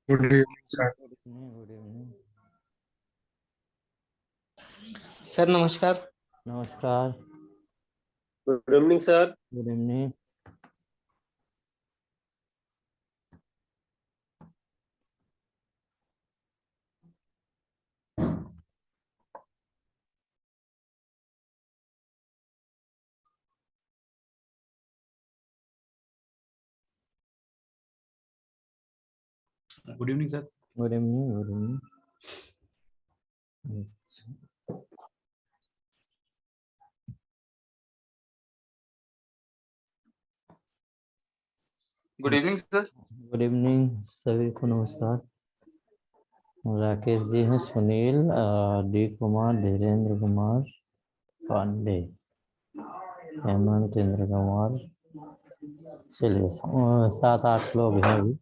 Good evening sir. Good evening, good evening. Sir नमस्कार। नमस्कार। Good evening sir. Good evening. Good evening sir. Good evening, good evening. Good evening sir. Good evening सभी को नमस्कार। राकेश जी हैं, Sunil, D Kumar, Dhirendra Kumar Pandey, Hemant, Indra Kumar. चलिए 7-8 लोग हैं अभी।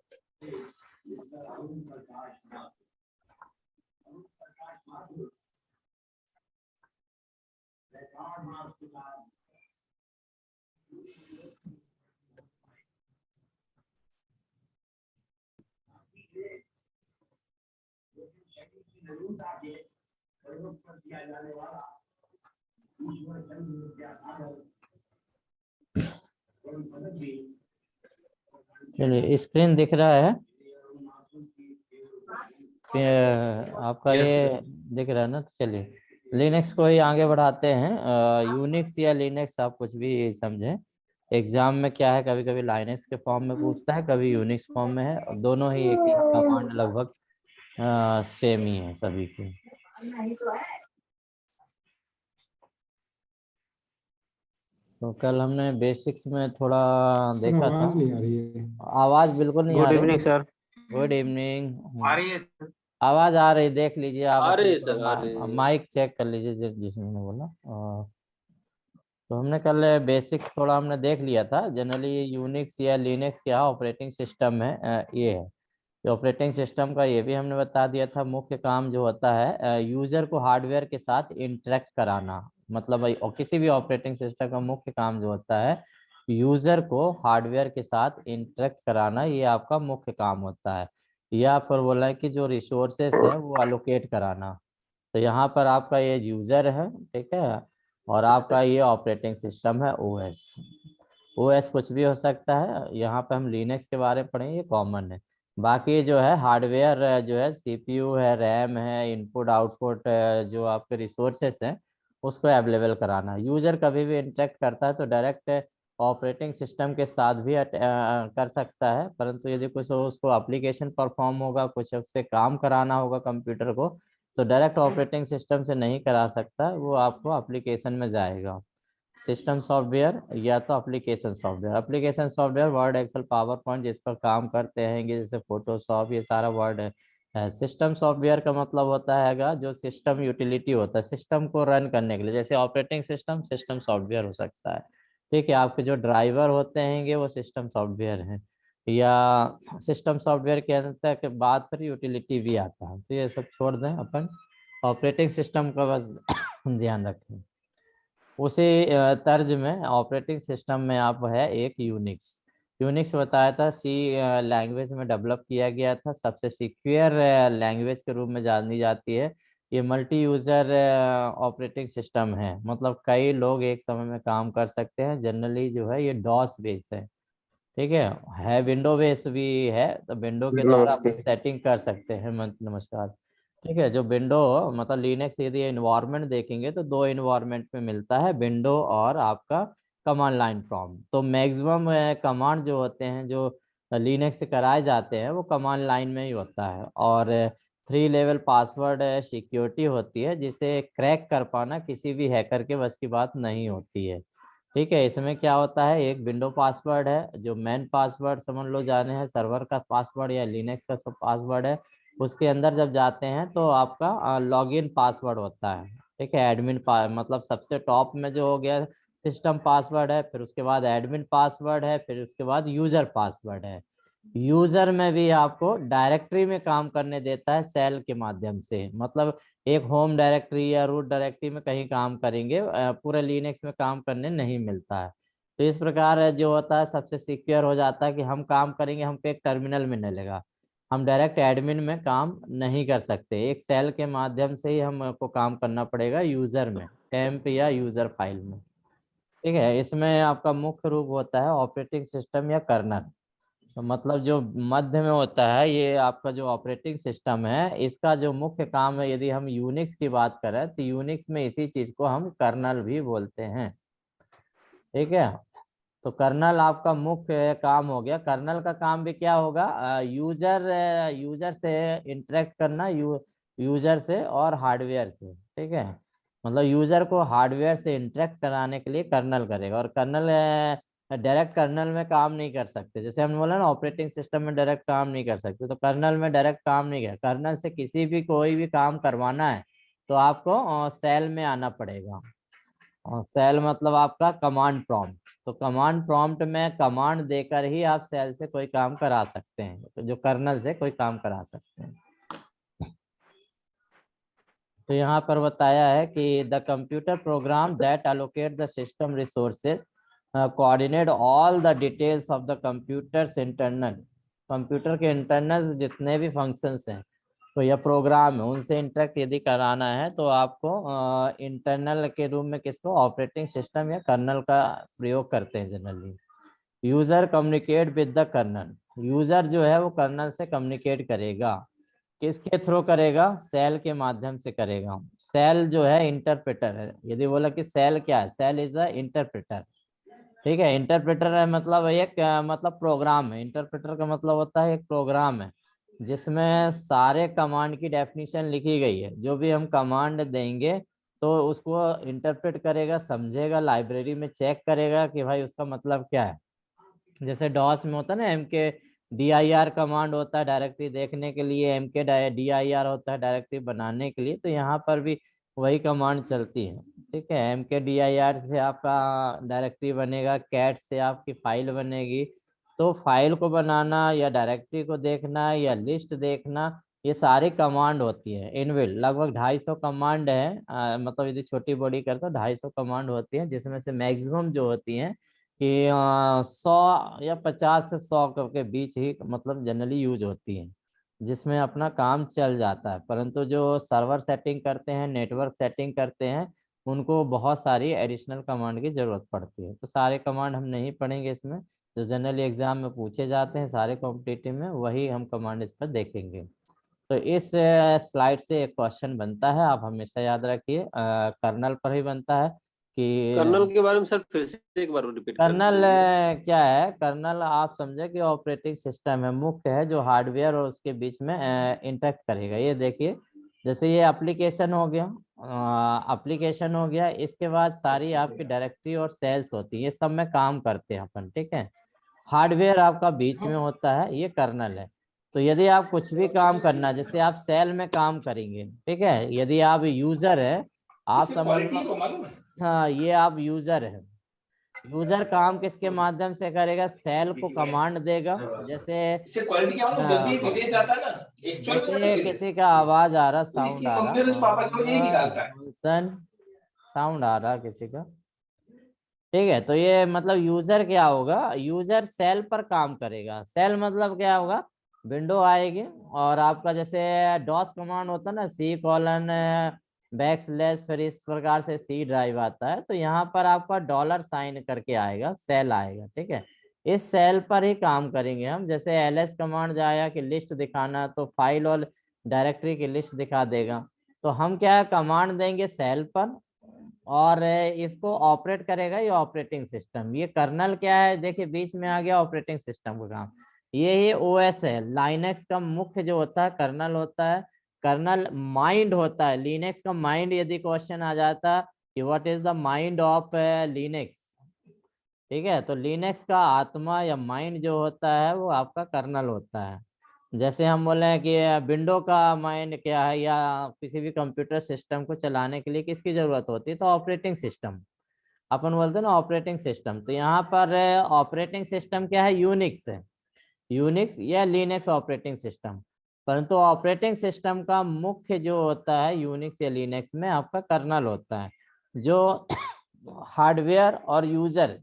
चलिए स्क्रीन दिख रहा है आपका? Yes, ये sir. दिख रहा है ना? तो चलिए लिनक्स को ही आगे बढ़ाते हैं। यूनिक्स या लिनक्स आप कुछ भी समझें। एग्जाम में क्या है, कभी कभी लाइनक्स के फॉर्म में पूछता है, कभी यूनिक्स फॉर्म में है, और दोनों ही एक ही कमांड लगभग सेम ही है सभी के। तो कल हमने बेसिक्स में थोड़ा देखा था। आवाज नहीं आ रही है। आवाज बिल्कुल नहीं आ गुड रही। Evening sir. Good evening. आ रही है सर। आवाज आ रही, देख लीजिए आप आ रही अपने है थोड़ा सर, आ रही है। माइक चेक कर लीजिए जिसने मैंने बोला। तो हमने कल बेसिक्स थोड़ा हमने देख लिया था। जनरली यूनिक्स या लिनक्स क्या ऑपरेटिंग सिस्टम है, ये है। तो ऑपरेटिंग सिस्टम का ये भी हमने बता दिया था। मुख्य काम जो होता है यूजर को हार्डवेयर के साथ इंटरेक्ट कराना। मतलब और किसी भी ऑपरेटिंग सिस्टम का मुख्य काम जो होता है यूजर को हार्डवेयर के साथ इंटरेक्ट कराना, ये आपका मुख्य काम होता है। या फिर बोला है कि जो रिसोर्सेस है वो अलोकेट कराना। तो यहाँ पर आपका ये यूजर है, ठीक है, और आपका ये ऑपरेटिंग सिस्टम है ओएस। ओएस कुछ भी हो सकता है। यहाँ पे हम लिनक्स के बारे में पढ़ेंगे, ये कॉमन है। बाकी जो है हार्डवेयर जो है सीपीयू है, रैम है, इनपुट आउटपुट जो आपके रिसोर्सेस हैं उसको अवेलेबल कराना। यूजर कभी भी इंटरेक्ट करता है तो डायरेक्ट ऑपरेटिंग सिस्टम के साथ भी कर सकता है, परंतु यदि कुछ उसको एप्लीकेशन परफॉर्म होगा, कुछ उससे काम कराना होगा कंप्यूटर को, तो डायरेक्ट ऑपरेटिंग सिस्टम से नहीं करा सकता, वो आपको एप्लीकेशन में जाएगा। सिस्टम सॉफ्टवेयर या तो application software. Application software Word, Excel, PowerPoint जिस पर काम करते हैं जैसे फोटोशॉप, ये सारा वर्ड है। सिस्टम सॉफ्टवेयर का मतलब होता है जो सिस्टम यूटिलिटी होता है सिस्टम को रन करने के लिए, जैसे ऑपरेटिंग सिस्टम सिस्टम सॉफ्टवेयर हो सकता है। ठीक है, आपके जो ड्राइवर होते हैं वो सिस्टम सॉफ्टवेयर हैं। या सिस्टम सॉफ्टवेयर के अंदर के बाद फिर यूटिलिटी भी आता है। तो ये सब छोड़ दें, अपन ऑपरेटिंग सिस्टम का बस ध्यान रखें। उसी तर्ज में ऑपरेटिंग सिस्टम में आप है एक यूनिक्स। यूनिक्स बताया था सी लैंग्वेज में डेवलप किया गया था, सबसे सिक्योर लैंग्वेज के रूप में जानी जाती है। ये मल्टी यूजर ऑपरेटिंग सिस्टम है, मतलब कई लोग एक समय में काम कर सकते हैं। जनरली जो है ये डॉस बेस है, ठीक है विंडो बेस भी है, तो विंडो के द्वारा नमस्ते। अपन सेटिंग कर सकते हैं। नमस्कार। ठीक है, जो विंडो मतलब लिनक्स यदि इन्वायरमेंट देखेंगे तो दो इन्वायरमेंट में मिलता है, विंडो और आपका कमांड लाइन प्रॉम्प्ट। तो मैक्सिमम कमांड जो होते हैं जो लिनक्स से कराए जाते हैं वो कमांड लाइन में ही होता है। और 3 लेवल पासवर्ड सिक्योरिटी होती है, जिसे क्रैक कर पाना किसी भी हैकर के बस की बात नहीं होती है। ठीक है, इसमें क्या होता है, एक विंडो पासवर्ड है जो मेन पासवर्ड समझ लो जाने हैं, सर्वर का पासवर्ड या लिनक्स का सब पासवर्ड है। उसके अंदर जब जाते हैं तो आपका लॉगिन पासवर्ड होता है। ठीक है, मतलब सबसे टॉप में जो हो गया सिस्टम पासवर्ड है, फिर उसके बाद एडमिन पासवर्ड है, फिर उसके बाद यूजर पासवर्ड है। यूजर में भी आपको डायरेक्टरी में काम करने देता है सेल के माध्यम से। मतलब एक होम डायरेक्टरी या रूट डायरेक्टरी में कहीं काम करेंगे, पूरे लिनक्स में काम करने नहीं मिलता है। तो इस प्रकार जो होता है सबसे सिक्योर हो जाता है कि हम काम करेंगे, हमको एक टर्मिनल में मिलेगा, हम डायरेक्ट एडमिन में काम नहीं कर सकते, एक सेल के माध्यम से ही हमको काम करना पड़ेगा यूजर में, टेम्प या यूजर फाइल में। ठीक है, इसमें आपका मुख्य रूप होता है ऑपरेटिंग सिस्टम या कर्नल। तो मतलब जो मध्य में होता है ये आपका जो ऑपरेटिंग सिस्टम है, इसका जो मुख्य काम है, यदि हम यूनिक्स की बात करें तो यूनिक्स में इसी चीज को हम कर्नल भी बोलते हैं। ठीक है, तो कर्नल आपका मुख्य काम हो गया। कर्नल का काम भी क्या होगा, यूजर से इंटरेक्ट करना, यूजर से और हार्डवेयर से। ठीक है, मतलब यूजर को हार्डवेयर से इंटरेक्ट कराने के लिए कर्नल करेगा। और कर्नल डायरेक्ट कर्नल में काम नहीं कर सकते, जैसे हमने बोला ना ऑपरेटिंग सिस्टम में डायरेक्ट काम नहीं कर सकते, तो कर्नल में डायरेक्ट काम नहीं कर, कर्नल से किसी भी कोई भी काम करवाना है तो आपको सेल में आना पड़ेगा। और सेल मतलब आपका कमांड प्रॉम्प्ट, तो कमांड प्रॉम्प्ट में कमांड देकर ही आप सेल से कोई काम करा सकते हैं, तो जो कर्नल से कोई काम करा सकते हैं। तो यहाँ पर बताया है कि the computer program that allocate the system resources coordinate all the details of the computers internal, computer के इंटरनल जितने भी फंक्शंस हैं तो यह प्रोग्राम है, उनसे इंटरेक्ट यदि कराना है तो आपको इंटरनल के रूप में किसको, ऑपरेटिंग सिस्टम या कर्नल का प्रयोग करते हैं generally. User communicate with the kernel, user जो है वो कर्नल से कम्युनिकेट करेगा, किसके थ्रू करेगा, सेल के माध्यम से करेगा। सेल जो है इंटरप्रेटर है, यदि बोला कि सेल क्या है, सेल इज अ इंटरप्रेटर। ठीक है, इंटरप्रेटर है मतलब एक मतलब प्रोग्राम है, इंटरप्रेटर का मतलब होता है एक प्रोग्राम है जिसमें सारे कमांड की डेफिनेशन लिखी गई है, जो भी हम कमांड देंगे तो उसको इंटरप्रेट करेगा, समझेगा, लाइब्रेरी में चेक करेगा कि भाई उसका मतलब क्या है। जैसे डॉस में होता है ना MKDIR कमांड होता है डायरेक्टरी देखने के लिए, MKDIR होता है डायरेक्टरी बनाने के लिए, तो यहाँ पर भी वही कमांड चलती है। ठीक है, MKDIR से आपका डायरेक्टरी बनेगा, कैट से आपकी फाइल बनेगी। तो फाइल को बनाना या डायरेक्टरी को देखना या लिस्ट देखना, ये सारी कमांड होती है इनबिल्ट। लगभग 250 कमांड है, मतलब यदि छोटी बड़ी कर तो 250 कमांड होती है, जिसमें से मैक्सिमम जो होती हैं कि 100 या 50 से 100 के बीच ही मतलब जनरली यूज होती है, जिसमें अपना काम चल जाता है। परंतु जो सर्वर सेटिंग करते हैं, नेटवर्क सेटिंग करते हैं, उनको बहुत सारी एडिशनल कमांड की जरूरत पड़ती है। तो सारे कमांड हम नहीं पढ़ेंगे इसमें, जो जनरली एग्जाम में पूछे जाते हैं सारे कॉम्पिटिटिव में, वही हम कमांड इस पर देखेंगे। तो इस स्लाइड से एक क्वेश्चन बनता है, आप हमेशा याद रखिए, कर्नल पर ही बनता है कर्नल कि के बारे में सर फिर से एक बार रिपीट कर कर्नल दीजिए। क्या है। कर्नल आप समझे कि ऑपरेटिंग सिस्टम है, मुख्य है जो हार्डवेयर और उसके बीच में इंटरेक्ट करेगा। ये देखिए, जैसे ये एप्लीकेशन हो गया, एप्लीकेशन हो गया, इसके बाद सारी आपकी डायरेक्टरी और सेल्स होती है, ये सब में काम करते हैं अपन। ठीक है, हार्डवेयर आपका बीच में होता है, ये कर्नल है। तो यदि आप कुछ भी काम करना, जैसे आप सेल में काम करेंगे, ठीक है, यदि आप यूजर है, आप समझ लो, हाँ ये आप यूजर है, यूजर काम किसके माध्यम से करेगा, सेल को कमांड देगा। जैसे देखिए किसी का आवाज आ रहा, साउंड आ रहा, साउंड आ रहा किसी का। ठीक है, तो ये मतलब यूजर क्या होगा, यूजर सेल पर काम करेगा। सेल मतलब क्या होगा, विंडो आएगी और आपका जैसे डॉस कमांड होता है ना, C:\\, फिर इस प्रकार से C ड्राइव आता है, तो यहाँ पर आपका $साइन करके आएगा, सेल आएगा। ठीक है, इस सेल पर ही काम करेंगे हम। जैसे LS कमांड आया कि लिस्ट दिखाना, तो फाइल और डायरेक्टरी की लिस्ट दिखा देगा। तो हम क्या कमांड देंगे सेल पर, और इसको ऑपरेट करेगा ये ऑपरेटिंग सिस्टम। ये कर्नल क्या है, देखिए बीच में आ गया ऑपरेटिंग सिस्टम का काम। ये OS है, लाइनेक्स का मुख्य जो होता है कर्नल होता है, कर्नल माइंड होता है। लिनक्स का माइंड यदि क्वेश्चन आ जाता कि what is the mind of Linux, ठीक है, तो लिनक्स का आत्मा या माइंड जो होता है वो आपका कर्नल होता है। जैसे हम बोले हैं कि विंडो का माइंड क्या है, या किसी भी कंप्यूटर सिस्टम को चलाने के लिए किसकी जरूरत होती है, तो ऑपरेटिंग सिस्टम, अपन बोलते हैं ना ऑपरेटिंग सिस्टम। तो यहाँ पर ऑपरेटिंग सिस्टम क्या है, यूनिक्स है, यूनिक्स या लिनक्स ऑपरेटिंग सिस्टम। परंतु ऑपरेटिंग सिस्टम का मुख्य जो होता है यूनिक्स या लिनक्स में आपका कर्नल होता है, जो हार्डवेयर और यूजर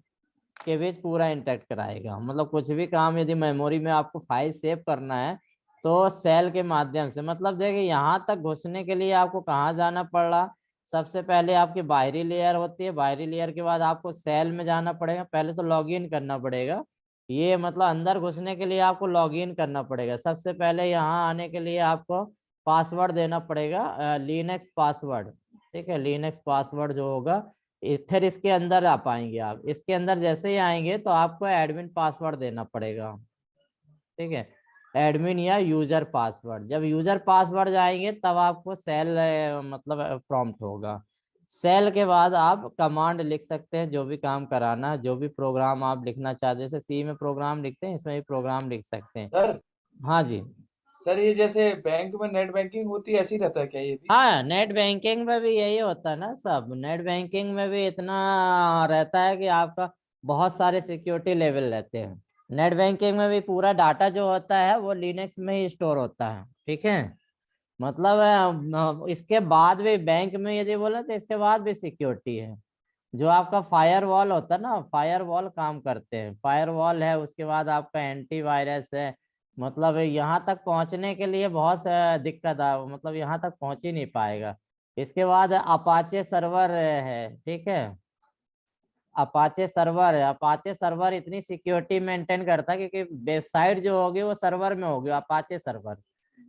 के बीच पूरा इंटरेक्ट कराएगा। मतलब कुछ भी काम यदि मेमोरी में आपको फाइल सेव करना है तो सेल के माध्यम से, मतलब देखिए यहाँ तक घुसने के लिए आपको कहाँ जाना पड़ रहा। सबसे पहले आपकी बाहरी लेयर होती है, बाहरी लेयर के बाद आपको सेल में जाना पड़ेगा, पहले तो लॉगिन करना पड़ेगा। ये मतलब अंदर घुसने के लिए आपको लॉगिन करना पड़ेगा। सबसे पहले यहाँ आने के लिए आपको पासवर्ड देना पड़ेगा, लिनक्स पासवर्ड। ठीक है, लिनक्स पासवर्ड जो होगा, फिर इसके अंदर आ पाएंगे आप। इसके अंदर जैसे ही आएंगे तो आपको एडमिन पासवर्ड देना पड़ेगा। ठीक है, एडमिन या यूजर पासवर्ड। जब यूजर पासवर्ड जाएंगे तब आपको सेल मतलब प्रॉम्प्ट होगा। सेल के बाद आप कमांड लिख सकते हैं, जो भी काम कराना है, जो भी प्रोग्राम आप लिखना चाहते हैं। जैसे सी में प्रोग्राम लिखते हैं, इसमें भी प्रोग्राम लिख सकते हैं। सर हाँ जी। सर ये जैसे बैंक में नेट बैंकिंग होती है ऐसी रहता है क्या ये भी? हाँ, नेट बैंकिंग में भी यही होता है ना सब। नेट बैंकिंग में भी इतना रहता है कि आपका बहुत सारे सिक्योरिटी लेवल रहते हैं। नेट बैंकिंग में भी पूरा डाटा जो होता है वो लिनक्स में ही स्टोर होता है। ठीक है, मतलब इसके बाद भी बैंक में यदि बोला तो इसके बाद भी सिक्योरिटी है। जो आपका फायरवॉल होता है ना, फायरवॉल काम करते हैं। फायरवॉल है, उसके बाद आपका एंटीवायरस है। मतलब यहाँ तक पहुँचने के लिए बहुत सा दिक्कत है, मतलब यहाँ तक पहुँच ही नहीं पाएगा। इसके बाद अपाचे सर्वर है। ठीक है, अपाचे सर्वर है। अपाचे सर्वर इतनी सिक्योरिटी मेंटेन करता है क्योंकि वेबसाइट जो होगी वो सर्वर में होगी, अपाचे सर्वर।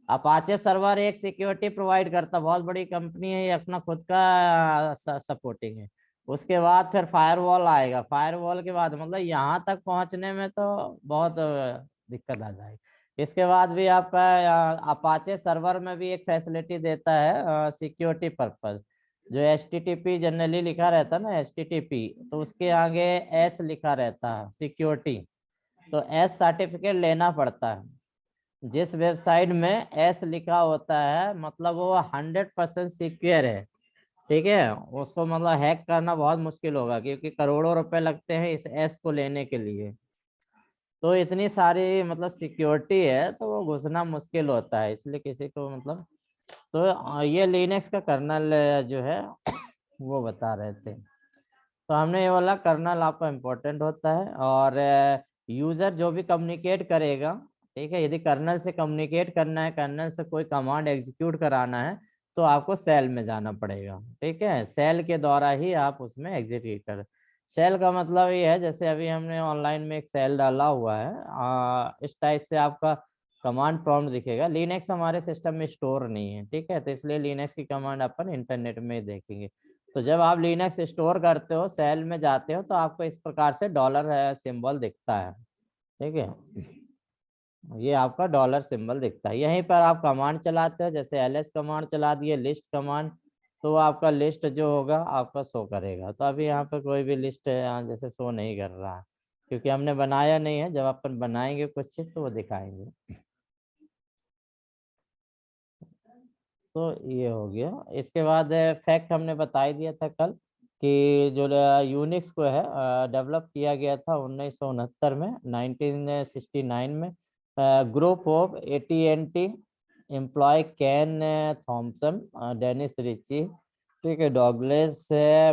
अपाचे सर्वर एक सिक्योरिटी प्रोवाइड करता, बहुत बड़ी कंपनी है ये, अपना खुद का सपोर्टिंग है। उसके बाद फिर फायरवॉल आएगा। फायरवॉल के बाद मतलब यहाँ तक पहुँचने में तो बहुत दिक्कत आ जाएगी। इसके बाद भी आपका अपाचे सर्वर में भी एक फैसिलिटी देता है सिक्योरिटी पर्पज। जो HTTP जनरली लिखा रहता है ना, HTTP, तो उसके आगे S लिखा रहता है सिक्योरिटी। तो S सर्टिफिकेट लेना पड़ता है। जिस वेबसाइट में S लिखा होता है मतलब वो 100% सिक्योर है। ठीक है, उसको मतलब हैक करना बहुत मुश्किल होगा, क्योंकि करोड़ों रुपए लगते हैं इस S को लेने के लिए। तो इतनी सारी मतलब सिक्योरिटी है तो वो घुसना मुश्किल होता है, इसलिए किसी को मतलब। तो ये लिनक्स का कर्नल जो है वो बता रहे थे। तो हमने ये वाला कर्नल आपका इम्पोर्टेंट होता है। और यूजर जो भी कम्युनिकेट करेगा, ठीक है, यदि कर्नल से कम्युनिकेट करना है, कर्नल से कोई कमांड एग्जीक्यूट कराना है, तो आपको सेल में जाना पड़ेगा। ठीक है, सेल के द्वारा ही आप उसमें एग्जीक्यूट कर। सेल का मतलब ये है, जैसे अभी हमने ऑनलाइन में एक सेल डाला हुआ है, इस टाइप से आपका कमांड प्रॉम्प्ट दिखेगा। लिनक्स हमारे सिस्टम में स्टोर नहीं है। ठीक है, तो इसलिए लिनक्स की कमांड अपन इंटरनेट में ही देखेंगे। तो जब आप लिनक्स स्टोर करते हो, सेल में जाते हो, तो आपको इस प्रकार से डॉलर सिंबल दिखता है। ठीक है, ये आपका डॉलर सिंबल दिखता है। यहीं पर आप कमांड चलाते हो, जैसे ls कमांड चला दिए, लिस्ट कमांड, तो आपका लिस्ट जो होगा आपका शो करेगा। तो अभी यहाँ पर कोई भी लिस्ट जैसे शो नहीं कर रहा है, क्योंकि हमने बनाया नहीं है। जब अपन बनाएंगे कुछ चीज तो वो दिखाएंगे। तो ये हो गया। इसके बाद फैक्ट हमने बता ही दिया था कल कि जो यूनिक्स को है डेवलप किया गया था 1969 में, 1969 में। Group of AT&T employ Ken Thompson, Dennis Ritchie, ठीक है, डॉगलेस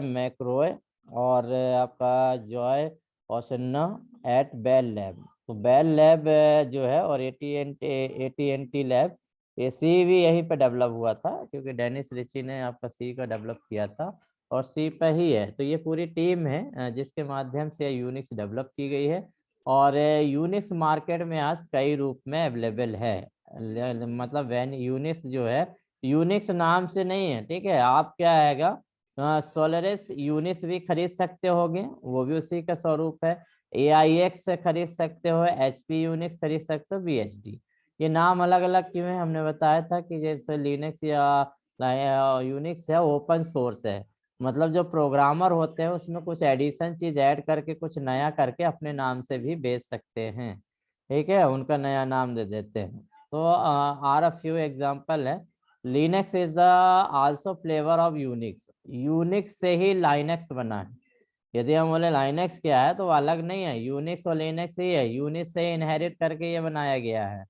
मैक्रोय, और आपका Joe Ossanna at Bell Lab. तो बेल लैब जो है और AT&T लैब, ये सी भी यहीं पे डेवलप हुआ था, क्योंकि डेनिस रिची ने आपका सी का डेवलप किया था और सी पे ही है। तो ये पूरी टीम है जिसके माध्यम से यूनिक्स डेवलप की गई है। और यूनिक्स मार्केट में आज कई रूप में अवेलेबल है। मतलब वैन यूनिक्स जो है, यूनिक्स नाम से नहीं है। ठीक है, आप क्या आएगा, सोलरिस यूनिक्स भी खरीद सकते होगे, वो भी उसी का स्वरूप है। AIX से खरीद सकते हो, HP यूनिक्स खरीद सकते हो, BHD। ये नाम अलग अलग क्यों है, हमने बताया था कि जैसे लिनक्स या यूनिक्स है ओपन सोर्स है। मतलब जो प्रोग्रामर होते हैं उसमें कुछ एडिशन चीज ऐड करके कुछ नया करके अपने नाम से भी बेच सकते हैं। ठीक है, उनका नया नाम दे देते हैं। तो आर अ फ्यू एग्जांपल है। Linux is the also flavour of Unix. Unix से ही लाइनक्स बना है। यदि हम बोले लाइनक्स क्या है तो वो अलग नहीं है, यूनिक्स और लिनक्स ही है। यूनिक्स से इनहेरिट करके ये बनाया गया है।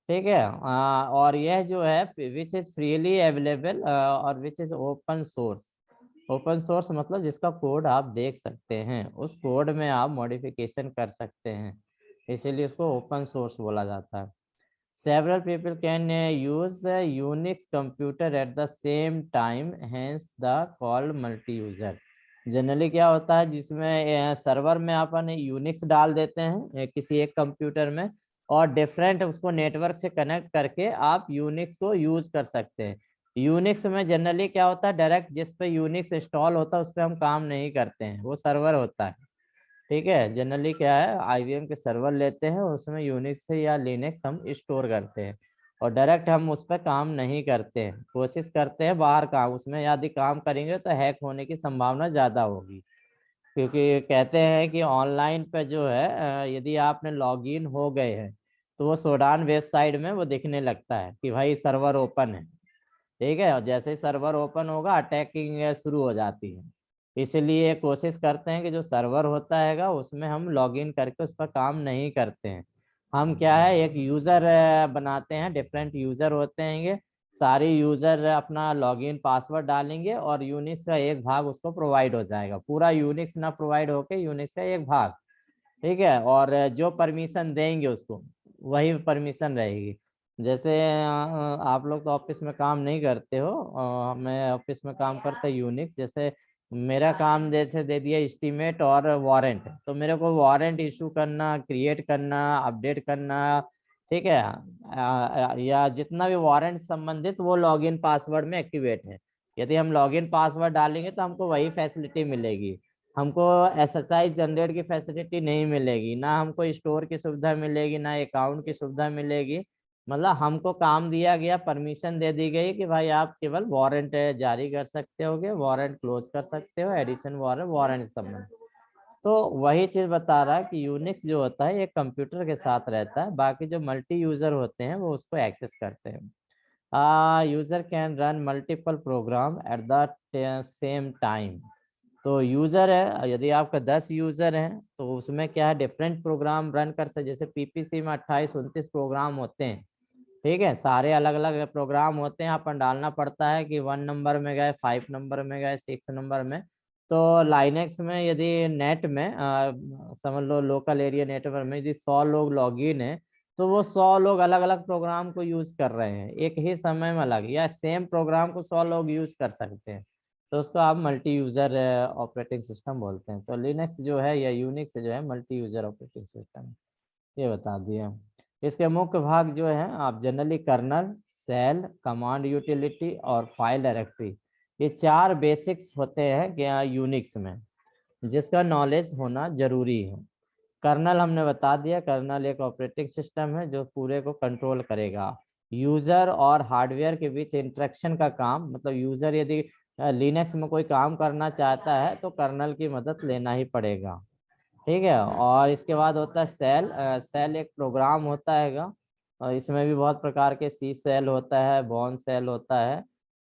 ठीक है, और यह जो है विच इज फ्रीली अवेलेबल और which is open source. Open source मतलब जिसका कोड आप देख सकते हैं, उस कोड में आप मॉडिफिकेशन कर सकते हैं, इसीलिए उसको ओपन सोर्स बोला जाता है। several people can use a Unix computer at the same time, hence the called multi-user. Generally क्या होता है, जिसमें सर्वर में अपन यूनिक्स डाल देते हैं किसी एक कंप्यूटर में, और डिफरेंट उसको नेटवर्क से कनेक्ट करके आप यूनिक्स को यूज कर सकते हैं। यूनिक्स में जनरली क्या होता है, डायरेक्ट जिस पे यूनिक्स इंस्टॉल होता है उस पर हम काम नहीं करते हैं, वो सर्वर होता है। ठीक है, जनरली क्या है, आईबीएम के सर्वर लेते हैं, उसमें यूनिक्स या लिनक्स हम स्टोर करते हैं, और डायरेक्ट हम उस पर काम नहीं करते हैं, कोशिश करते हैं बाहर काम, उसमें यदि काम करेंगे तो हैक होने की संभावना ज़्यादा होगी। क्योंकि कहते हैं कि ऑनलाइन पे जो है यदि आपने लॉगिन हो गए हैं तो वो सोडान वेबसाइट में वो दिखने लगता है कि भाई सर्वर ओपन है। ठीक है, और जैसे ही सर्वर ओपन होगा अटैकिंग शुरू हो जाती है। इसलिए कोशिश करते हैं कि जो सर्वर होता है उसमें हम लॉगिन करके उस पर काम नहीं करते हैं। हम क्या है, एक यूज़र बनाते हैं, डिफरेंट यूज़र होते हैं, सारे यूज़र अपना लॉगिन पासवर्ड डालेंगे और यूनिक्स का एक भाग उसको प्रोवाइड हो जाएगा, पूरा यूनिक्स ना प्रोवाइड होके यूनिक्स का एक भाग। ठीक है, और जो परमिशन देंगे उसको वही परमिशन रहेगी। जैसे आप लोग तो ऑफिस में काम नहीं करते हो, मैं ऑफिस में काम करता यूनिक्स। जैसे मेरा काम जैसे दे दिया एस्टीमेट और वारंट, तो मेरे को वारंट इशू करना, क्रिएट करना, अपडेट करना, ठीक है, या जितना भी वारंट संबंधित वो लॉगिन पासवर्ड में एक्टिवेट है। यदि हम लॉगिन पासवर्ड डालेंगे तो हमको वही फैसिलिटी मिलेगी, हमको एसएसआई जनरेट की फैसिलिटी नहीं मिलेगी, ना हमको स्टोर की सुविधा मिलेगी, ना अकाउंट की सुविधा मिलेगी। मतलब हमको काम दिया गया, परमिशन दे दी गई कि भाई आप केवल वारंट जारी कर सकते होगे, वारंट क्लोज कर सकते हो, एडिशन वारंट, वारंट संबंध। तो वही चीज बता रहा है कि यूनिक्स जो होता है ये कंप्यूटर के साथ रहता है, बाकी जो मल्टी यूजर होते हैं वो उसको एक्सेस करते हैं। User can run multiple program at the same time. तो यूजर है, यदि आपका 10 यूजर हैं तो उसमें क्या है, डिफरेंट प्रोग्राम रन कर सकते। जैसे पीपीसी में 28-29 प्रोग्राम होते हैं। ठीक है, सारे अलग अलग प्रोग्राम होते हैं, अपन डालना पड़ता है कि 1 नंबर में गए, 5 नंबर में गए, 6 नंबर में। तो लाइनेक्स में यदि नेट में समझ लो लोकल एरिया नेटवर्क में यदि 100 लोग लॉगिन है तो वो 100 लोग अलग अलग प्रोग्राम को यूज कर रहे हैं एक ही समय में अलग, या सेम प्रोग्राम को 100 लोग यूज कर सकते हैं, तो उसको आप मल्टी यूजर ऑपरेटिंग सिस्टम बोलते हैं। तो लिनक्स जो है या यूनिक्स जो है मल्टी यूजर ऑपरेटिंग सिस्टम, ये बता दिया। इसके मुख्य भाग जो है आप generally kernel, shell, command utility और फाइल डायरेक्टरी, ये 4 बेसिक्स होते हैं क्या यूनिक्स में, जिसका नॉलेज होना जरूरी है। कर्नल हमने बता दिया, कर्नल एक ऑपरेटिंग सिस्टम है जो पूरे को कंट्रोल करेगा, यूजर और हार्डवेयर के बीच इंटरेक्शन का काम, मतलब यूजर यदि लिनक्स में कोई काम करना चाहता है तो कर्नल की मदद लेना ही पड़ेगा। ठीक है, और इसके बाद होता है सेल। सेल एक प्रोग्राम होता है, और इसमें भी बहुत प्रकार के सी सेल होता है, बॉर्न सेल होता है।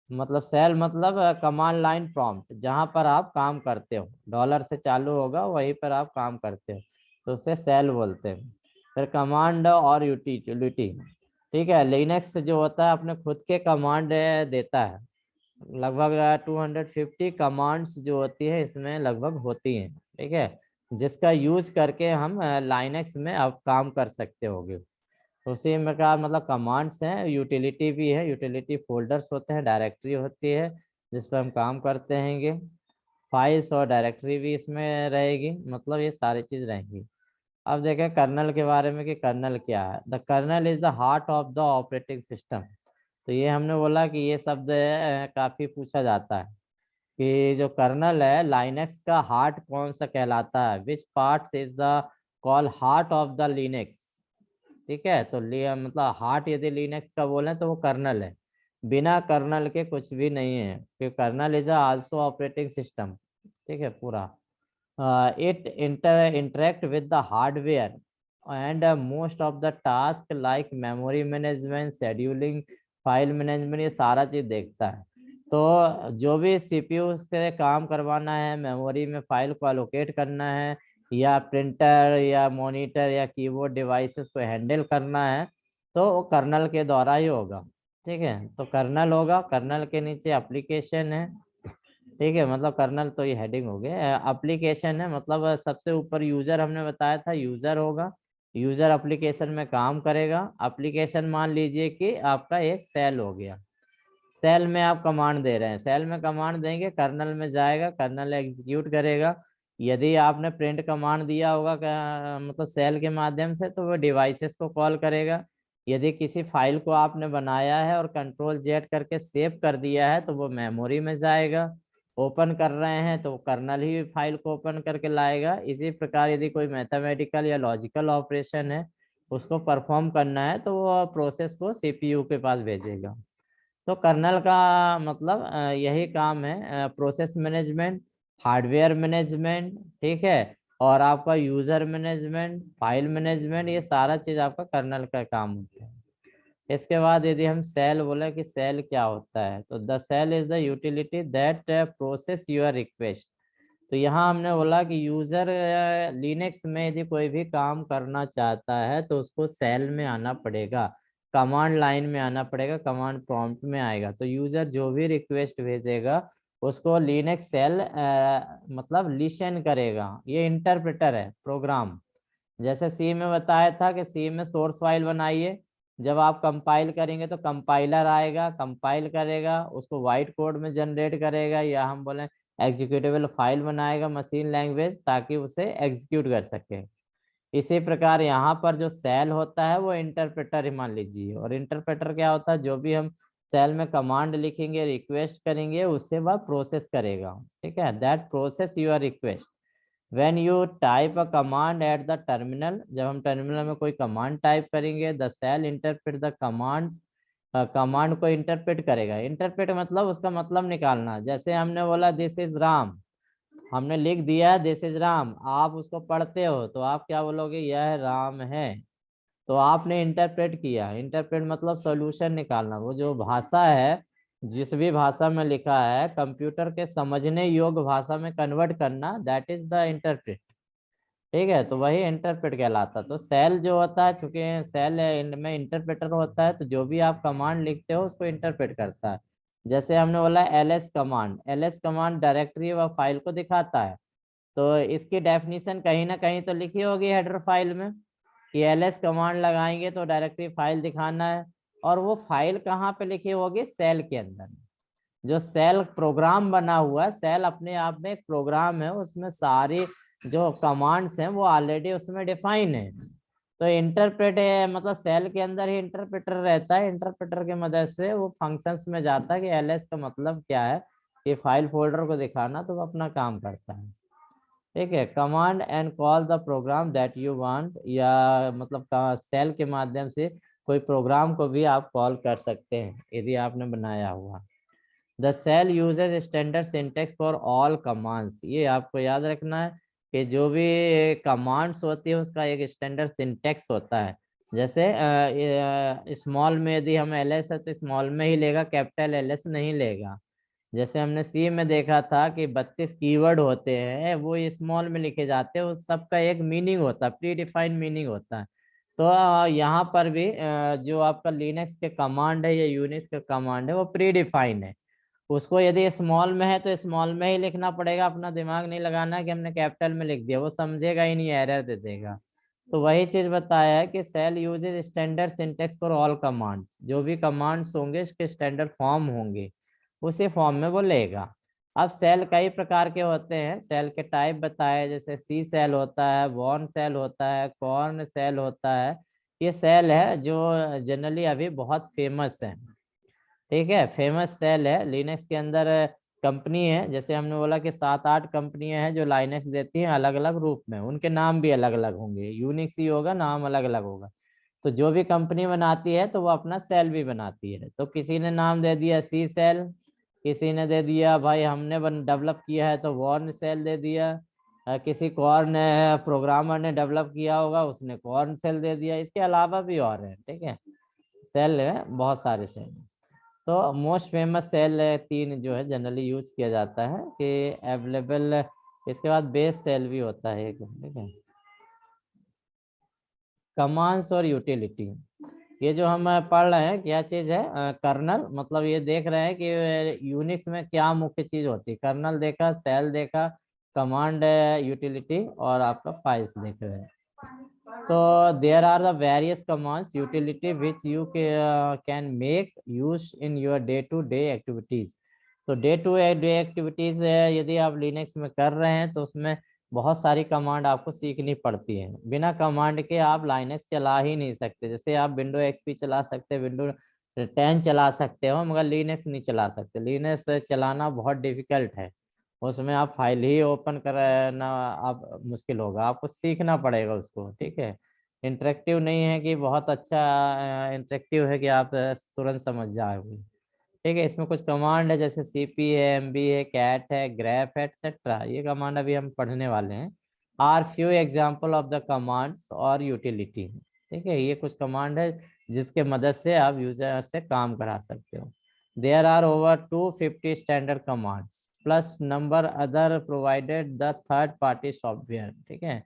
मतलब सेल मतलब कमांड लाइन प्रॉम्प्ट, जहां पर आप काम करते हो, डॉलर से चालू होगा वहीं पर आप काम करते हो, तो उसे सेल बोलते हैं। फिर कमांड और यूटिलिटी। ठीक है, लिनक्स जो होता है अपने खुद के कमांड देता है, लगभग 250 कमांड्स जो होती है इसमें लगभग होती हैं। ठीक है, जिसका यूज करके हम लाइनेक्स में अब काम कर सकते होगे। तो उसी में का मतलब कमांड्स हैं, यूटिलिटी भी है, यूटिलिटी फोल्डर्स होते हैं, डायरेक्टरी होती है जिस पर हम काम करते हैंगे, फाइल्स और डायरेक्टरी भी इसमें रहेगी, मतलब ये सारी चीज रहेंगी। अब देखें कर्नल के बारे में कि कर्नल क्या है। The kernel is the heart of the operating system. तो ये हमने बोला कि ये शब्द काफी पूछा जाता है कि जो कर्नल है लाइनेक्स का हार्ट कौन सा कहलाता है, which part is the call heart of the Linux. ठीक है, तो मतलब हार्ट यदि लिनक्स का बोले तो वो कर्नल है, बिना कर्नल के कुछ भी नहीं है, क्योंकि kernel is also operating system. ठीक है, पूरा it interact with the hardware and most of the task like memory management, scheduling, file management, ये सारा चीज देखता है। तो जो भी सीपीयू से काम करवाना है, मेमोरी में फाइल को एलोकेट करना है, या प्रिंटर या मॉनिटर या कीबोर्ड डिवाइसेस को हैंडल करना है, तो वो कर्नल के द्वारा ही होगा। ठीक है, तो कर्नल होगा, कर्नल के नीचे एप्लीकेशन है। ठीक है, मतलब कर्नल तो ये हेडिंग हो गया, एप्लीकेशन है मतलब सबसे ऊपर यूजर हमने बताया था, यूजर होगा, यूजर एप्लीकेशन में काम करेगा। एप्लीकेशन मान लीजिए कि आपका एक सेल हो गया, सेल में आप कमांड दे रहे हैं, सेल में कमांड देंगे, कर्नल में जाएगा, कर्नल एग्जीक्यूट करेगा। यदि आपने प्रिंट कमांड दिया होगा मतलब सेल के माध्यम से, तो वो डिवाइसेस को कॉल करेगा। यदि किसी फाइल को आपने बनाया है और कंट्रोल जेड करके सेव कर दिया है, तो वो मेमोरी में जाएगा। ओपन कर रहे हैं तो कर्नल ही फाइल को ओपन करके लाएगा। इसी प्रकार यदि कोई मैथमेटिकल या लॉजिकल ऑपरेशन है उसको परफॉर्म करना है, तो वो प्रोसेस को सीपीयू के पास भेजेगा। तो कर्नल का मतलब यही काम है, प्रोसेस मैनेजमेंट, हार्डवेयर मैनेजमेंट, ठीक है, और आपका यूजर मैनेजमेंट, फाइल मैनेजमेंट, ये सारा चीज आपका कर्नल का काम होता है। इसके बाद यदि हम सेल बोले कि सेल क्या होता है, तो the shell is the utility that process your request. तो यहाँ हमने बोला कि यूजर लिनक्स में यदि कोई भी काम करना चाहता है तो उसको सेल में आना पड़ेगा, कमांड लाइन में आना पड़ेगा, कमांड प्रॉम्प्ट में आएगा। तो यूजर जो भी रिक्वेस्ट भेजेगा उसको लिनक्स सेल मतलब लिसन करेगा। ये इंटरप्रेटर है प्रोग्राम। जैसे सी में बताया था कि सी में सोर्स फाइल बनाइए, जब आप कंपाइल करेंगे तो कंपाइलर आएगा, कंपाइल करेगा, उसको वाइट कोड में जनरेट करेगा, या हम बोले एग्जीक्यूटेबल फाइल बनाएगा मशीन लैंग्वेज, ताकि उसे एग्जीक्यूट कर सके। इसी प्रकार यहाँ पर जो सेल होता है वो इंटरप्रेटर ही मान लीजिए। और इंटरप्रेटर क्या होता है, जो भी हम सेल में कमांड लिखेंगे, रिक्वेस्ट करेंगे, उससे वह प्रोसेस करेगा। ठीक है, that process your request. When you type a command at the terminal, जब हम टर्मिनल में कोई कमांड टाइप करेंगे, the cell interpret the commands, command को इंटरप्रेट करेगा। इंटरप्रेट मतलब उसका मतलब निकालना। जैसे हमने बोला दिस इज राम, हमने लिख दिया दिस इज राम, आप उसको पढ़ते हो तो आप क्या बोलोगे, यह राम है। तो आपने इंटरप्रेट किया। इंटरप्रेट मतलब सॉल्यूशन निकालना। वो जो भाषा है, जिस भी भाषा में लिखा है, कंप्यूटर के समझने योग्य भाषा में कन्वर्ट करना, दैट इज द इंटरप्रेट। ठीक है, तो वही इंटरप्रेट कहलाता। तो सेल जो होता है, चूंकि सेल में इंटरप्रेटर होता है, तो जो भी आप कमांड लिखते हो उसको इंटरप्रेट करता है। जैसे हमने बोला ls command, ls command directory व फाइल को दिखाता है। तो इसकी डेफिनेशन कहीं ना कहीं तो लिखी होगी हेडर फाइल में कि ls कमांड लगाएंगे तो डायरेक्टरी फाइल दिखाना है। और वो फाइल कहाँ पे लिखी होगी, सेल के अंदर। जो सेल प्रोग्राम बना हुआ है, सेल अपने आप में एक प्रोग्राम है, उसमें सारी जो कमांड्स हैं वो ऑलरेडी उसमें डिफाइन है। तो इंटरप्रेट मतलब सेल के अंदर ही इंटरप्रेटर रहता है। इंटरप्रेटर की मदद से वो फंक्शंस में जाता है कि ls का मतलब क्या है, कि फाइल फोल्डर को दिखाना, तो वो अपना काम करता है। ठीक है, command and call the program that you want, या मतलब सेल के माध्यम से कोई प्रोग्राम को भी आप कॉल कर सकते हैं यदि आपने बनाया हुआ। The shell uses standard syntax for all commands. ये आपको याद रखना है कि जो भी कमांड्स होती है उसका एक स्टैंडर्ड सिंटेक्स होता है। जैसे स्मॉल में यदि हम ls है तो स्मॉल में ही लेगा, कैपिटल ls नहीं लेगा। जैसे हमने सी में देखा था कि 32 कीवर्ड होते हैं, वो स्मॉल में लिखे जाते हैं, उस सबका एक मीनिंग होता है, प्री डिफाइंड मीनिंग होता है। तो यहाँ पर भी जो आपका लिनक्स के कमांड है या यूनिक्स का कमांड है वो प्री डिफाइंड है। उसको यदि स्मॉल में है तो स्मॉल में ही लिखना पड़ेगा, अपना दिमाग नहीं लगाना कि हमने कैपिटल में लिख दिया, वो समझेगा ही नहीं, एरर दे देगा। तो वही चीज बताया है कि shell uses standard syntax for all commands. जो भी कमांड्स होंगे इसके स्टैंडर्ड फॉर्म होंगे, उसी फॉर्म में वो लेगा। अब सेल कई प्रकार के होते हैं, सेल के टाइप बताए, जैसे सी सेल होता है, वॉर्न सेल होता है, कॉर्न सेल होता है। ये सेल है जो जनरली अभी बहुत फेमस है। ठीक है, फेमस सेल है लिनक्स के अंदर। कंपनी है, जैसे हमने बोला कि 7-8 कंपनियां हैं जो लाइनक्स देती हैं अलग अलग रूप में, उनके नाम भी अलग अलग होंगे, यूनिक्स ही होगा, नाम अलग अलग होगा। तो जो भी कंपनी बनाती है तो वो अपना सेल भी बनाती है। तो किसी ने नाम दे दिया सी सेल, किसी ने दे दिया भाई हमने डेवलप किया है तो वॉर्न सेल दे दिया, किसी कॉर्न प्रोग्रामर ने डेवलप किया होगा उसने कॉर्न सेल दे दिया। इसके अलावा भी और है। ठीक है, सेल है बहुत सारे सेल। तो मोस्ट फेमस सेल 3 जो है जनरली यूज किया जाता है कि अवेलेबल। इसके बाद बेस सेल भी होता है एक। ठीक है, कमांड्स और यूटिलिटी, ये जो हम पढ़ रहे हैं क्या चीज है, कर्नल। मतलब ये देख रहे हैं कि यूनिक्स में क्या मुख्य चीज होती है। कर्नल देखा, सेल देखा, कमांड यूटिलिटी, और आपका फाइल्स देख रहे हैं। तो there are the various commands utility which you can make use in your day to day activities. तो डे टू डे एक्टिविटीज यदि आप लिनक्स में कर रहे हैं तो उसमें बहुत सारी कमांड आपको सीखनी पड़ती है। बिना कमांड के आप लाइनक्स चला ही नहीं सकते। जैसे आप विंडो एक्सपी चला सकते हैं, विंडो 10 चला सकते हो, मगर लिनक्स नहीं चला सकते। लिनक्स चलाना बहुत डिफिकल्ट है, उसमें आप फाइल ही ओपन करना आप मुश्किल होगा, आपको सीखना पड़ेगा उसको। ठीक है, इंटरेक्टिव नहीं है कि बहुत अच्छा इंटरेक्टिव है कि आप तुरंत समझ जाओगे। ठीक है, इसमें कुछ कमांड है जैसे सीपी है, एमबी है, कैट है, ग्रेप है, एक्सेट्रा। ये कमांड अभी हम पढ़ने वाले हैं। Are few example of the commands और यूटिलिटी। ठीक है, ये कुछ कमांड है जिसके मदद से आप यूजर से काम करा सकते हो। There are over 250 standard commands plus number other provided the third party software. ठीक है,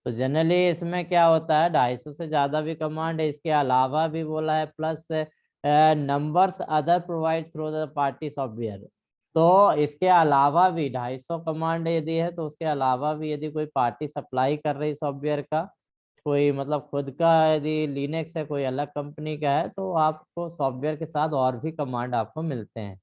तो जनरली इसमें क्या होता है, 250 से ज्यादा भी कमांड है, इसके अलावा भी बोला है plus numbers other provide through the party software. तो इसके अलावा भी 250 कमांड यदि है तो उसके अलावा भी यदि कोई पार्टी सप्लाई कर रही सॉफ्टवेयर का, कोई मतलब खुद का यदि लिनक्स है, कोई अलग कंपनी का है, तो आपको सॉफ्टवेयर के साथ और भी कमांड आपको मिलते हैं।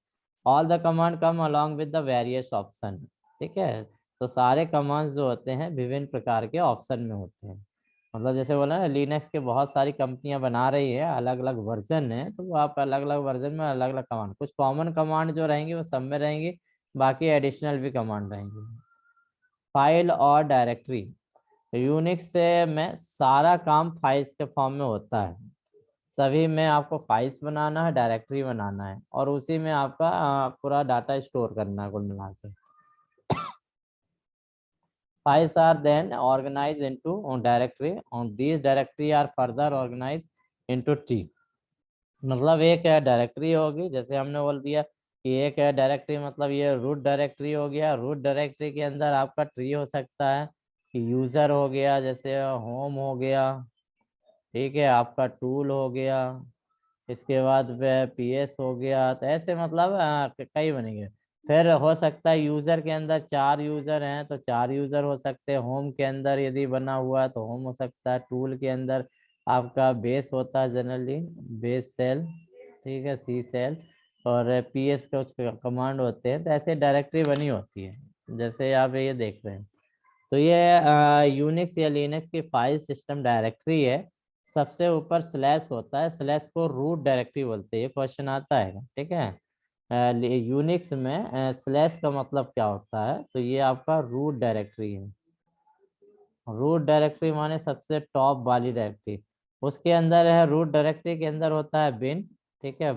All the command come along with the various option. ठीक है, तो सारे कमांड्स जो होते हैं विभिन्न प्रकार के ऑप्शन में होते हैं। मतलब जैसे बोला ना, लिनक्स के बहुत सारी कंपनियां बना रही है, अलग अलग वर्जन है, तो वो आप अलग अलग वर्जन में अलग अलग कमांड, कुछ कॉमन कमांड जो रहेंगी वो सब में रहेंगी, बाकी एडिशनल भी कमांड रहेंगी। फाइल और डायरेक्टरी। यूनिक्स से में सारा काम फाइल्स के फॉर्म में होता है। सभी में आपको फाइल्स बनाना है, डायरेक्टरी बनाना है, और उसी में आपका पूरा डाटा स्टोर करना है कुल मिला के। Files are then organized into directory, and these directory are further organized into tree। मतलब एक डायरेक्टरी होगी, जैसे हमने बोल दिया कि एक डायरेक्टरी मतलब ये रूट डायरेक्टरी हो गया। रूट डायरेक्टरी के अंदर आपका ट्री हो सकता है, यूजर हो गया, जैसे होम हो गया, ठीक है, आपका टूल हो गया, इसके बाद पीएस हो गया। तो ऐसे मतलब कई बनेंगे। फिर हो सकता है यूजर के अंदर 4 यूजर हैं तो 4 यूजर हो सकते हैं। होम के अंदर यदि बना हुआ है तो होम हो सकता है। टूल के अंदर आपका बेस होता है, जनरली बेस सेल, ठीक है, सी सेल, और पीएस के कुछ कमांड होते हैं। तो ऐसे डायरेक्टरी बनी होती है जैसे आप ये देख रहे हैं। तो ये यूनिक्स या लिनक्स की फाइल सिस्टम डायरेक्टरी है। सबसे ऊपर स्लैश होता है, स्लैश को रूट डायरेक्टरी बोलते हैं। ये क्वेश्चन आता है, ठीक है। यूनिक्स में स्लैश का मतलब क्या होता है, तो ये आपका रूट डायरेक्टरी है। रूट डायरेक्टरी माने सबसे टॉप वाली डायरेक्टरी। उसके अंदर है, रूट डायरेक्टरी के अंदर होता है बिन, ठीक है।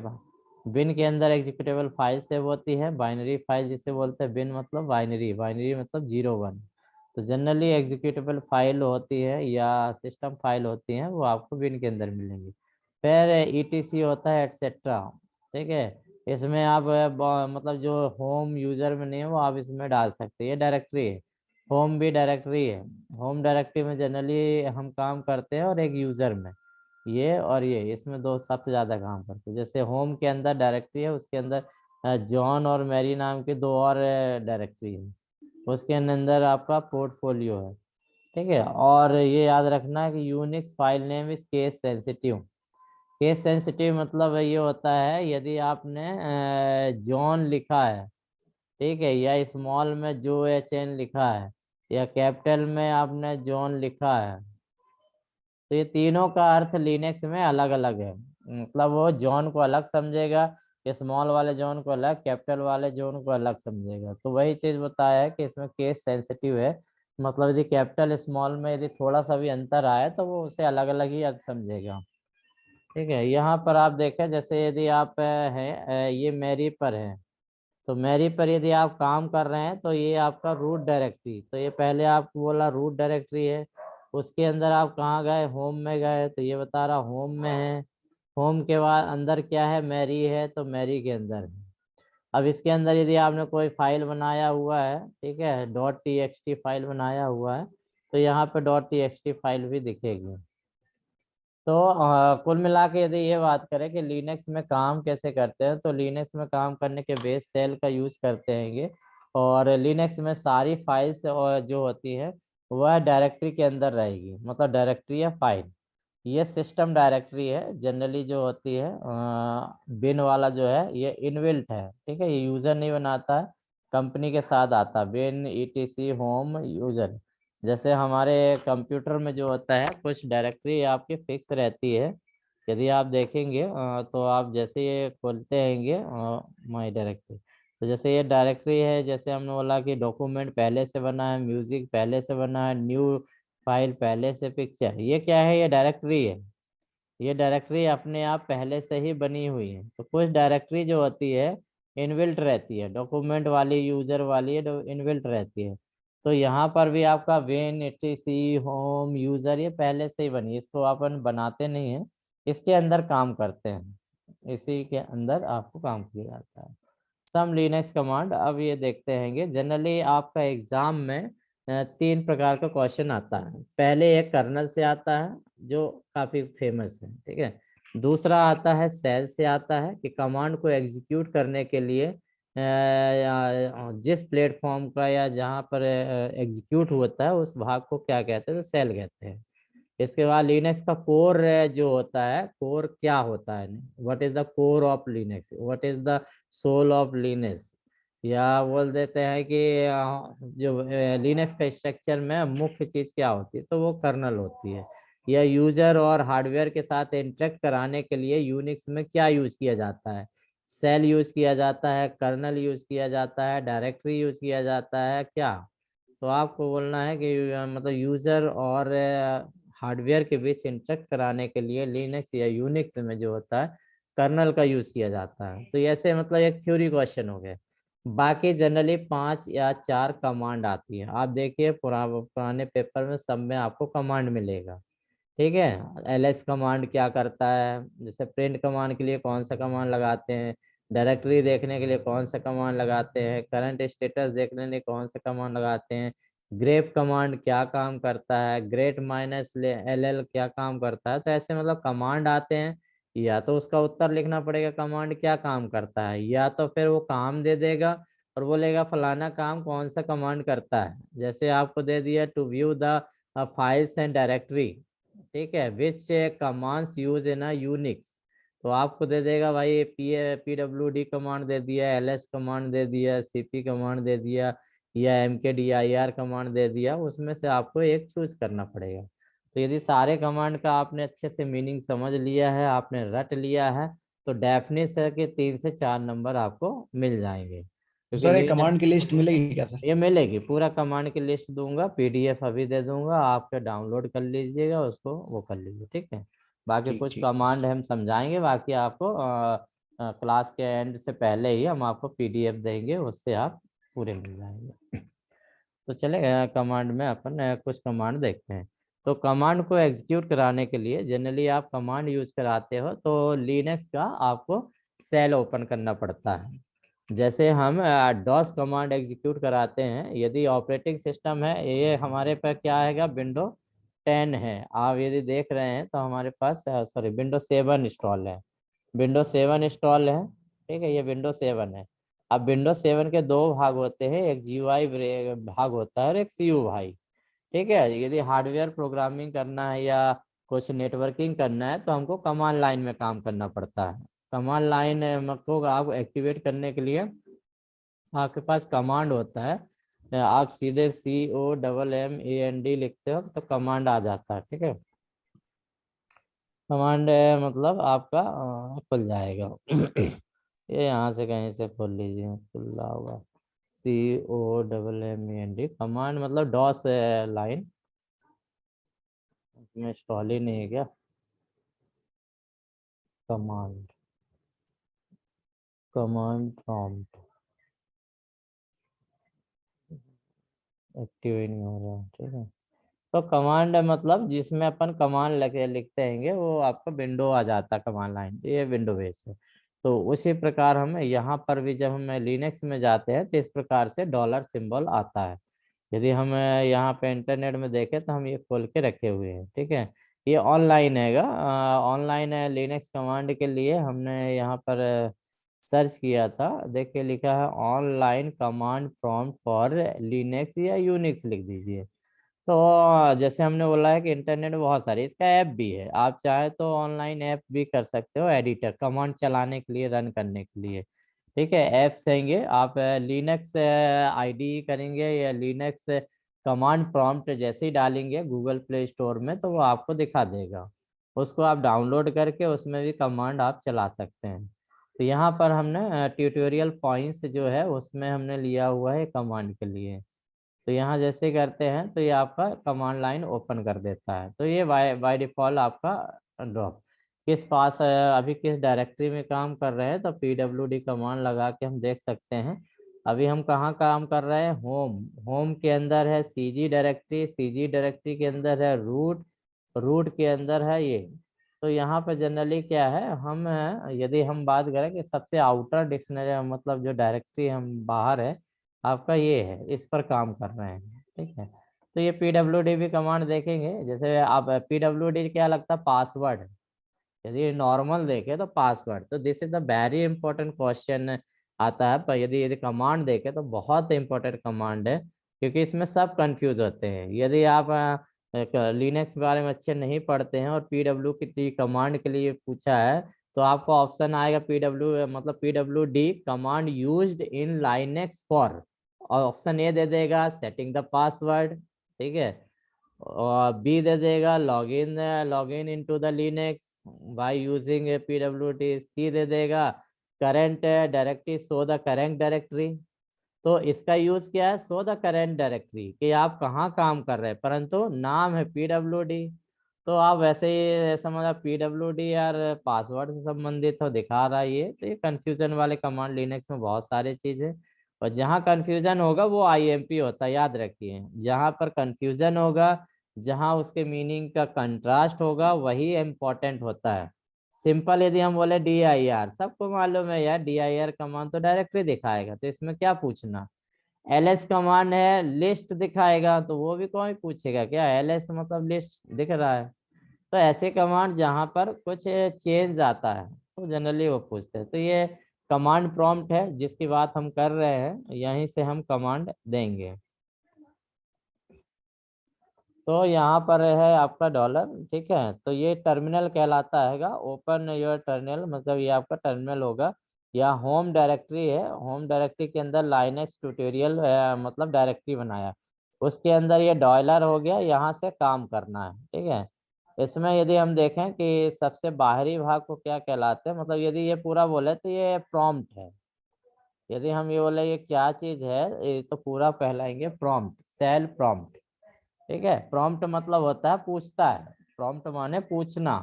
बिन के अंदर एग्जीक्यूटेबल फाइल सेव होती है, बाइनरी फाइल जिसे बोलते हैं। बिन मतलब बाइनरी, बाइनरी मतलब 0 1। तो जनरली एग्जीक्यूटेबल फाइल होती है या सिस्टम फाइल होती है, वो आपको बिन के अंदर मिलेंगी। फिर ईटीसी होता है, एटसेट्रा, ठीक है। इसमें आप मतलब जो होम यूजर में नहीं है वो आप इसमें डाल सकते हैं, ये डायरेक्टरी है। होम भी डायरेक्टरी है। होम डायरेक्टरी में जनरली हम काम करते हैं, और एक यूजर में ये और ये, इसमें दो सबसे ज्यादा काम करते हैं। जैसे होम के अंदर डायरेक्टरी है, उसके अंदर जॉन और मैरी नाम के 2 और डायरेक्टरी है। उसके अंदर आपका पोर्टफोलियो है, ठीक है। और ये याद रखना है कि Unix file name is case sensitive. Case sensitive मतलब ये होता है यदि आपने जॉन लिखा है, ठीक है, या स्मॉल में जो एच एन लिखा है, या कैपिटल में आपने जॉन लिखा है, तो ये तीनों का अर्थ लिनक्स में अलग अलग है। मतलब वो जॉन को अलग समझेगा, स्मॉल वाले जॉन को अलग, कैपिटल वाले जॉन को अलग समझेगा। तो वही चीज बताया है कि इसमें केस सेंसिटिव है। मतलब यदि कैपिटल स्मॉल में यदि थोड़ा सा भी अंतर आए तो वो उसे अलग अलग ही अर्थ समझेगा, ठीक है। यहाँ पर आप देखें, जैसे यदि आप हैं ये मैरी पर है, तो मैरी पर यदि आप काम कर रहे हैं तो ये आपका रूट डायरेक्टरी। तो ये पहले आपको बोला रूट डायरेक्टरी है, उसके अंदर आप कहाँ गए, होम में गए, तो ये बता रहा होम में है। होम के बाद अंदर क्या है, मैरी है, तो मैरी के अंदर है। अब इसके अंदर यदि आपने कोई फाइल बनाया हुआ है, ठीक है, .txt फाइल बनाया हुआ है, तो यहाँ पे .txt फाइल भी दिखेगी। तो कुल मिला के यदि ये बात करें कि लिनक्स में काम कैसे करते हैं, तो लिनक्स में काम करने के बेस सेल का यूज करते हैं ये। और लिनक्स में सारी फाइल्स जो होती है वह डायरेक्टरी के अंदर रहेगी, मतलब डायरेक्टरी या फाइल। ये सिस्टम डायरेक्टरी है जनरली जो होती है। बिन वाला जो है ये इनबिल्ट है, ठीक है, ये यूजर नहीं बनाता है, कंपनी के साथ आता है। बिन ईटीसी होम यूजर, जैसे हमारे कंप्यूटर में जो होता है कुछ डायरेक्टरी आपकी फिक्स रहती है। यदि आप देखेंगे तो आप जैसे ये खोलते हैंगे माई डायरेक्टरी, तो जैसे ये डायरेक्टरी है, जैसे हमने बोला कि डॉक्यूमेंट पहले से बना है, म्यूजिक पहले से बना है, न्यू फाइल पहले से, पिक्चर, ये क्या है, ये डायरेक्टरी है। ये डायरेक्टरी अपने आप पहले से ही बनी हुई है। तो कुछ डायरेक्टरी जो होती है इनबिल्ट रहती है, डॉक्यूमेंट वाली, यूजर वाली इनबिल्ट रहती है। तो यहाँ पर भी आपका वेन एटीसी होम यूजर ये पहले से ही बनी है, इसको अपन बनाते नहीं है, इसके अंदर काम करते हैं, इसी के अंदर आपको काम किया जाता है। सम लिनक्स कमांड, अब ये देखते हैंगे। जनरली आपका एग्जाम में 3 प्रकार का क्वेश्चन आता है। पहले एक कर्नल से आता है जो काफी फेमस है, ठीक है। दूसरा आता है सेल से आता है कि कमांड को एग्जीक्यूट करने के लिए जिस प्लेटफॉर्म का या जहाँ पर एग्जीक्यूट होता है उस भाग को क्या कहते हैं, तो सेल कहते हैं। इसके बाद लिनक्स का कोर जो होता है, कोर क्या होता है, what is the core of Linux, what is the soul of Linux, या बोल देते हैं कि जो लिनक्स का स्ट्रक्चर में मुख्य चीज क्या होती है, तो वो कर्नल होती है। या यूजर और हार्डवेयर के साथ इंटरेक्ट कराने के लिए यूनिक्स में क्या यूज किया जाता है, सेल यूज किया जाता है, कर्नल यूज किया जाता है, डायरेक्टरी यूज किया जाता है, क्या। तो आपको बोलना है कि मतलब यूजर और हार्डवेयर के बीच इंटरेक्ट कराने के लिए लिनक्स या यूनिक्स में जो होता है कर्नल का यूज किया जाता है। तो ऐसे मतलब एक थ्योरी क्वेश्चन हो गए। बाकी जनरली 5 या 4 कमांड आती है। आप देखिए पुराने पेपर में सब में आपको कमांड मिलेगा, ठीक है। ls कमांड क्या करता है, जैसे प्रिंट कमांड के लिए कौन सा कमांड लगाते हैं, डायरेक्टरी देखने के लिए कौन सा कमांड लगाते हैं, करंट स्टेटस देखने के लिए कौन सा कमांड लगाते हैं, ग्रेप कमांड क्या काम करता है, ग्रेट माइनस ll क्या काम करता है। तो ऐसे मतलब कमांड आते हैं, या तो उसका उत्तर लिखना पड़ेगा कमांड क्या काम करता है, या तो फिर वो काम दे देगा और बोलेगा फलाना काम कौन सा कमांड करता है। जैसे आपको दे दिया to view the files and directory, ठीक है, which commands use in Unix, तो आपको दे देगा भाई PWD कमांड दे दिया, ls कमांड दे दिया, cp कमांड दे दिया, या mkdir कमांड दे दिया, उसमें से आपको एक चूज करना पड़ेगा। तो यदि सारे कमांड का आपने अच्छे से मीनिंग समझ लिया है, आपने रट लिया है, तो डेफिनेट है कि 3 से 4 नंबर आपको मिल जाएंगे। क्योंकि सर एक कमांड की लिस्ट मिलेगी क्या सर? ये मिलेगी, पूरा कमांड की लिस्ट दूंगा, PDF अभी दे दूंगा, आपके डाउनलोड कर लीजिएगा उसको, वो कर लीजिए, ठीक है। बाकी ठीक कुछ ठीक। कमांड हम समझाएंगे, बाकी आपको क्लास के एंड से पहले ही हम आपको PDF देंगे, उससे आप पूरे मिल जाएंगे। तो चले कमांड में अपन कुछ कमांड देखते हैं। तो कमांड को एग्जीक्यूट कराने के लिए जनरली आप कमांड यूज कराते हो तो लिनक्स का आपको सेल ओपन करना पड़ता है। जैसे हम डॉस कमांड एग्जीक्यूट कराते हैं, यदि ऑपरेटिंग सिस्टम है, ये हमारे पर क्या आएगा, विंडो 10 है, आप यदि देख रहे हैं तो हमारे पास सॉरी विंडो 7 इंस्टॉल है, विंडो 7 इंस्टॉल है, ठीक है, ये विंडो 7 है। अब विंडो 7 के 2 भाग होते हैं, एक GUI भाग होता है और एक CU भाई, ठीक है। यदि हार्डवेयर प्रोग्रामिंग करना है या कुछ नेटवर्किंग करना है तो हमको कमांड लाइन में काम करना पड़ता है। कमांड लाइन को आप एक्टिवेट करने के लिए आपके पास कमांड होता है, आप सीधे COMMAND लिखते हो तो कमांड आ जाता है, ठीक है। कमांड मतलब आपका खुल जाएगा ये यहाँ से कहीं से खोल लीजिए, खुला होगा। COMMAND कमांड मतलब डॉस लाइन में इंस्टॉल ही नहीं है क्या, कमांड, कमांड प्रॉम्प्ट एक्टिव ही नहीं हो रहा, ठीक है। तो कमांड मतलब जिसमें अपन कमांड लिखते हैं वो आपका विंडो आ जाता है, कमांड लाइन, ये विंडो बेस है। तो उसी प्रकार हम यहाँ पर भी जब हम लिनक्स में जाते हैं तो इस प्रकार से डॉलर सिंबल आता है। यदि हम यहाँ पे इंटरनेट में देखें तो हम ये खोल के रखे हुए हैं, ठीक है। ये ऑनलाइन हैगा, ऑनलाइन है लिनक्स कमांड के लिए। हमने यहाँ पर सर्च किया था, देखिए लिखा है online command prompt for Linux या यूनिक्स लिख दीजिए। तो जैसे हमने बोला है कि इंटरनेट में बहुत सारी, इसका ऐप भी है, आप चाहे तो ऑनलाइन ऐप भी कर सकते हो, एडिटर कमांड चलाने के लिए, रन करने के लिए। ठीक है, ऐप्स रहेंगे, आप लिनक्स आईडी करेंगे या लिनक्स कमांड प्रॉम्प्ट जैसे ही डालेंगे गूगल प्ले स्टोर में तो वो आपको दिखा देगा, उसको आप डाउनलोड करके उसमें भी कमांड आप चला सकते हैं। तो यहाँ पर हमने ट्यूटोरियल पॉइंट्स जो है उसमें हमने लिया हुआ है कमांड के लिए। तो यहाँ जैसे करते हैं तो ये आपका कमांड लाइन ओपन कर देता है। तो ये बाय डिफॉल्ट आपका ड्रॉप किस पास अभी किस डायरेक्टरी में काम कर रहे हैं, तो PWD कमांड लगा के हम देख सकते हैं। अभी हम कहाँ काम कर रहे हैं, होम के अंदर है CG डायरेक्टरी, CG डायरेक्टरी के अंदर है रूट, रूट के अंदर है ये। तो यहाँ पर जनरली क्या है, हम यदि हम बात करें कि सबसे आउटर डिक्शनरी मतलब जो डायरेक्टरी हम बाहर है आपका ये है, इस पर काम कर रहे हैं। ठीक है, तो ये PWD भी कमांड देखेंगे, जैसे आप PWD क्या लगता है, पासवर्ड। यदि नॉर्मल देखे तो पासवर्ड, तो this is the very important question आता है, पर यदि यदि कमांड देखे तो बहुत इंपॉर्टेंट कमांड है, क्योंकि इसमें सब कंफ्यूज होते हैं। यदि आप लिनक्स के बारे में अच्छे नहीं पढ़ते हैं और PWD कमांड के लिए पूछा है तो आपको ऑप्शन आएगा मतलब PWD command used in Linux for, और ऑप्शन ए दे देगा सेटिंग द पासवर्ड, ठीक है, और बी दे देगा login into the Linux by using A PWD, सी दे देगा current directory show the current directory. तो इसका यूज क्या है, शो द करंट डायरेक्टरी, कि आप कहाँ काम कर रहे हैं, परंतु नाम है PWD। तो आप वैसे ही समझा PWD यार पासवर्ड से संबंधित हो दिखा रहा है ये, तो ये कंफ्यूजन वाले कमांड लिनक्स में बहुत सारे चीज है। और जहाँ कंफ्यूजन होगा वो IMP होता है, याद रखिए, जहाँ पर कंफ्यूजन होगा, जहाँ उसके मीनिंग का कंट्रास्ट होगा वही इम्पोर्टेंट होता है। सिंपल यदि हम बोले DIR, सबको मालूम है यार DIR कमांड तो डायरेक्टली दिखाएगा, तो इसमें क्या पूछना। LS कमांड है लिस्ट दिखाएगा, तो वो भी कोई पूछेगा क्या, LS मतलब लिस्ट दिख रहा है। तो ऐसे कमांड जहाँ पर कुछ चेंज आता है तो जनरली वो पूछते हैं। तो ये कमांड प्रॉम्प्ट है जिसकी बात हम कर रहे हैं, यहीं से हम कमांड देंगे। तो यहाँ पर है आपका डॉलर, ठीक है, तो ये टर्मिनल कहलाता हैगा, ओपन योर टर्मिनल, मतलब ये आपका टर्मिनल होगा, या होम डायरेक्टरी है, होम डायरेक्टरी के अंदर लाइनेक्स ट्यूटोरियल मतलब डायरेक्टरी बनाया, उसके अंदर ये डॉलर हो गया, यहाँ से काम करना है। ठीक है, इसमें यदि हम देखें कि सबसे बाहरी भाग को क्या कहलाते हैं, मतलब यदि ये पूरा बोले तो ये प्रॉम्प्ट है। यदि हम ये बोले ये क्या चीज है, ये तो पूरा कहलाएंगे प्रॉम्प्ट, सेल प्रॉम्प्ट। ठीक है, प्रॉम्प्ट मतलब होता है पूछता है, प्रॉम्प्ट माने पूछना।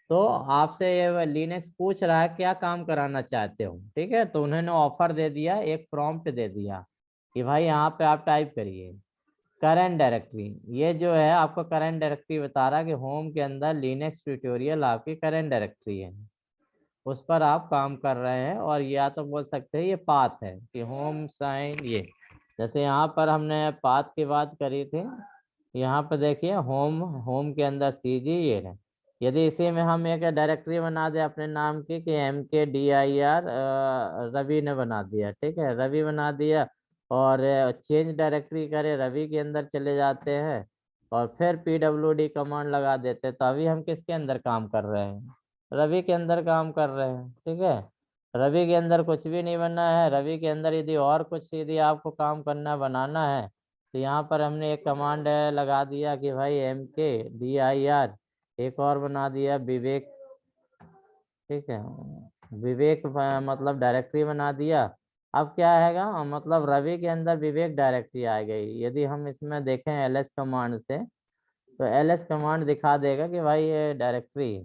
तो आपसे ये लिनक्स पूछ रहा है क्या काम कराना चाहते हो, ठीक है, तो उन्होंने ऑफर दे दिया, एक प्रॉम्प्ट दे दिया कि भाई यहाँ पे आप टाइप करिए करंट डायरेक्टरी। ये जो है आपको करंट डायरेक्टरी बता रहा है कि होम के अंदर लिनक्स ट्यूटोरियल आपकी करंट डायरेक्टरी है, उस पर आप काम कर रहे हैं। और या तो बोल सकते हैं ये पाथ है कि होम साइन, ये जैसे यहाँ पर हमने पाथ की बात करी थी, यहाँ पर देखिए होम, होम के अंदर CG ये है। यदि इसी में हम एक डायरेक्टरी बना दे अपने नाम की कि MKDIR रवि ने बना दिया, ठीक है, रवि बना दिया, और चेंज डायरेक्टरी करे, रवि के अंदर चले जाते हैं और फिर PWD कमांड लगा देते हैं, तो अभी हम किसके अंदर काम कर रहे हैं, रवि के अंदर काम कर रहे हैं। ठीक है, रवि के अंदर कुछ भी नहीं बनना है, रवि के अंदर यदि और कुछ यदि आपको काम करना बनाना है तो यहाँ पर हमने एक कमांड लगा दिया कि भाई MKDIR, एक और बना दिया विवेक, ठीक है, विवेक मतलब डायरेक्टरी बना दिया। अब क्या आएगा, मतलब रवि के अंदर विवेक डायरेक्टरी आ गई। यदि हम इसमें देखें LS कमांड से तो LS कमांड दिखा देगा कि भाई ये डायरेक्टरी है।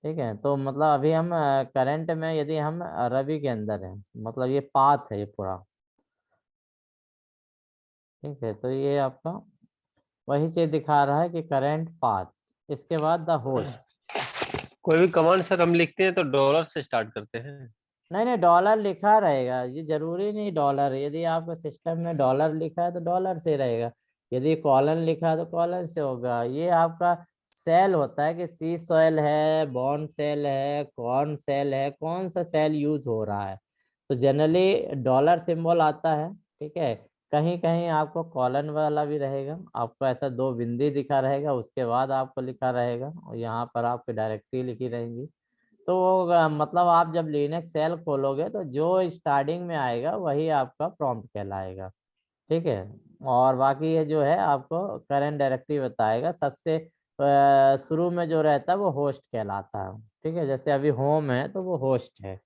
ठीक है, तो मतलब अभी हम करंट में यदि हम रवि के अंदर है, मतलब ये पाथ है ये पूरा। ठीक है, तो ये आपका वही चीज दिखा रहा है कि करंट पाथ, इसके बाद द होस्ट। कोई भी कमांड सर हम लिखते हैं तो डॉलर से स्टार्ट करते हैं। नहीं नहीं, डॉलर लिखा रहेगा, ये जरूरी नहीं डॉलर, यदि आपके सिस्टम में डॉलर लिखा है तो डॉलर से रहेगा, यदि कॉलन लिखा है तो कॉलन से होगा। ये आपका सेल होता है कि सी सॉइल है, बॉर्न सेल है, कॉर्न सेल है, कौन सा सेल यूज हो रहा है, तो जनरली डॉलर सिंबल आता है। ठीक है, कहीं कहीं आपको कॉलन वाला भी रहेगा, आपको ऐसा 2 बिंदी दिखा रहेगा, उसके बाद आपको लिखा रहेगा और यहाँ पर आपकी डायरेक्टरी लिखी रहेंगी। तो मतलब आप जब लिनक्स सेल खोलोगे तो जो स्टार्टिंग में आएगा वही आपका प्रॉम्प्ट कहलाएगा। ठीक है। और बाकी ये जो है आपको करंट डायरेक्टरी बताएगा। सबसे शुरू में जो रहता है वो होस्ट कहलाता है। ठीक है, जैसे अभी होम है तो वो होस्ट है।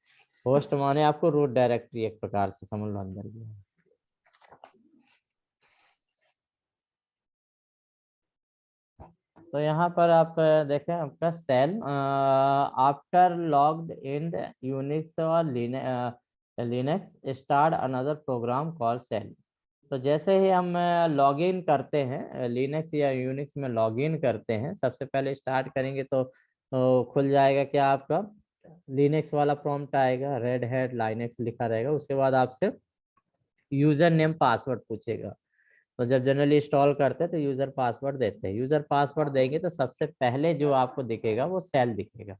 होस्ट माने आपको रूट डायरेक्टरी एक प्रकार से समझ लो अंदर की। तो यहाँ पर आप देखें आपका shell after logged in Unix और Linux start another program call shell. तो जैसे ही हम लॉगिन करते हैं लिनक्स या यूनिक्स में लॉगिन करते हैं, सबसे पहले स्टार्ट करेंगे तो खुल जाएगा क्या आपका लिनक्स वाला प्रॉम्प्ट आएगा, रेड हैट लिनक्स लिखा रहेगा। उसके बाद आपसे यूजर नेम पासवर्ड पूछेगा। तो जब जनरली इंस्टॉल करते हैं तो यूजर पासवर्ड देते हैं। यूजर पासवर्ड देंगे तो सबसे पहले जो आपको दिखेगा वो सेल दिखेगा,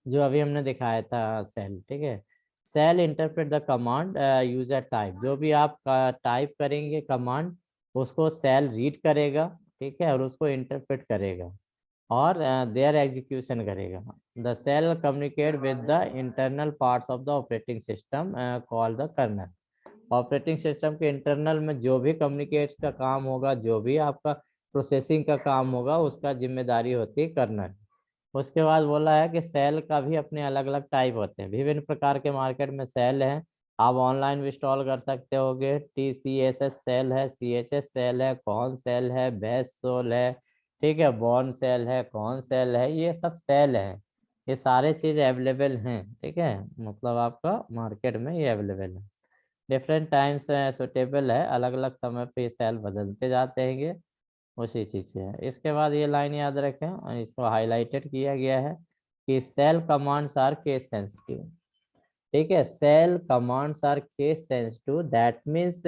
जो अभी हमने दिखाया था सेल। ठीक है। Shell interpret the command user type, जो भी आप टाइप करेंगे कमांड उसको सेल रीड करेगा। ठीक है, और उसको इंटरप्रेट करेगा और देयर एग्जीक्यूशन करेगा। The shell communicate with the internal parts of the operating system called the kernel. Operating system के इंटरनल में जो भी कम्युनिकेट का काम होगा, जो भी आपका प्रोसेसिंग का काम होगा, उसका जिम्मेदारी होती है कर्नल। उसके बाद बोला है कि सेल का भी अपने अलग अलग टाइप होते हैं। विभिन्न प्रकार के मार्केट में सेल हैं, आप ऑनलाइन भी इंस्टॉल कर सकते होगे। TCSS सेल है, CHS सेल है, कॉन सेल है, बेस सोल है। ठीक है, बॉर्न सेल है, कॉन सेल है, ये सब सेल है। ये सारे चीज अवेलेबल हैं। ठीक है, मतलब आपका मार्केट में ये अवेलेबल है। डिफरेंट टाइम्स सुटेबल है, अलग अलग समय पे सेल बदलते जाते हैं उसी चीज से है। इसके बाद ये लाइन याद रखें और इसको हाईलाइटेड किया गया है कि shell commands are case sensitive. ठीक है, shell commands are case sensitive, that means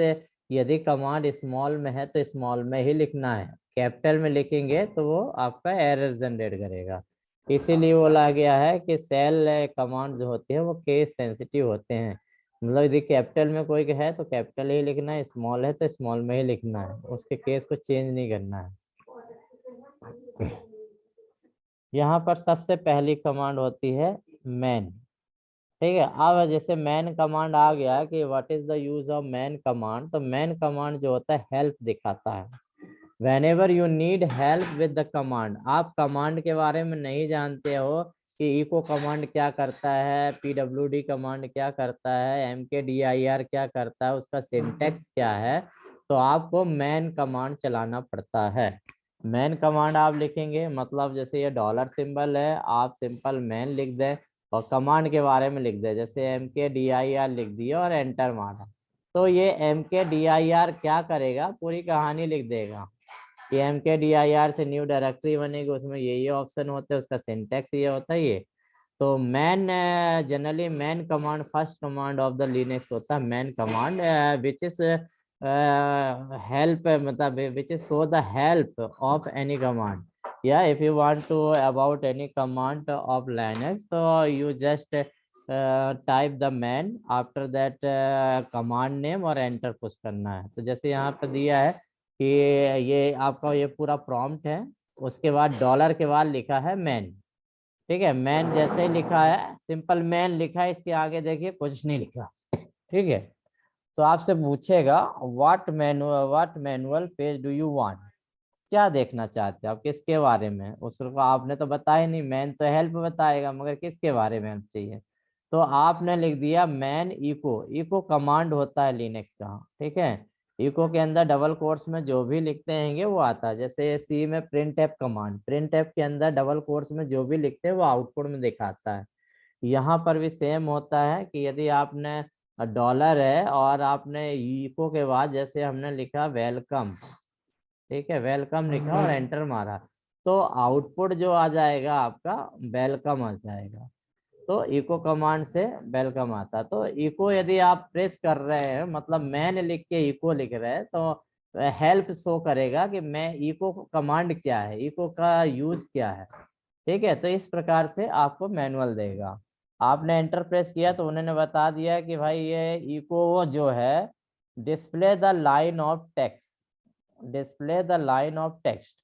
यदि कमांड स्मॉल में है तो स्मॉल में ही लिखना है, कैपिटल में लिखेंगे तो वो आपका एरर जनरेट करेगा। इसीलिए बोला गया है कि सेल कमांड जो होते हैं वो केस सेंसिटिव होते हैं। मतलब यदि कैपिटल में कोई है तो कैपिटल ही लिखना है, स्मॉल है तो स्मॉल में ही लिखना है, उसके केस को चेंज नहीं करना है। यहाँ पर सबसे पहली कमांड होती है मैन। ठीक है, अब जैसे मैन कमांड आ गया कि what is the use of man command, तो मैन कमांड जो होता है हेल्प दिखाता है। Whenever you need help with the command, आप कमांड के बारे में नहीं जानते हो कि इको कमांड क्या करता है, PWD कमांड क्या करता है, MKDIR क्या करता है, उसका सिंटेक्स क्या है, तो आपको मैन कमांड चलाना पड़ता है। मैन कमांड आप लिखेंगे, मतलब जैसे ये डॉलर सिंबल है, आप सिंपल मैन लिख दें और कमांड के बारे में लिख दें, जैसे MKDIR लिख दिया और एंटर मारा, तो ये MKDIR क्या करेगा, पूरी कहानी लिख देगा कि MKDIR से न्यू डायरेक्टरी बनेगी, उसमें ये ऑप्शन होते हैं, उसका सिंटेक्स ये होता है ये। तो man generally man command first command of the Linux होता है। Man command which is help, मतलब which is show the help of any command, या if you want to about any command of Linux तो you just type the man, after that command name और enter push करना है। तो जैसे यहाँ पे दिया है कि ये आपका ये पूरा प्रॉम्प्ट है, उसके बाद डॉलर के बाद लिखा है मैन। ठीक है, मैन जैसे ही लिखा है, सिंपल मैन लिखा है, इसके आगे देखिए कुछ नहीं लिखा। ठीक है, तो आपसे पूछेगा what manual page do you want, क्या देखना चाहते हैं आप, किसके बारे में, उसको आपने तो बताया नहीं, मैन तो हेल्प बताएगा मगर किसके बारे में हेल्प चाहिए, तो आपने लिख दिया मैन इको। इको कमांड होता है लिनक्स का। ठीक है, इको के अंदर डबल कोट्स में जो भी लिखते हैं वो आता है, जैसे सी में print F command, print F के अंदर डबल कोट्स में जो भी लिखते हैं वो आउटपुट में दिखाता है। यहाँ पर भी सेम होता है कि यदि आपने डॉलर है और आपने इको के बाद जैसे हमने लिखा वेलकम, ठीक है, वेलकम लिखा और एंटर मारा, तो आउटपुट जो आ जाएगा आपका वेलकम आ जाएगा। तो इको कमांड से वेलकम आता है। तो इको यदि आप प्रेस कर रहे हैं, मतलब मैन लिख के इको लिख रहे हैं, तो हेल्प शो करेगा कि मैं इको कमांड क्या है, इको का यूज क्या है। ठीक है, तो इस प्रकार से आपको मैनुअल देगा। आपने एंटर प्रेस किया तो उन्होंने बता दिया कि भाई ये इको जो है display the line of text, display the line of text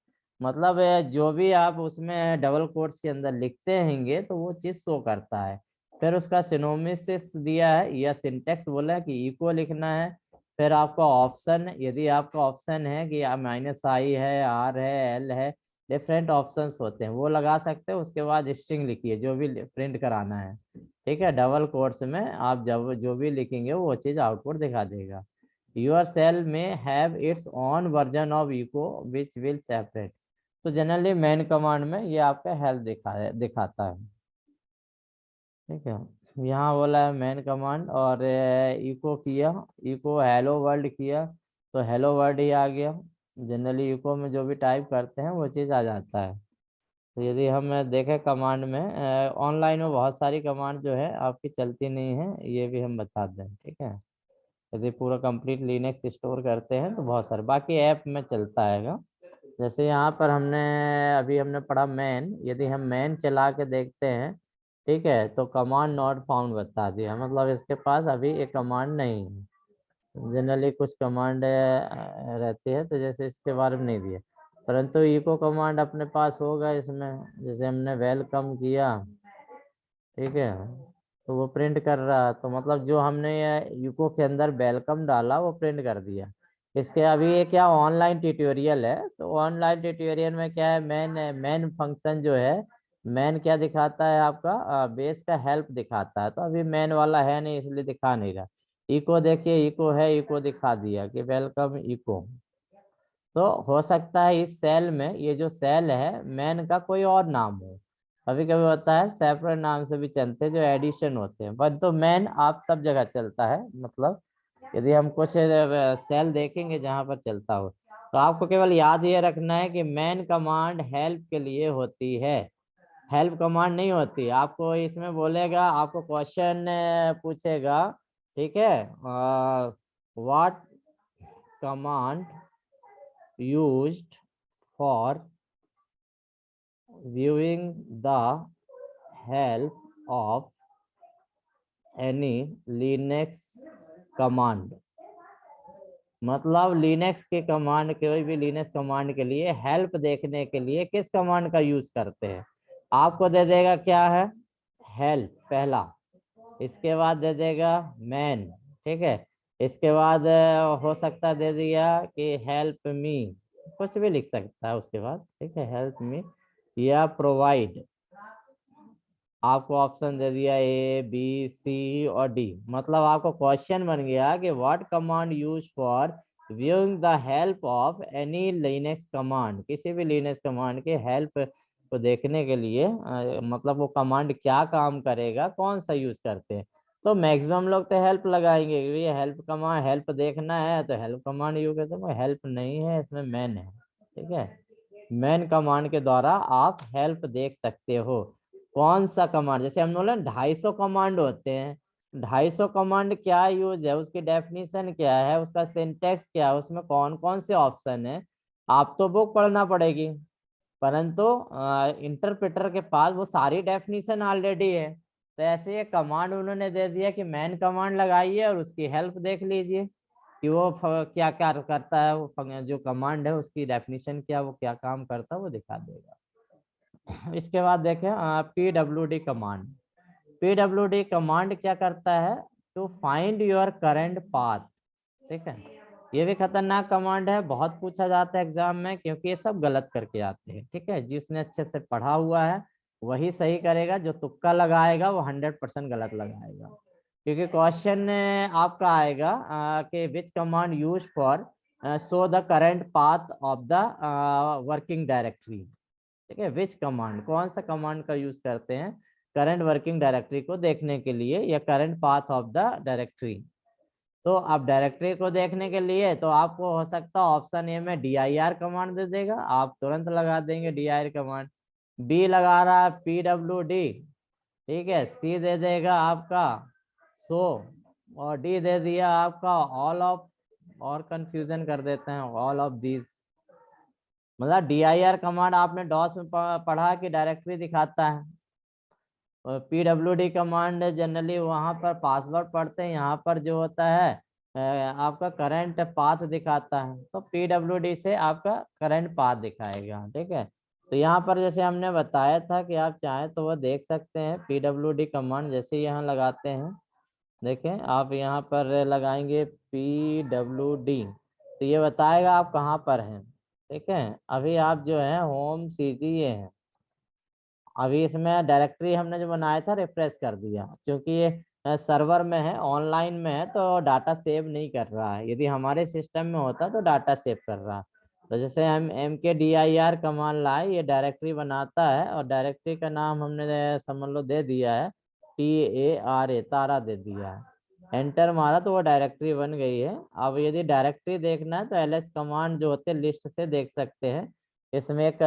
मतलब जो भी आप उसमें डबल कोट्स के अंदर लिखते हैंगे तो वो चीज शो करता है। फिर उसका सिनोमिसिस दिया है या सिंटेक्स बोला है कि इको लिखना है। फिर आपका ऑप्शन, यदि आपका ऑप्शन है कि -i है, r है, l है, डिफरेंट ऑप्शंस होते हैं वो लगा सकते हैं। उसके बाद स्ट्रिंग लिखिए जो भी प्रिंट कराना है, ठीक है। डबल कोट्स में आप जब जो भी लिखेंगे वो चीज आउटपुट दिखा देगा। योर सेल में have its own version of echo which will separate. तो जनरली मेन कमांड में ये आपका हेल्प दिखाता है, ठीक है। यहाँ बोला है मेन कमांड और इको किया, इको हेलो वर्ल्ड किया तो हेलो वर्ल्ड ही आ गया। जनरली इको में जो भी टाइप करते हैं वो चीज़ आ जाता है। तो यदि हम देखें कमांड में, ऑनलाइन में बहुत सारी कमांड जो है आपकी चलती नहीं है, ये भी हम बता दें, ठीक है। यदि पूरा कंप्लीट लिनक्स स्टोर करते हैं तो बहुत सारे बाकी ऐप में चलता है। जैसे यहाँ पर हमने पढ़ा मैन, यदि हम मैन चला के देखते हैं, ठीक है, तो कमांड नॉट फाउंड बता दिया, मतलब इसके पास अभी एक कमांड नहीं है। जनरली कुछ कमांड रहती है तो जैसे इसके बारे में नहीं दिया, परंतु इको कमांड अपने पास होगा इसमें। जैसे हमने वेलकम किया, ठीक है, तो वो प्रिंट कर रहा है, तो मतलब जो हमने ये इको के अंदर वेलकम डाला वो प्रिंट कर दिया। इसके अभी ये क्या ऑनलाइन ट्यूटोरियल है, तो ऑनलाइन ट्यूटोरियल में क्या है, मेन फंक्शन जो है, मेन क्या दिखाता है आपका, बेस का हेल्प दिखाता है। तो अभी मेन वाला है नहीं इसलिए दिखा नहीं रहा। इको देखिए, इको है, इको दिखा दिया कि वेलकम इको। तो हो सकता है इस सेल में, ये जो सेल है मेन का कोई और नाम हो। कभी कभी होता है सेपरेट नाम से भी चलते हैं जो एडिशन होते हैं, पर तो मेन आप सब जगह चलता है। मतलब यदि हम कुछ सेल देखेंगे जहां पर चलता हो, तो आपको केवल याद ये रखना है कि मेन कमांड हेल्प के लिए होती है, हेल्प कमांड नहीं होती। आपको इसमें बोलेगा, आपको क्वेश्चन पूछेगा, ठीक है, what command used for viewing the help of any Linux command। मतलब लिनक्स के कमांड, कोई भी लिनक्स कमांड के लिए हेल्प देखने के लिए किस कमांड का यूज करते हैं। आपको दे देगा क्या है, हेल्प पहला, इसके बाद दे देगा मैन, ठीक है, इसके बाद हो सकता दे दिया कि हेल्प मी, कुछ भी लिख सकता है उसके बाद, ठीक है, हेल्प मी या प्रोवाइड। आपको ऑप्शन दे दिया ए बी सी और डी, मतलब आपको क्वेश्चन बन गया कि what command use for viewing the help of any Linux command. किसी भी लिनक्स कमांड के हेल्प को देखने के लिए मतलब वो कमांड क्या काम करेगा, कौन सा यूज करते हैं। तो मैक्सिमम लोग तो हेल्प लगाएंगे, ये हेल्प कमांड, हेल्प देखना है तो हेल्प कमांड यूज करते हैं। हेल्प नहीं है, इसमें मैन है, ठीक है। मैन कमांड के द्वारा आप हेल्प देख सकते हो। कौन सा कमांड, जैसे हम बोले 250 कमांड होते हैं, 250 कमांड क्या यूज है, उसकी डेफिनेशन क्या है, उसका सिंटेक्स क्या है, उसमें कौन कौन से ऑप्शन है, आप तो बुक पढ़ना पड़ेगी, परंतु इंटरप्रेटर के पास वो सारी डेफिनेशन ऑलरेडी है। तो ऐसे ये कमांड उन्होंने दे दिया कि मैन कमांड लगाइए और उसकी हेल्प देख लीजिए कि वो क्या क्या करता है, वो जो कमांड है उसकी डेफिनेशन क्या, वो क्या काम करता है वो दिखा देगा। इसके बाद देखें PWD कमांड। PWD कमांड क्या करता है, to find your current path, ठीक है। ये भी खतरनाक कमांड है, बहुत पूछा जाता है एग्जाम में, क्योंकि ये सब गलत करके आते हैं, ठीक है। जिसने अच्छे से पढ़ा हुआ है वही सही करेगा, जो तुक्का लगाएगा वो 100% गलत लगाएगा। क्योंकि क्वेश्चन आपका आएगा कि विच command use for show the current path of the working directory, ठीक है। विच कमांड, कौन सा कमांड का यूज करते हैं करंट वर्किंग डायरेक्टरी को देखने के लिए, या current path of the directory. तो आप डायरेक्टरी को देखने के लिए तो आपको हो सकता है ऑप्शन ए में dir कमांड दे देगा, आप तुरंत लगा देंगे dir कमांड। बी लगा रहा है pwd, ठीक है। सी दे देगा आपका शो, और डी दे दिया आपका ऑल ऑफ, और कंफ्यूजन कर देते हैं ऑल ऑफ दीज। मतलब dir कमांड आपने डॉस में पढ़ा कि डायरेक्टरी दिखाता है, और PWD कमांड जनरली वहां पर पासवर्ड पढ़ते हैं, यहाँ पर जो होता है आपका करंट पाथ दिखाता है, तो PWD से आपका करंट पाथ दिखाएगा। ठीक है, तो यहाँ पर जैसे हमने बताया था कि आप चाहें तो वह देख सकते हैं PWD कमांड। जैसे यहाँ लगाते हैं, देखें आप यहाँ पर लगाएंगे PWD, तो ये बताएगा आप कहाँ पर हैं। ठीक है, अभी आप जो है होम CG ये है। अभी इसमें डायरेक्टरी हमने जो बनाया था रिफ्रेश कर दिया, क्योंकि ये सर्वर में है, ऑनलाइन में है, तो डाटा सेव नहीं कर रहा है। यदि हमारे सिस्टम में होता तो डाटा सेव कर रहा। तो जैसे हम mkdir कमांड लाए, ये डायरेक्टरी बनाता है, और डायरेक्टरी का नाम हमने समझ लो दे दिया है TARA, तारा दे दिया है। एंटर मारा तो वो डायरेक्टरी बन गई है। अब यदि डायरेक्टरी देखना है तो ls कमांड जो होते हैं लिस्ट से देख सकते हैं। इसमें एक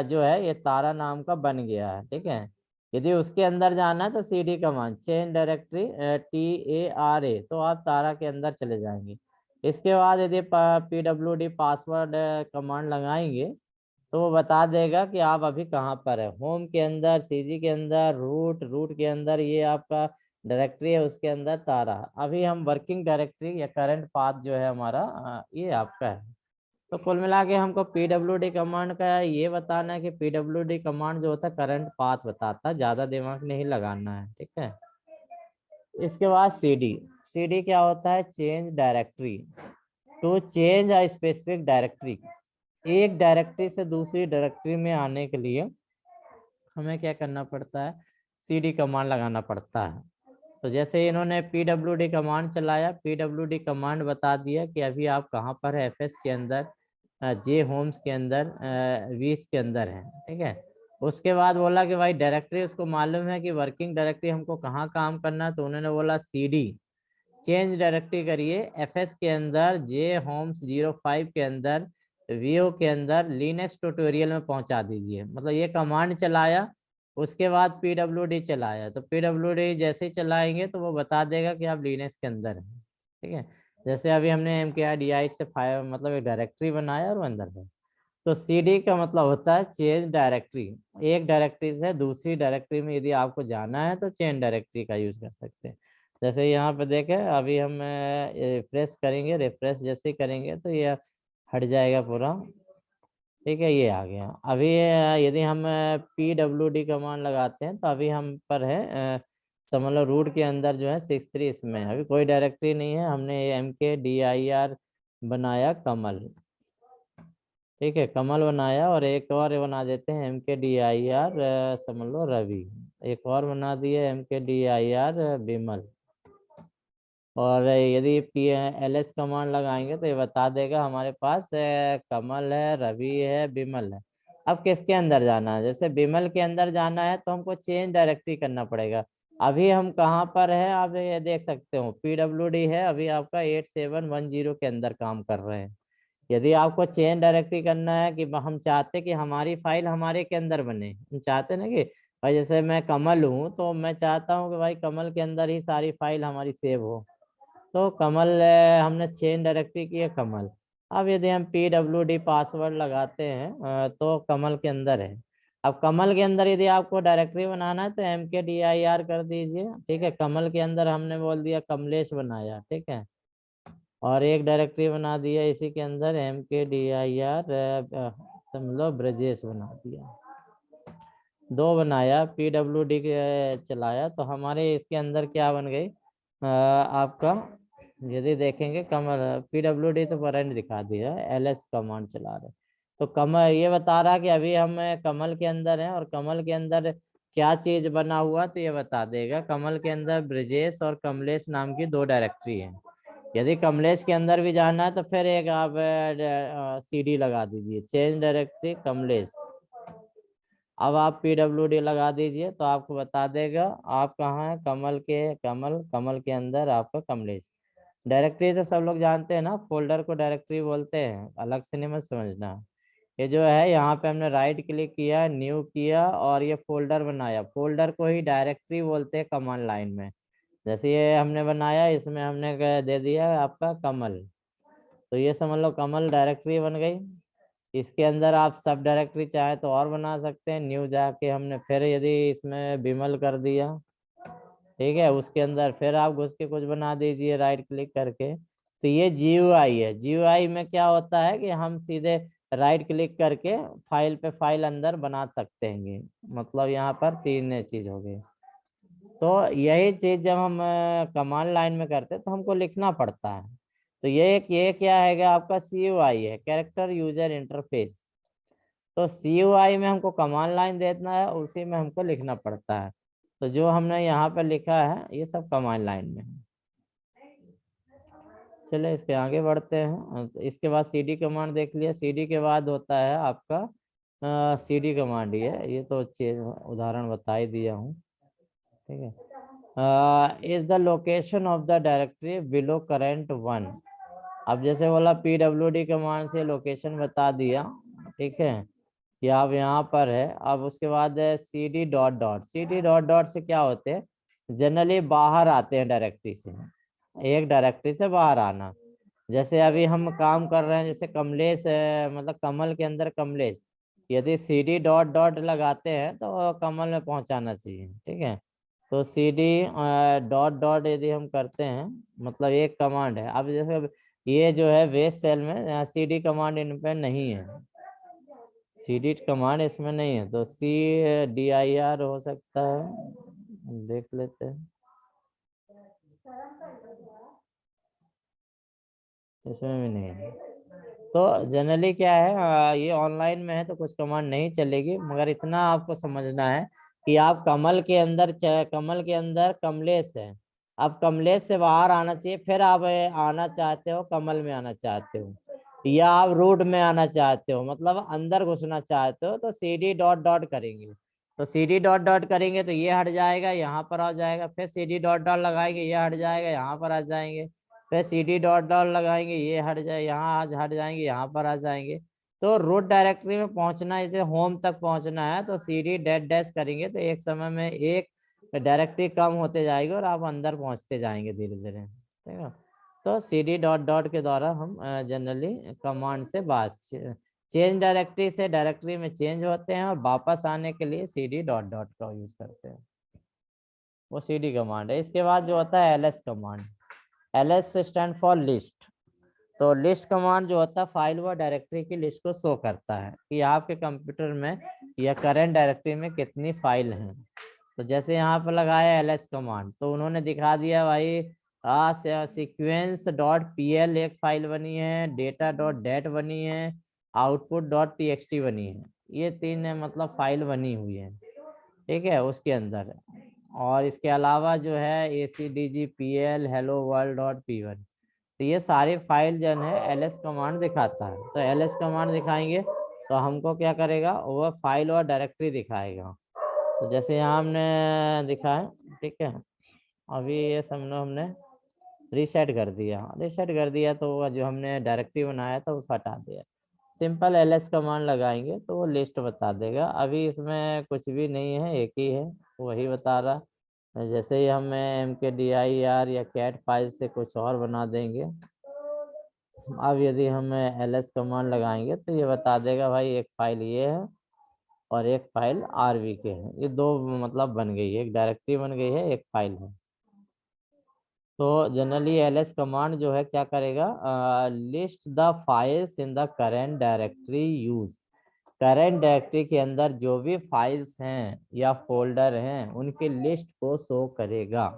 जो है ये तारा नाम का बन गया है। ठीक है, यदि उसके अंदर जाना है तो CD command change directory TARA, तो आप तारा के अंदर चले जाएंगे। इसके बाद यदि PWD पासवर्ड कमांड लगाएंगे तो वो बता देगा कि आप अभी कहाँ पर है। होम के अंदर, CG के अंदर, रूट के अंदर ये आपका डायरेक्टरी है, उसके अंदर तारा। अभी हम वर्किंग डायरेक्टरी या करंट पाथ जो है हमारा ये आपका है। तो कुल मिला के हमको PWD कमांड का ये बताना है कि PWD कमांड जो होता है करंट पाथ बताता है, ज्यादा दिमाग नहीं लगाना है। ठीक है, इसके बाद CD क्या होता है? Change directory, to change a specific directory. एक डायरेक्टरी से दूसरी डायरेक्टरी में आने के लिए हमें क्या करना पड़ता है? CD कमांड लगाना पड़ता है। तो जैसे इन्होंने PWD कमांड चलाया, PWD कमांड बता दिया कि अभी आप कहाँ पर है, FS के अंदर, J होम्स के अंदर, वीस के अंदर है। ठीक है, उसके बाद बोला कि भाई डायरेक्टरी, उसको मालूम है कि वर्किंग डायरेक्टरी हमको कहाँ काम करना है, तो उन्होंने बोला CD चेंज डायरेक्टरी करिए, FS के अंदर, J होम्स 05 के अंदर, VO के अंदर, लिनक्स ट्यूटोरियल में पहुंचा दीजिए। मतलब ये कमांड चलाया, उसके बाद PWD चलाया, तो PWD जैसे ही चलाएंगे तो वो बता देगा कि आप लिनक्स के अंदर हैं। ठीक है, जैसे अभी हमने mkdir से फाइल मतलब एक डायरेक्टरी बनाया और वो अंदर है। तो CD का मतलब होता है चेंज डायरेक्टरी। एक डायरेक्टरी से दूसरी डायरेक्टरी में यदि आपको जाना है तो चेंज डायरेक्टरी का यूज कर सकते हैं। जैसे यहाँ पे देखें, अभी हम रिफ्रेश करेंगे, रिफ्रेश जैसे ही करेंगे तो ये हट जाएगा पूरा। ठीक है, ये आ गया। अभी यदि हम PWD कमांड लगाते हैं तो अभी हम पर है समझ लो रूट के अंदर जो है 63, इसमें अभी कोई डायरेक्टरी नहीं है। हमने mkdir बनाया कमल। ठीक है, कमल बनाया, और एक और बना देते हैं mkdir समझ लो रवि। एक और बना दिए mkdir विमल। और यदि LS कमांड लगाएंगे तो ये बता देगा हमारे पास कमल है, रवि है, विमल है। अब किसके अंदर जाना है? जैसे विमल के अंदर जाना है तो हमको चेंज डायरेक्टरी करना पड़ेगा। अभी हम कहाँ पर है आप ये देख सकते हो, PWD है अभी आपका 8710 के अंदर काम कर रहे हैं। यदि आपको चेंज डायरेक्टरी करना है कि हम चाहते कि हमारी फाइल हमारे के अंदर बने, हम चाहते ना कि भाई जैसे मैं कमल हूँ तो मैं चाहता हूँ कि भाई कमल के अंदर ही सारी फाइल हमारी सेव हो, तो कमल हमने चेंज डायरेक्टरी की है कमल। अब यदि हम PWD पासवर्ड लगाते हैं तो कमल के अंदर है। अब कमल के अंदर यदि आपको डायरेक्टरी बनाना है तो mkdir कर दीजिए। ठीक है, कमल के अंदर हमने बोल दिया कमलेश बनाया। ठीक है, और एक डायरेक्टरी बना दिया इसी के अंदर mkdir समझ लो ब्रजेश बना दिया। दो बनाया, PWD के चलाया, तो हमारे इसके अंदर क्या बन गई आपका, यदि देखेंगे कमल PWD तो करंट दिखा दिया, LS कमांड चला रहे। तो कमल ये बता रहा कि अभी हम कमल के अंदर हैं, और कमल के अंदर क्या चीज बना हुआ तो ये बता देगा। कमल के अंदर ब्रजेश और कमलेश नाम की दो डायरेक्टरी है। यदि कमलेश के अंदर भी जाना है तो फिर एक आप CD लगा दीजिए, चेंज डायरेक्टरी कमलेश। अब आप PWD लगा दीजिए तो आपको बता देगा आप कहाँ हैं, कमल के अंदर आपका कमलेश। डायरेक्टरी तो सब लोग जानते हैं ना, फोल्डर को डायरेक्टरी बोलते हैं, अलग से नहीं मत समझना। ये जो है यहाँ पे हमने राइट क्लिक किया, न्यू किया, और ये फोल्डर बनाया। फोल्डर को ही डायरेक्टरी बोलते हैं कमांड लाइन में। जैसे ये हमने बनाया, इसमें हमने दे दिया आपका कमल, तो ये समझ लो कमल डायरेक्टरी बन गई। इसके अंदर आप सब डायरेक्टरी चाहे तो और बना सकते हैं। न्यू जाके हमने फिर यदि इसमें विमल कर दिया, ठीक है, उसके अंदर फिर आप घुस के कुछ बना दीजिए राइट क्लिक करके। तो ये GUI है। GUI में क्या होता है कि हम सीधे राइट क्लिक करके फाइल पे फाइल अंदर बना सकते हैं। मतलब यहाँ पर 3 चीज हो गई। तो यही चीज जब हम कमांड लाइन में करते हैं तो हमको लिखना पड़ता है। तो ये क्या है आपका CUI है, कैरेक्टर यूजर इंटरफेस। तो CUI में हमको कमांड लाइन देना है, उसी में हमको लिखना पड़ता है। तो जो हमने यहाँ पे लिखा है ये सब कमांड लाइन में है। चलिए इसके आगे बढ़ते हैं। तो इसके बाद CD कमांड देख लिया। CD के बाद होता है आपका CD कमांड। ये तो उदाहरण बता ही दिया हूँ, ठीक है। Is the location of the directory below current one. अब जैसे बोला PWD कमांड से लोकेशन बता दिया, ठीक है, कि आप यहाँ पर है। अब उसके बाद CD dot dot. CD dot dot से क्या होते हैं, जनरली बाहर आते हैं डायरेक्टरी से, एक डायरेक्टरी से बाहर आना। जैसे अभी हम काम कर रहे हैं, जैसे कमलेश मतलब कमल के अंदर कमलेश, यदि CD डॉट डॉट लगाते हैं तो कमल में पहुंचाना चाहिए, ठीक है। तो CD डॉट डॉट यदि हम करते हैं, मतलब एक कमांड है। अब जैसे ये जो है बेस सेल में CD कमांड इन पे नहीं है, CD कमांड इसमें नहीं है, तो CDIR हो सकता है, देख लेते हैं। इसमें भी नहीं है। तो जनरली क्या है, ये ऑनलाइन में है तो कुछ कमांड नहीं चलेगी, मगर इतना आपको समझना है कि आप कमल के अंदर कमलेश है। अब कमलेश से बाहर आना चाहिए, फिर आप आना चाहते हो कमल में आना चाहते हो, या आप रूट में आना चाहते हो, मतलब अंदर घुसना चाहते हो, तो CD डॉट डॉट करेंगे। तो CD डॉट डॉट करेंगे तो ये हट जाएगा, यहाँ पर आ जाएगा। फिर CD डॉट डॉट लगाएंगे, ये हट जाएगा, यहाँ पर आ जाएंगे। फिर CD डॉट डॉट लगाएंगे, ये हट जाए, यहाँ आज हट जाएंगे, यहाँ पर आ जाएंगे। तो रूट डायरेक्टरी में पहुंचना है, जैसे होम तक पहुंचना है तो CD डैश डैश करेंगे तो एक समय में एक डायरेक्टरी कम होते जाएगी और आप अंदर पहुंचते जाएंगे धीरे धीरे, ठीक है। तो CD डॉट डॉट के द्वारा हम जनरली कमांड से बात चेंज डायरेक्टरी से डायरेक्टरी में चेंज होते हैं, और वापस आने के लिए CD डॉट डॉट का यूज करते हैं, वो CD कमांड है। इसके बाद जो होता है LS command. LS stand for list. तो लिस्ट कमांड जो होता है फाइल व डायरेक्टरी की लिस्ट को शो करता है कि आपके कंप्यूटर में या करंट डायरेक्टरी में कितनी फाइल हैं। तो जैसे यहाँ पर लगाया LS कमांड, तो उन्होंने दिखा दिया भाई सीक्वेंस डॉट PL एक फाइल बनी है, डेटा डॉट डेट बनी है, आउटपुट डॉट TXT बनी है। ये 3 मतलब फाइल बनी हुई है, ठीक है, उसके अंदर। और इसके अलावा जो है ACDG PL hello world dot P1। तो ये सारी फाइल जो है LS कमांड दिखाता है। तो LS कमांड दिखाएंगे तो हमको क्या करेगा, वो फाइल और डायरेक्टरी दिखाएगा। तो जैसे यहाँ हमने दिखा है, ठीक है, अभी ये समझो हमने रीसेट कर दिया तो वो जो हमने डायरेक्टरी बनाया था उसको हटा दिया। सिंपल LS कमांड लगाएंगे तो वो लिस्ट बता देगा। अभी इसमें कुछ भी नहीं है, एक ही है, वही बता रहा। जैसे ही हमें MKDIR या कैट फाइल से कुछ और बना देंगे। अब यदि हम LS कमांड लगाएंगे तो ये बता देगा भाई एक फाइल ये है और एक फाइल RVK है। ये 2 मतलब बन गई है, एक डायरेक्टरी बन गई है, एक फाइल है। तो जनरली LS कमांड जो है क्या करेगा, list the files in the current directory use. Current directory के अंदर जो भी फाइल्स हैं या फोल्डर हैं उनकी लिस्ट को शो करेगा,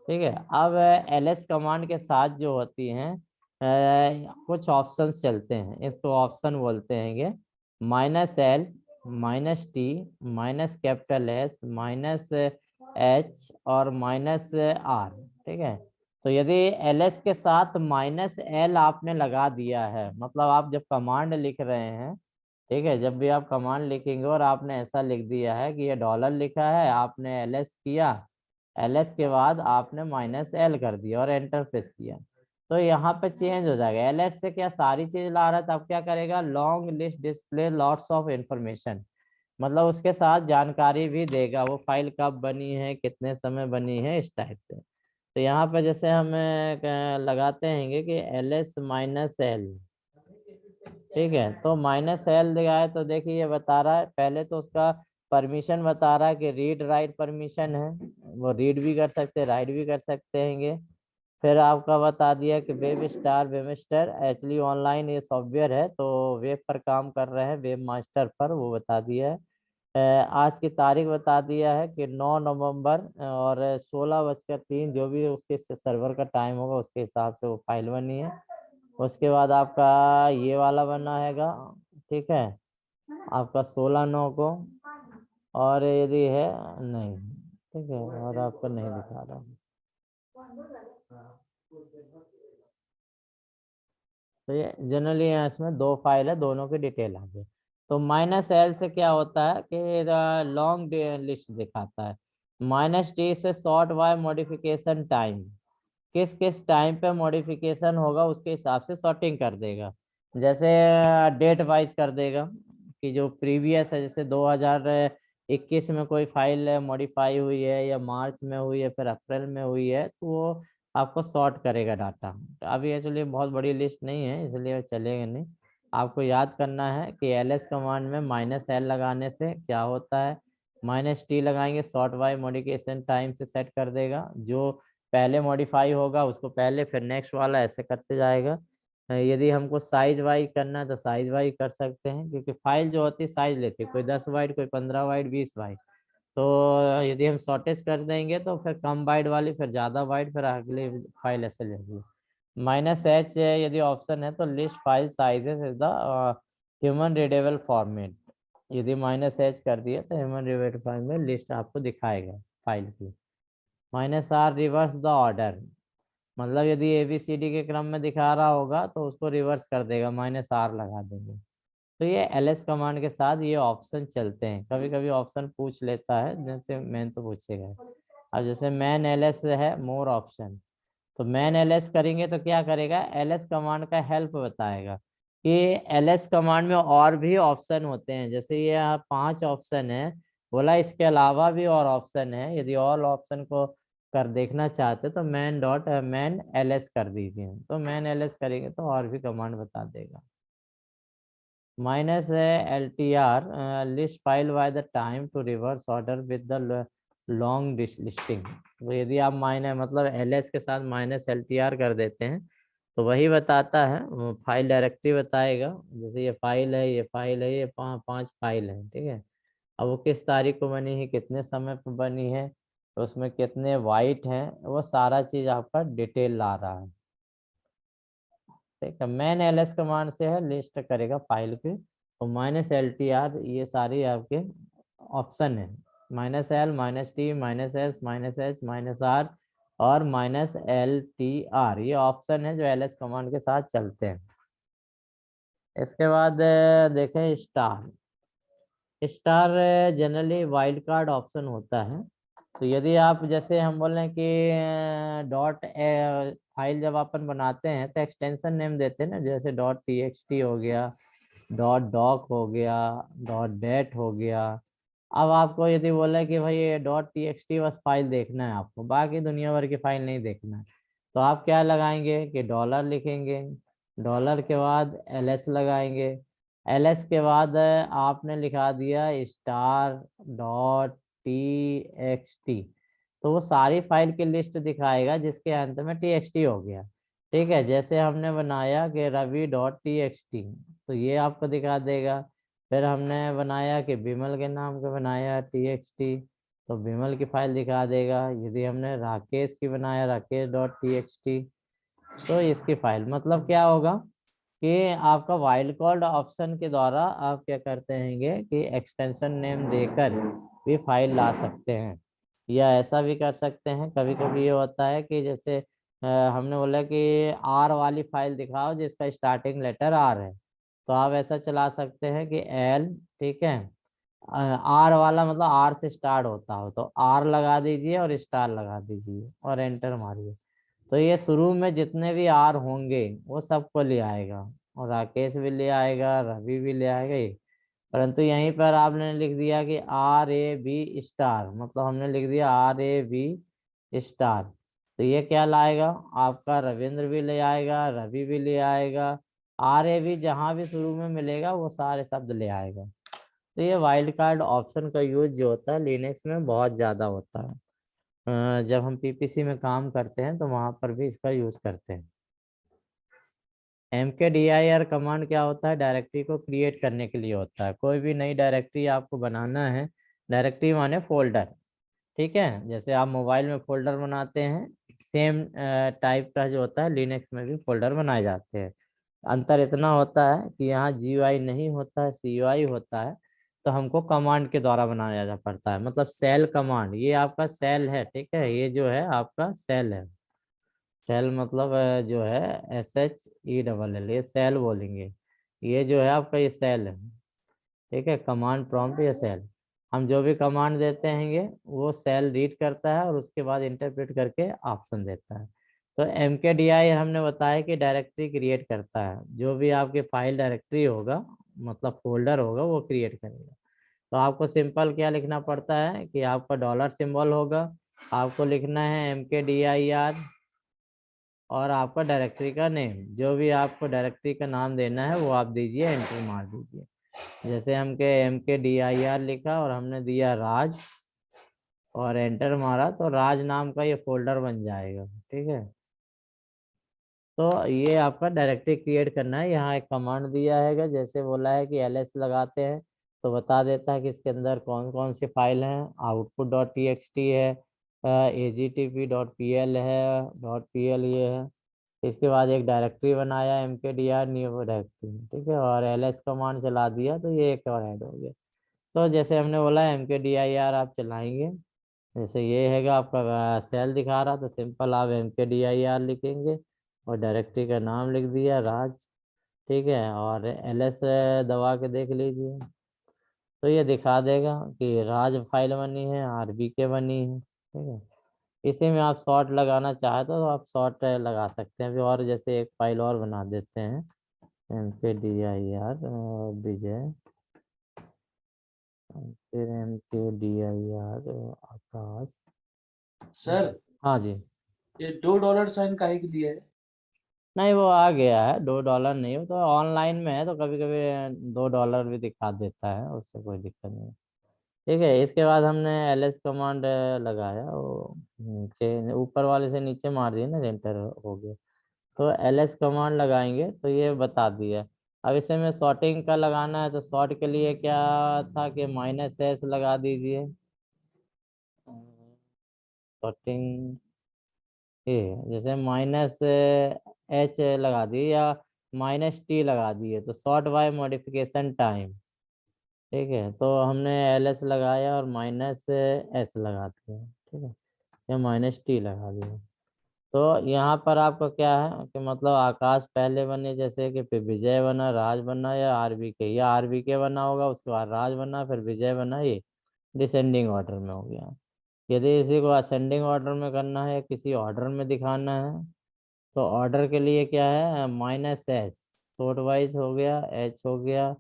ठीक है। अब LS कमांड के साथ जो होती हैं कुछ ऑप्शंस चलते हैं, इसको ऑप्शन बोलते हैं। -L -T -S -H और -R, ठीक है। तो यदि LS के साथ -L आपने लगा दिया है, मतलब आप जब कमांड लिख रहे हैं, ठीक है, जब भी आप कमांड लिखेंगे और आपने ऐसा लिख दिया है कि ये डॉलर लिखा है, आपने LS किया, LS के बाद आपने -L कर दिया और एंटर प्रेस किया, तो यहाँ पे चेंज हो जाएगा। LS से क्या सारी चीज ला रहा था, अब क्या करेगा, long list display lots of information, मतलब उसके साथ जानकारी भी देगा, वो फाइल कब बनी है, कितने समय बनी है, इस टाइप से। तो यहाँ पे जैसे हम लगाते हैं कि LS -L, ठीक है। तो -L दिखाए तो देखिए ये बता रहा है, पहले तो उसका परमिशन बता रहा है कि रीड राइट परमिशन है, वो रीड भी कर सकते हैं, राइट भी कर सकते हैं। फिर आपका बता दिया कि वेबस्टर एक्चुअली ऑनलाइन ये सॉफ्टवेयर है, तो वेब पर काम कर रहे हैं, वेब मास्टर पर, वो बता दिया है। आज की तारीख बता दिया है कि 9 नवंबर और 16:03, जो भी उसके सर्वर का टाइम होगा उसके हिसाब से वो फाइल बनी है। उसके बाद आपका ये वाला बना हैगा, ठीक है, आपका 16/9 को। और यदि है नहीं, ठीक है, और आपको नहीं दिखा रहा। तो ये जनरली इसमें 2 फाइल है, दोनों की डिटेल आ गई। तो -L से क्या होता है कि लॉन्ग लिस्ट दिखाता है। -T से शॉर्ट वाई मॉडिफिकेशन टाइम, किस किस टाइम पे मॉडिफिकेशन होगा उसके हिसाब से सॉर्टिंग कर देगा। जैसे डेट वाइज कर देगा कि जो प्रीवियस है, जैसे 2021 में कोई फाइल मॉडिफाई हुई है या मार्च में हुई है फिर अप्रैल में हुई है, तो वो आपको सॉर्ट करेगा डाटा। अभी एक्चुअली बहुत बड़ी लिस्ट नहीं है इसलिए चलेगा नहीं। आपको याद करना है कि ls कमांड में -L लगाने से क्या होता है, -T लगाएंगे शॉर्ट वाई मॉडिफिकेशन टाइम से सेट कर देगा। जो पहले मॉडिफाई होगा उसको पहले, फिर नेक्स्ट वाला, ऐसे करते जाएगा। यदि हमको साइज वाइज करना है तो साइज वाइज कर सकते हैं, क्योंकि फाइल जो होती है साइज लेती है, कोई 10 बाइट, कोई 15 बाइट, 20 बाइट। तो यदि हम शॉर्टेज कर देंगे तो फिर कम बाइट वाली, फिर ज़्यादा बाइट, फिर अगली फाइल ऐसे लेगी। -H यदि ऑप्शन है तो list file sizes is the human readable format. यदि -H कर दिया तो ह्यूमन रीडेबल फॉर्मेट में लिस्ट आपको दिखाएगा फाइल की। -R रिवर्स द ऑर्डर, मतलब यदि ABCD के क्रम में दिखा रहा होगा तो उसको रिवर्स कर देगा, -R लगा देंगे। तो ये ls कमांड के साथ ये ऑप्शन चलते हैं। कभी कभी ऑप्शन पूछ लेता है, जैसे मैन तो पूछेगा। अब जैसे मैन ls है, मोर ऑप्शन, तो मैन ls करेंगे तो क्या करेगा, ls कमांड का हेल्प बताएगा कि ls कमांड में और भी ऑप्शन होते हैं। जैसे ये यहाँ 5 ऑप्शन है, बोला इसके अलावा भी और ऑप्शन है, यदि और ऑप्शन को कर देखना चाहते तो मैन ls कर दीजिए। तो मैन ls करेंगे तो और भी कमांड बता देगा। -LTR list file by the time to reverse order with the long listing. तो यदि आप मतलब ls के साथ -LTR कर देते हैं तो वही बताता है, फाइल डायरेक्टरी बताएगा। जैसे ये फाइल है, ये फाइल है, ये 5 फाइल है, ठीक है। अब वो किस तारीख को बनी है, कितने समय पर बनी है, तो उसमें कितने वाइट हैं, वो सारा चीज आपका डिटेल ला रहा है, ठीक है। मैन ls कमांड से है लिस्ट करेगा फाइल की। तो -LTR ये सारी आपके ऑप्शन है, -L, -T, -S, -H, -R और -LTR, ये ऑप्शन है जो ls कमांड के साथ चलते हैं। इसके बाद देखें star generally wild card option होता है। तो यदि आप, जैसे हम बोल रहे हैं कि डॉट फाइल जब अपन बनाते हैं तो एक्सटेंशन नेम देते हैं ना, जैसे .txt हो गया, .doc हो गया, .dat हो गया। अब आपको यदि बोला कि भाई ये .txt बस फाइल देखना है, आपको बाकी दुनिया भर की फाइल नहीं देखना है, तो आप क्या लगाएंगे कि डॉलर लिखेंगे, डॉलर के बाद ls लगाएंगे, ls के बाद आपने लिखा दिया star.txt, तो वो सारी फाइल की लिस्ट दिखाएगा जिसके अंत में txt हो गया, ठीक है। जैसे हमने बनाया कि ravi.txt, तो ये आपको दिखा देगा। फिर हमने बनाया कि बिमल के नाम का बनाया txt, तो बिमल की फाइल दिखा देगा। यदि हमने राकेश की बनाया rakesh.txt, तो इसकी फाइल, मतलब क्या होगा कि आपका वाइल्ड कार्ड ऑप्शन के द्वारा आप क्या करते हैं कि एक्सटेंशन नेम देकर भी फाइल ला सकते हैं, या ऐसा भी कर सकते हैं। कभी कभी ये होता है कि जैसे हमने बोला कि R वाली फाइल दिखाओ जिसका स्टार्टिंग लेटर R है, तो आप ऐसा चला सकते हैं कि L, ठीक है, R वाला मतलब R से स्टार्ट होता हो तो R लगा दीजिए और स्टार लगा दीजिए और एंटर मारिए। तो ये शुरू में जितने भी R होंगे वो सबको ले आएगा, और राकेश भी ले आएगा, रवि भी ले आएगा ये। परंतु यहीं पर आपने लिख दिया कि RAB स्टार, मतलब हमने लिख दिया RAB स्टार, तो ये क्या लाएगा, आपका रविंद्र भी ले आएगा, रवि भी ले आएगा, RAB जहां भी शुरू में मिलेगा वो सारे शब्द ले आएगा। तो ये वाइल्ड कार्ड ऑप्शन का यूज जो होता है लिनक्स में बहुत ज्यादा होता है। जब हम पीपीसी में काम करते हैं तो वहाँ पर भी इसका यूज़ करते हैं। mkdir कमांड क्या होता है? डायरेक्टरी को क्रिएट करने के लिए होता है। कोई भी नई डायरेक्टरी आपको बनाना है, डायरेक्टरी माने फोल्डर, ठीक है। जैसे आप मोबाइल में फोल्डर बनाते हैं, सेम टाइप का जो होता है लिनक्स में भी फोल्डर बनाए जाते हैं। अंतर इतना होता है कि यहाँ GUI नहीं होता है, CUI होता है। तो हमको कमांड के द्वारा बनाया जा पड़ता है, मतलब सेल कमांड। ये आपका सेल है, ठीक है, ये जो है आपका सेल है। सेल मतलब जो है SHELL, ये सेल बोलेंगे। ये जो है आपका ये सेल है, ठीक है। कमांड प्रॉम्प्ट या सेल, हम जो भी कमांड देते हैं वो सेल रीड करता है और उसके बाद इंटरप्रेट करके ऑप्शन देता है। तो mkdir हमने बताया कि डायरेक्टरी क्रिएट करता है। जो भी आपके फाइल डायरेक्टरी होगा, मतलब फोल्डर होगा, वो क्रिएट करेगा। तो आपको सिंपल क्या लिखना पड़ता है कि आपका डॉलर सिंबल होगा, आपको लिखना है mkdir और आपका डायरेक्टरी का नेम। जो भी आपको डायरेक्टरी का नाम देना है वो आप दीजिए, एंटर मार दीजिए। जैसे हमके mkdir लिखा और हमने दिया राज और एंटर मारा, तो राज नाम का ये फोल्डर बन जाएगा, ठीक है। तो ये आपका डायरेक्टरी क्रिएट करना है। यहाँ एक कमांड दिया है, जैसे बोला है कि ls लगाते हैं तो बता देता है कि इसके अंदर कौन कौन सी फाइल हैं। output.txt है, agtp.pl है, .pl ये है। इसके बाद एक डायरेक्टरी बनाया mkdir न्यू डायरेक्टरी, ठीक है, और ls कमांड चला दिया तो ये एक और ऐड हो गया। तो जैसे हमने बोला mkdir आप चलाएंगे, जैसे ये हैगा आपका सेल दिखा रहा, तो सिंपल आप mkdir लिखेंगे और डायरेक्टरी का नाम लिख दिया राज, ठीक है, और ls दबा के देख लीजिए तो ये दिखा देगा कि राज फाइल बनी है, RBK बनी है, ठीक है। इसी में आप शॉर्ट लगाना चाहे तो आप शॉर्ट लगा सकते हैं। अभी और जैसे एक फाइल और बना देते हैं, mkdir विजय, फिर mkdir आकाश। सर हाँ जी। ये $2 काहे के लिए है? नहीं, वो आ गया है, $2 नहीं, वो तो ऑनलाइन में है तो कभी कभी $2 भी दिखा देता है, उससे कोई दिक्कत नहीं। ठीक है, इसके बाद हमने ls कमांड लगाया, वो नीचे ऊपर वाले से नीचे मार दिया ना, एंटर हो गया। तो ls कमांड लगाएंगे तो ये बता दिया। अब इसे में सॉर्टिंग का लगाना है, तो सॉर्ट के लिए क्या था कि -s लगा दीजिए। सॉर्टिंग ये जैसे -h लगा दिए या -t लगा दिए, तो सॉर्ट बाय मॉडिफिकेशन टाइम, ठीक है। तो हमने ls लगाया और -s लगा दिया, ठीक है, या -t लगा दिया। तो यहाँ पर आपका क्या है कि मतलब आकाश पहले बने, जैसे कि फिर विजय बना, राज बना, या RBK, या RBK बना होगा, उसके बाद राज बना, फिर विजय बना, ये डिसेंडिंग ऑर्डर में हो गया। यदि इसी को असेंडिंग ऑर्डर में करना है, किसी ऑर्डर में दिखाना है, तो ऑर्डर के लिए क्या है -s, शॉर्ट वाइज हो गया, h हो गया,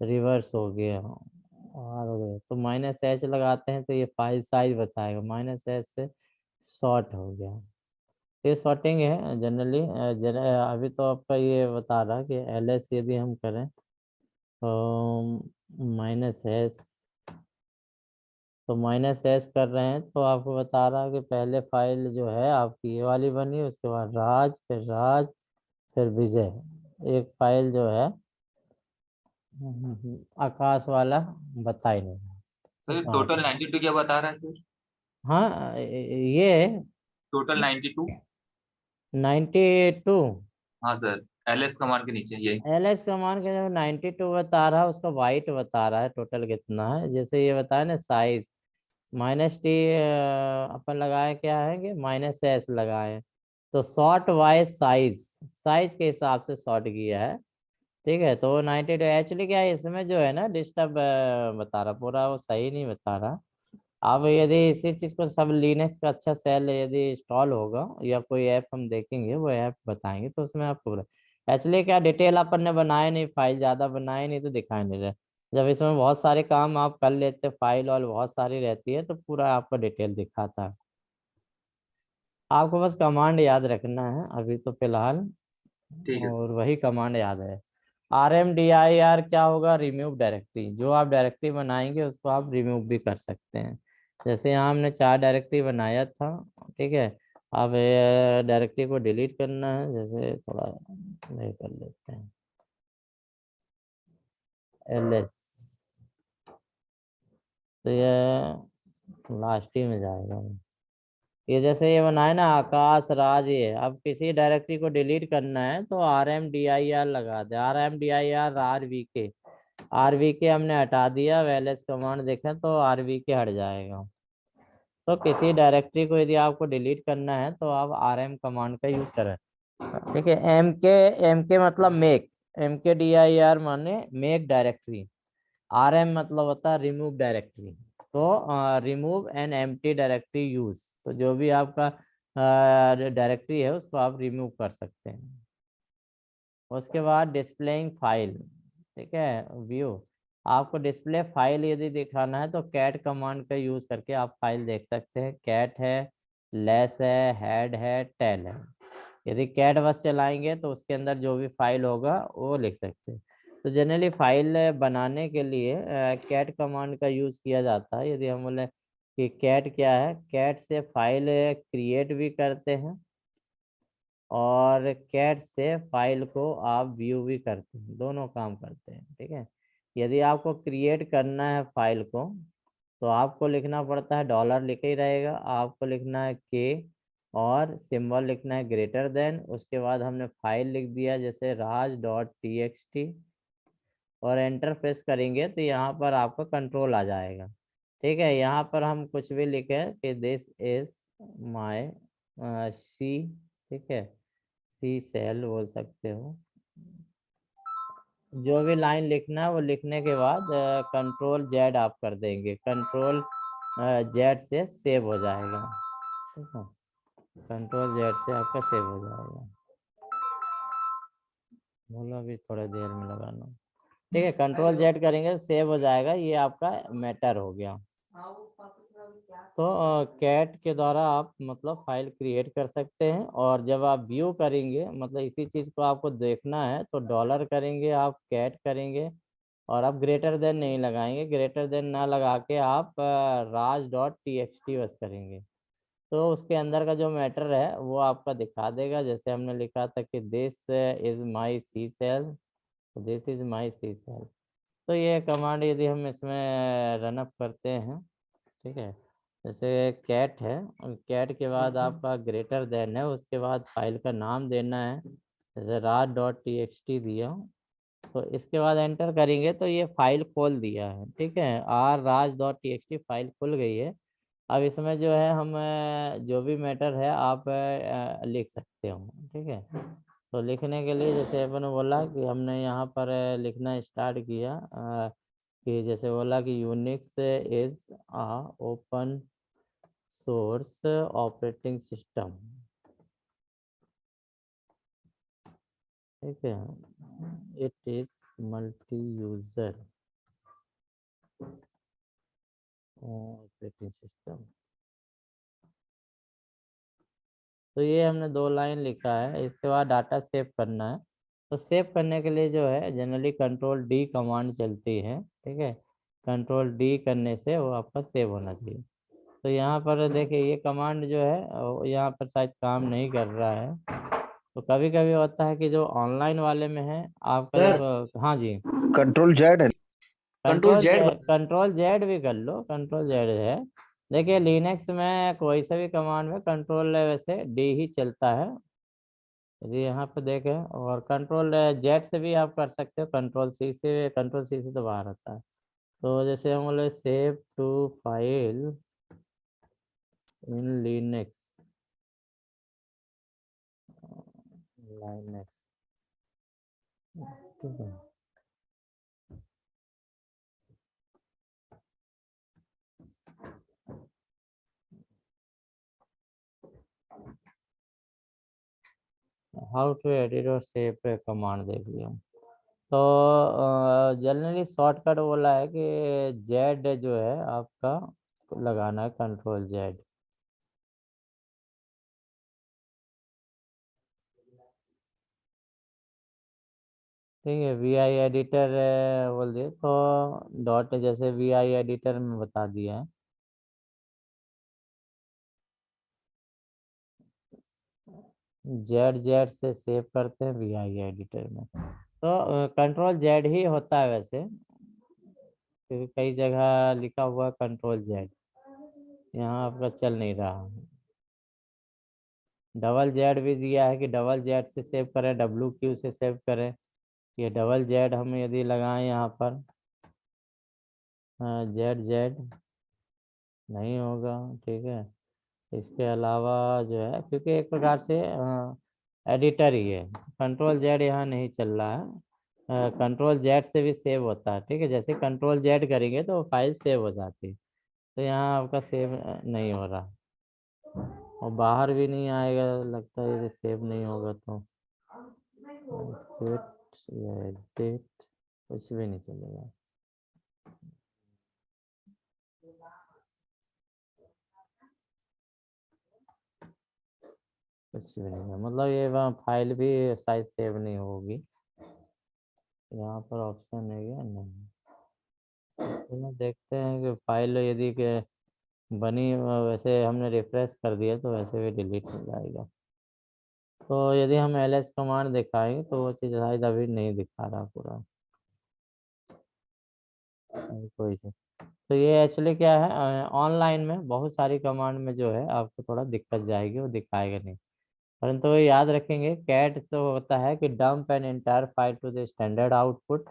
रिवर्स हो गया, और हो गया। तो -h लगाते हैं तो ये फाइल साइज बताएगा, -s से शॉर्ट हो गया। ये शॉर्टिंग है जनरली। अभी तो आपका ये बता रहा कि ls यदि हम करें तो -s, तो -s कर रहे हैं तो आपको बता रहा है कि पहले फाइल जो है आपकी ये वाली बनी, उसके बाद राज फिर विजय, एक फाइल जो है आकाश वाला बता ही नहीं रहा। सर ठीक है, टोटल 92 क्या बता रहा है सर? हाँ ये टोटल 92। 92, हाँ सर, ls कमांड के नीचे यही। ls कमांड के जो 92 बता रहा है उसका वाइट बता रहा है टोटल कितना है। जैसे ये बताया ना साइज, -t अपन लगाए क्या है कि -s लगाए, तो शॉर्ट वाइज साइज के हिसाब से शॉर्ट किया है, ठीक है। तो 92 एक्चुअली क्या है, इसमें जो है ना डिस्टर्ब बता रहा, पूरा वो सही नहीं बता रहा। अब यदि इसी चीज को सब लिनक्स का अच्छा सेल यदि इंस्टॉल होगा या कोई ऐप हम देखेंगे, वो ऐप बताएंगे तो उसमें आपको एक्चुअली क्या डिटेल अपन ने बनाए नहीं, फाइल ज्यादा बनाए नहीं तो दिखाई नहीं रहे। जब इसमें बहुत सारे काम आप कर लेते, फाइल और बहुत सारी रहती है तो पूरा आपका डिटेल दिखाता है। आपको बस कमांड याद रखना है अभी तो फिलहाल, ठीक है। और वही कमांड याद है। RMDIR क्या होगा, रिमूव डायरेक्टरी। जो आप डायरेक्टरी बनाएंगे उसको आप रिमूव भी कर सकते हैं। जैसे यहाँ हमने 4 डायरेक्टरी बनाया था, ठीक है। अब डायरेक्टरी को डिलीट करना है, जैसे थोड़ा नहीं कर लेते हैं ls, तो ये लास्ट ही में जाएगा। ये जैसे ये बनाए ना आकाश राज, ये अब किसी डायरेक्टरी को डिलीट करना है तो RMDIR लगा दे, RMDIR RVK, RVK हमने हटा दिया, ls कमांड देखें तो RVK हट जाएगा। तो किसी डायरेक्टरी को यदि आपको डिलीट करना है तो आप RM कमांड का यूज करें, ठीक है। MK मतलब मेक, MKDIR माने मेक डायरेक्टरी, RM मतलब होता है रिमूव डायरेक्टरी। तो remove an empty directory use, तो जो भी आपका डायरेक्टरी है उसको आप रिमूव कर सकते हैं। उसके बाद डिस्प्लेइंग फाइल, ठीक है, व्यू, आपको डिस्प्ले फाइल यदि दिखाना है तो कैट कमांड का यूज करके आप फाइल देख सकते हैं। कैट है, लेस है, हेड है, टेल है। यदि कैट बस चलाएंगे तो उसके अंदर जो भी फाइल होगा वो लिख सकते हैं। तो जनरली फाइल बनाने के लिए कैट कमांड का यूज किया जाता है। यदि हम बोले कि कैट क्या है, कैट से फाइल क्रिएट भी करते हैं और कैट से फाइल को आप व्यू भी करते हैं, दोनों काम करते हैं, ठीक है। यदि आपको क्रिएट करना है फाइल को तो आपको लिखना पड़ता है, डॉलर लिखे ही रहेगा, आपको लिखना है के और सिंबल लिखना है ग्रेटर देन, उसके बाद हमने फाइल लिख दिया जैसे raj.txt और एंटर प्रेस करेंगे तो यहाँ पर आपका कंट्रोल आ जाएगा, ठीक है। यहाँ पर हम कुछ भी लिखे कि दिस इज माय सी, ठीक है, सी सेल बोल सकते हो। जो भी लाइन लिखना है वो लिखने के बाद कंट्रोल जेड आप कर देंगे, कंट्रोल जेड से सेव हो जाएगा, ठीक है। कंट्रोल जेड से आपका सेव हो जाएगा, बोलो अभी थोड़ी देर में लगाना, ठीक है। कंट्रोल जेड करेंगे सेव हो जाएगा, ये आपका मैटर हो गया। तो कैट के द्वारा आप मतलब फाइल क्रिएट कर सकते हैं। और जब आप व्यू करेंगे मतलब इसी चीज़ को आपको देखना है तो डॉलर करेंगे, आप कैट करेंगे और आप ग्रेटर देन नहीं लगाएंगे, ग्रेटर देन ना लगा के आप raj.txt बस करेंगे तो उसके अंदर का जो मैटर है वो आपका दिखा देगा। जैसे हमने लिखा था कि this is my C shell, this is my C shell. तो ये कमांड यदि हम इसमें रनअप करते हैं, ठीक है, जैसे कैट है, कैट के बाद आपका ग्रेटर देन है, उसके बाद फाइल का नाम देना है, जैसे raj.txt दिया, तो इसके बाद एंटर करेंगे तो ये फाइल खोल दिया है, ठीक है, raj.txt फाइल खुल गई है। अब इसमें जो है हम जो भी मैटर है आप लिख सकते हो, ठीक है। तो लिखने के लिए जैसे अपन बोला कि हमने यहाँ पर लिखना स्टार्ट किया कि जैसे बोला कि Unix is a open source operating system, ठीक है, it is multi user operating system. तो ये हमने 2 लाइन लिखा है। इसके बाद डाटा सेव करना है, तो सेव करने के लिए जो है जनरली कंट्रोल डी कमांड चलती है, ठीक है। कंट्रोल डी करने से वो आपका सेव होना चाहिए। तो यहाँ पर देखिए ये कमांड जो है यहाँ पर शायद काम नहीं कर रहा है। तो कभी कभी होता है कि जो ऑनलाइन वाले में है आपका सर जब, हाँ जी, कंट्रोल जेड है। कंट्रोल जेड कंट्रोल जेड भी कर लो, कंट्रोल जेड है। देखिए लिनक्स में कोई सा भी कमांड में कंट्रोल वैसे डी ही चलता है, यदि यहाँ पे देखें, और कंट्रोल जेड से भी आप कर सकते हो, कंट्रोल सी से, कंट्रोल सी से तो बाहर आता है। तो जैसे हम बोले save to file in Linux, Linux, ठीक है। हाउ टू एडिट और सेव पे कमांड देख लिया। तो जनरली शॉर्टकट बोला है कि जेड जो है आपका लगाना है, कंट्रोल जेड, ठीक है। VI एडिटर बोल दिए तो डॉट, जैसे VI एडिटर में बता दिया है, जेड से सेव करते हैं VI एडिटर में। तो कंट्रोल जेड ही होता है वैसे, क्योंकि कई जगह लिखा हुआ है कंट्रोल जेड, यहाँ आपका चल नहीं रहा है। डबल जेड भी दिया है कि डबल जेड से सेव करें, WQ से सेव करें। ये डबल जेड हम यदि लगाएं यहाँ पर, जेड नहीं होगा, ठीक है। इसके अलावा जो है, क्योंकि एक प्रकार से एडिटर ही है, कंट्रोल जेड यहाँ नहीं चल रहा है। कंट्रोल जेड से भी सेव होता है, ठीक है। जैसे कंट्रोल जेड करेंगे तो फाइल सेव हो जाती है, तो यहाँ आपका सेव नहीं हो रहा और बाहर भी नहीं आएगा, लगता है यदि सेव नहीं होगा तो एग्जिट या एग्जिट कुछ भी नहीं चलेगा। कुछ भी नहीं है, मतलब ये वहाँ फाइल भी शायद सेव नहीं होगी। यहाँ पर ऑप्शन है क्या? नहीं। चलो देखते हैं कि फाइल यदि के बनी, वैसे हमने रिफ्रेश कर दिया तो वैसे भी डिलीट हो जाएगा। तो यदि हम ls कमांड दिखाएंगे तो वो चीज़ शायद अभी नहीं दिखा रहा पूरा, कोई से। तो ये एक्चुअली क्या है, ऑनलाइन में बहुत सारी कमांड में जो है आपको थोड़ा दिक्कत जाएगी, वो दिखाएगा नहीं। परंतु वो याद रखेंगे, कैट तो होता है कि dump an entire file to the standard output,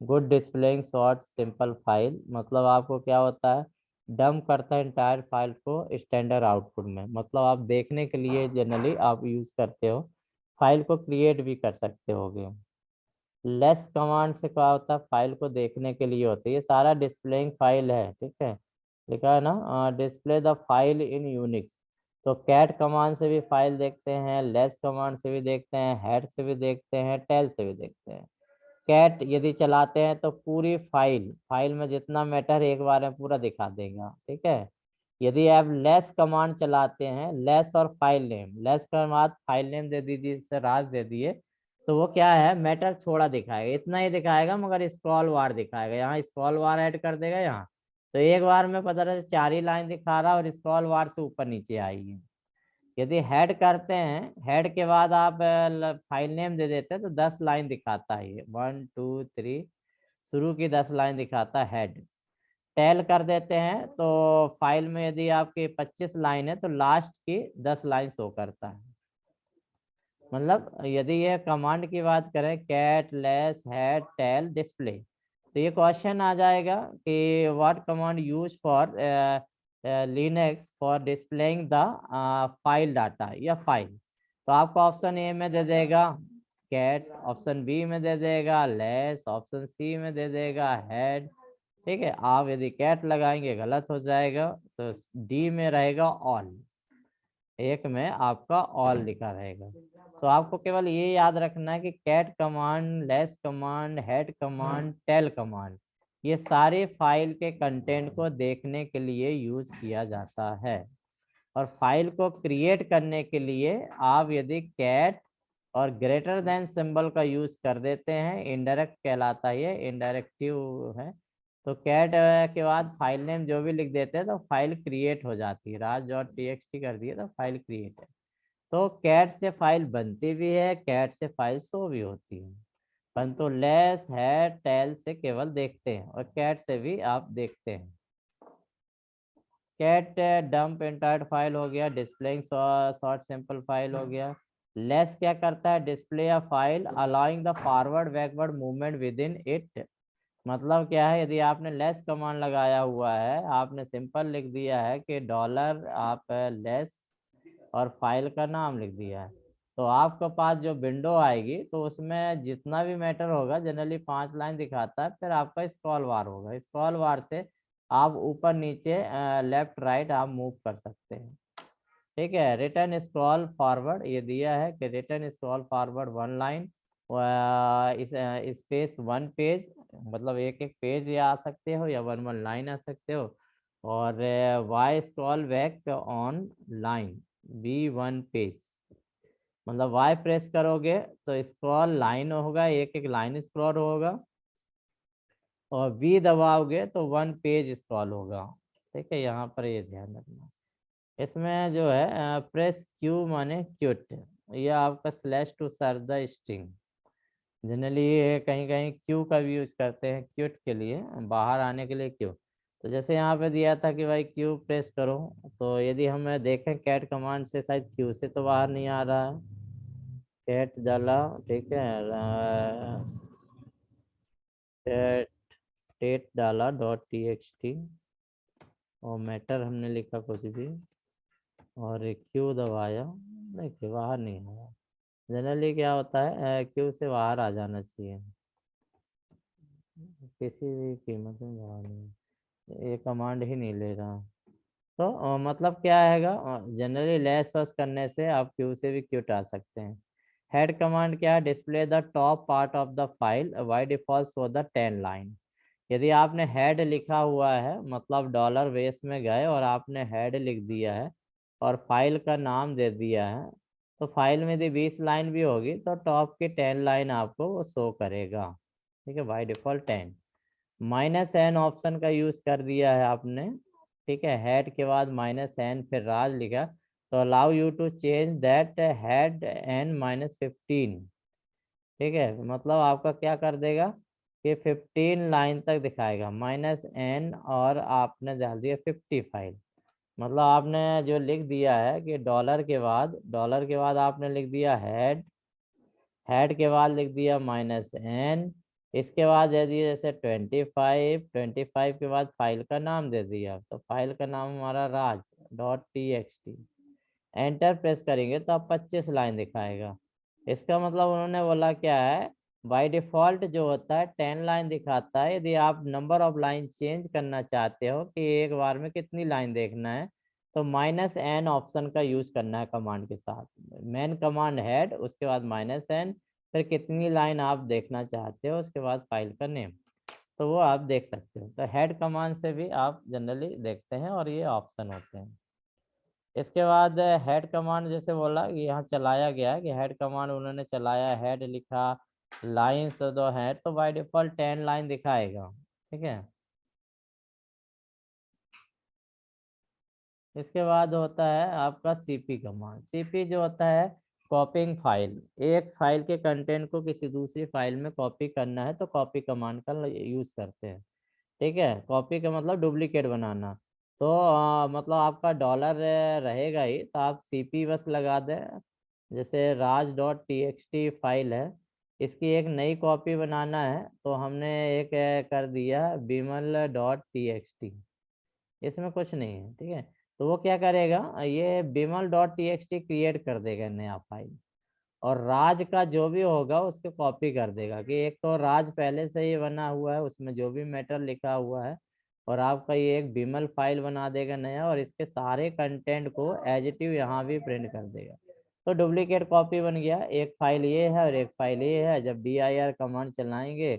good displaying short simple file. मतलब आपको क्या होता है, डंप करता है एंटायर फाइल को स्टैंडर्ड आउटपुट में, मतलब आप देखने के लिए जनरली आप यूज करते हो, फाइल को क्रिएट भी कर सकते होगे। लेस कमांड से क्या होता है, फाइल को देखने के लिए होता है, ये सारा डिस्प्लेइंग फाइल है, ठीक है। लिखा है ना, display the file in Unix. तो कैट कमांड से भी फाइल देखते हैं, लेस कमांड से भी देखते हैं, हेड से भी देखते हैं, टेल से भी देखते हैं। कैट यदि चलाते हैं तो पूरी फाइल में जितना मैटर एक बार में पूरा दिखा देगा, ठीक है। यदि आप लेस कमांड चलाते हैं, लेस और फाइल नेम, लेस के बाद फाइल नेम दे दीजिए, इससे राज दे दिए, तो वो क्या है, मैटर थोड़ा दिखाएगा, इतना ही दिखाएगा मगर स्क्रॉल बार दिखाएगा, यहाँ स्क्रॉल बार ऐड कर देगा यहाँ, तो एक बार में पता चला 4 ही लाइन दिखा रहा और स्क्रॉल बार से ऊपर नीचे आएगी। यदि हेड करते हैं, हेड के बाद आप फाइल नेम दे देते हैं तो 10 लाइन दिखाता है, ये 1 2 3 शुरू की 10 लाइन दिखाता है हेड। टेल कर देते हैं तो फाइल में यदि आपकी 25 लाइन है तो लास्ट की 10 लाइन शो करता है। मतलब यदि ये कमांड की बात करें, cat less head tail display, तो ये क्वेश्चन आ जाएगा कि what command use for Linux for displaying the file data या फाइल, तो आपको ऑप्शन ए में दे देगा कैट, ऑप्शन बी में दे देगा लेस, ऑप्शन सी में दे देगा हेड, ठीक है। आप यदि कैट लगाएंगे गलत हो जाएगा, तो डी में रहेगा ऑल, एक में आपका ऑल लिखा रहेगा। तो आपको केवल ये याद रखना है कि cat command, less command, head command, tail command, ये सारे फाइल के कंटेंट को देखने के लिए यूज किया जाता है। और फाइल को क्रिएट करने के लिए आप यदि कैट और ग्रेटर देन सिंबल का यूज कर देते हैं, इनडायरेक्ट कहलाता है, ये इनडायरेक्टिव है। तो कैट के बाद फाइल नेम जो भी लिख देते हैं तो फाइल क्रिएट हो जाती है, raj.txt कर दिए तो फाइल क्रिएट है। तो कैट से फाइल बनती भी है, कैट से फाइल शो भी होती है, परंतु लेस है टेल से केवल देखते हैं और कैट से भी आप देखते हैं। कैट डंप एंटायर फाइल हो गया, डिस्प्लेइंग शॉर्ट सिंपल फाइल हो गया। लेस क्या करता है, display a file allowing the forward backward movement with in it. मतलब क्या है, यदि आपने लेस कमांड लगाया हुआ है, आपने सिंपल लिख दिया है कि डॉलर आप लेस और फाइल का नाम लिख दिया है, तो आपके पास जो विंडो आएगी तो उसमें जितना भी मैटर होगा, जनरली 5 लाइन दिखाता है, फिर आपका स्क्रॉल बार होगा, स्क्रॉल बार से आप ऊपर नीचे लेफ्ट राइट आप मूव कर सकते हैं, ठीक है। रिटर्न स्क्रॉल फॉरवर्ड ये दिया है कि रिटर्न स्क्रॉल फॉरवर्ड 1 लाइन, इस स्पेस 1 पेज, मतलब एक एक पेज ये आ सकते हो या 1 लाइन आ सकते हो। और Y scroll back on line B1 page, मतलब वाई प्रेस करोगे तो स्क्रॉल लाइन होगा, एक एक लाइन स्क्रॉल होगा, और V दबाओगे तो 1 पेज स्क्रॉल होगा, ठीक है। यहाँ पर ये ध्यान रखना। इसमें जो है प्रेस Q माने क्यूट, ये आपका slash to serve the string. Generally ये कहीं कहीं क्यू का भी यूज करते हैं, क्यूट के लिए, बाहर आने के लिए क्यू। तो जैसे यहाँ पे दिया था कि भाई क्यू प्रेस करो, तो यदि हम देखें कैट कमांड से शायद क्यू से तो बाहर नहीं आ रहा है। कैट डाला, ठीक है, कैट टेट डाला .txt और मैटर हमने लिखा कुछ भी और क्यू दबाया, देखिए बाहर नहीं आया। जनरली क्या होता है, क्यू से बाहर आ जाना चाहिए, किसी भी कीमत में बाहर नहीं, ये कमांड ही नहीं ले रहा। तो मतलब क्या हैगा, जनरली लेस वॉस करने से आप क्यू से भी क्यू आ सकते हैं। हेड कमांड क्या है, display the top part of the file by default show the 10 line. यदि आपने हेड लिखा हुआ है, मतलब डॉलर बेस में गए और आपने हेड लिख दिया है और फाइल का नाम दे दिया है, तो फाइल में यदि 20 लाइन भी होगी तो टॉप की 10 लाइन आपको वो शो करेगा, ठीक है, बाय डिफॉल्ट 10। -n ऑप्शन का यूज कर दिया है आपने, ठीक है, हेड के बाद -n फिर राज लिखा, तो allow you to change that head n -15, ठीक है, मतलब आपका क्या कर देगा कि 15 लाइन तक दिखाएगा -n, और आपने डाल दिया 55। मतलब आपने जो लिख दिया है कि डॉलर के बाद आपने लिख दिया हेड, हेड के बाद लिख दिया -n, इसके बाद दे दिया जैसे 25 के बाद फाइल का नाम दे दिया, तो फाइल का नाम हमारा राज .txt। एंटर प्रेस करेंगे तो आप 25 लाइन दिखाएगा। इसका मतलब उन्होंने बोला क्या है, बाय डिफॉल्ट जो होता है 10 लाइन दिखाता है। यदि आप नंबर ऑफ लाइन चेंज करना चाहते हो कि एक बार में कितनी लाइन देखना है, तो -n ऑप्शन का यूज करना है कमांड के साथ। मेन कमांड हेड, उसके बाद -n, फिर कितनी लाइन आप देखना चाहते हो, उसके बाद फाइल का नेम, तो वो आप देख सकते हो। तो हेड कमांड से भी आप जनरली देखते हैं और ये ऑप्शन होते हैं। इसके बाद हेड कमांड जैसे बोला कि यहाँ चलाया गया है, कि हेड कमांड उन्होंने चलाया, हेड लिखा, लाइन्स दो है, तो बाय डिफॉल्ट 10 लाइन दिखाएगा, ठीक है। इसके बाद होता है आपका सीपी कमांड। सीपी जो होता है कॉपिंग फाइल, एक फाइल के कंटेंट को किसी दूसरी फाइल में कॉपी करना है तो कॉपी कमांड का यूज करते हैं, ठीक है। कॉपी का मतलब डुप्लीकेट बनाना। तो मतलब आपका डॉलर रहेगा ही, तो आप सीपी बस लगा दें। जैसे राज.txt फाइल है, इसकी एक नई कॉपी बनाना है, तो हमने एक कर दिया bimal.txt, इसमें कुछ नहीं है, ठीक है। तो वो क्या करेगा, ये bimal.txt क्रिएट कर देगा नया फाइल, और राज का जो भी होगा उसको कॉपी कर देगा, कि एक तो राज पहले से ही बना हुआ है, उसमें जो भी मैटर लिखा हुआ है, और आपका ये एक बिमल फाइल बना देगा नया, और इसके सारे कंटेंट को एज इट इज यहाँ भी प्रिंट कर देगा। तो डुप्लीकेट कॉपी बन गया, एक फाइल ये है और एक फाइल ये है। जब dir कमांड चलाएंगे,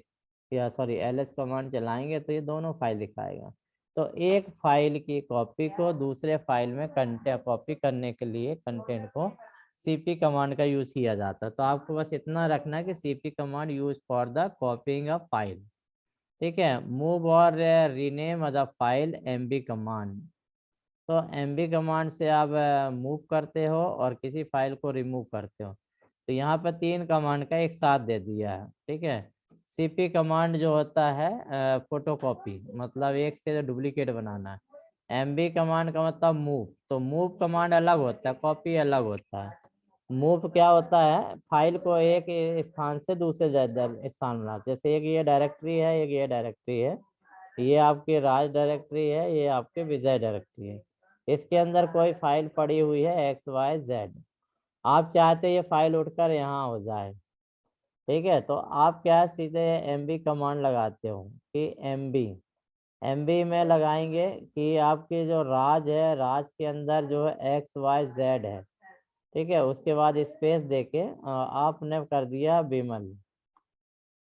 या सॉरी ls कमांड चलाएंगे, तो ये दोनों फाइल दिखाएगा। तो एक फाइल की कॉपी को दूसरे फाइल में कंटेंट कॉपी करने के लिए कंटेंट को सीपी कमांड का यूज किया जाता है। तो आपको बस इतना रखना है कि CP command use for the कॉपिंग of file, ठीक है। मूव और rename the file MB command, तो एमबी कमांड से आप मूव करते हो और किसी फाइल को रिमूव करते हो। तो यहाँ पर 3 कमांड का एक साथ दे दिया है, ठीक है। सीपी कमांड जो होता है फोटोकॉपी, मतलब एक से डुप्लीकेट बनाना है। एमबी कमांड का मतलब मूव, तो मूव कमांड अलग होता है, कॉपी अलग होता है। मूव क्या होता है, फाइल को एक स्थान से दूसरे स्थान में लाते, जैसे एक ये डायरेक्टरी है, एक ये डायरेक्टरी है, ये आपकी राज डायरेक्टरी है, ये आपके विजय डायरेक्टरी है। इसके अंदर कोई फाइल पड़ी हुई है XYZ, आप चाहते ये फाइल उठकर यहाँ हो जाए, ठीक है। तो आप क्या सीधे MB कमांड लगाते हो कि MB में लगाएंगे कि आपकी जो राज है, राज के अंदर जो है XYZ है, ठीक है। उसके बाद स्पेस देके आपने कर दिया बिमल,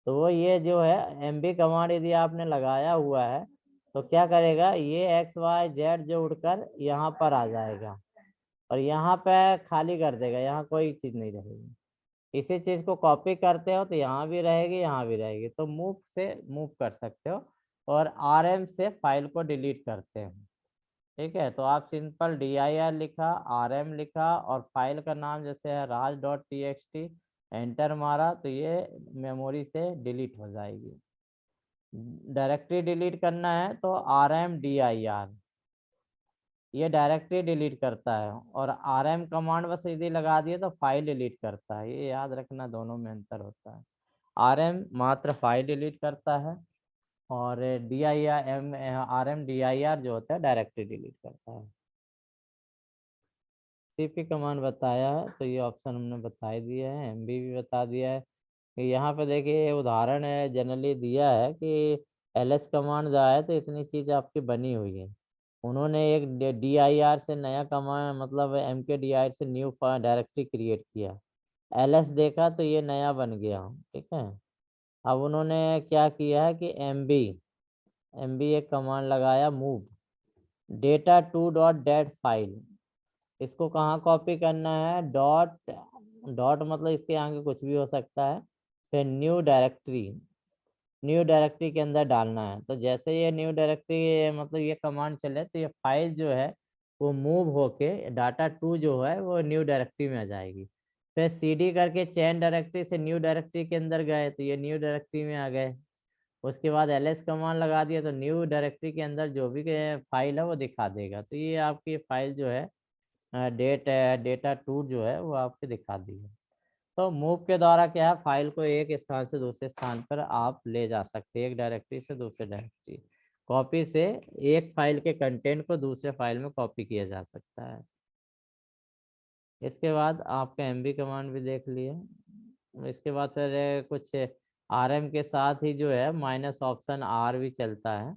तो वो ये जो है MB कमांड यदि आपने लगाया हुआ है, तो क्या करेगा, ये XYZ जो उड़कर यहाँ पर आ जाएगा और यहाँ पे खाली कर देगा, यहाँ कोई चीज नहीं रहेगी। इसी चीज को कॉपी करते हो तो यहाँ भी रहेगी, यहाँ भी रहेगी। तो मूव से मूव कर सकते हो, और RM से फाइल को डिलीट करते हैं, ठीक है, तो आप सिंपल dir लिखा, rm लिखा और फाइल का नाम जैसे है raj.txt, एंटर मारा तो ये मेमोरी से डिलीट हो जाएगी। डायरेक्टरी डिलीट करना है तो rmdir, ये डायरेक्टरी डिलीट करता है, और rm कमांड बस यदि लगा दिए तो फाइल डिलीट करता है। ये याद रखना, दोनों में अंतर होता है। rm मात्र फाइल डिलीट करता है और rmdir जो होता है डायरेक्टरी डिलीट करता है। cp कमांड बताया है तो ये ऑप्शन हमने बता ही दिया है, mb भी बता दिया है। यहाँ पे देखिए उदाहरण है जनरली दिया है कि ls कमांड जो है तो इतनी चीज आपकी बनी हुई है। उन्होंने एक dir से नया कमांड मतलब mkdir से न्यू डायरेक्टरी क्रिएट किया, ls देखा तो ये नया बन गया। ठीक है, अब उन्होंने क्या किया है कि mb एक कमांड लगाया move data to .dat file, इसको कहाँ कॉपी करना है, डॉट मतलब इसके आगे कुछ भी हो सकता है, फिर न्यू डायरेक्टरी के अंदर डालना है। तो जैसे ये न्यू डायरेक्टरी मतलब ये कमांड चले तो ये फाइल जो है वो मूव होके डाटा टू जो है वो न्यू डायरेक्टरी में आ जाएगी। फिर cd करके चेन डायरेक्टरी से न्यू डायरेक्टरी के अंदर गए तो ये न्यू डायरेक्टरी में आ गए। उसके बाद ls कमांड लगा दिया तो न्यू डायरेक्टरी के अंदर जो भी फाइल है वो दिखा देगा। तो ये आपकी फाइल जो है डेटा टू जो है वो आपके दिखा दी है। तो मूव के द्वारा क्या है, फाइल को एक स्थान से दूसरे स्थान पर आप ले जा सकते हैं, एक डायरेक्टरी से दूसरे डायरेक्टरी। कॉपी से एक फाइल के कंटेंट को दूसरे फाइल में कॉपी किया जा सकता है। इसके बाद आपका mb कमांड भी देख लिए। इसके बाद फिर कुछ rm के साथ ही जो है माइनस ऑप्शन r भी चलता है,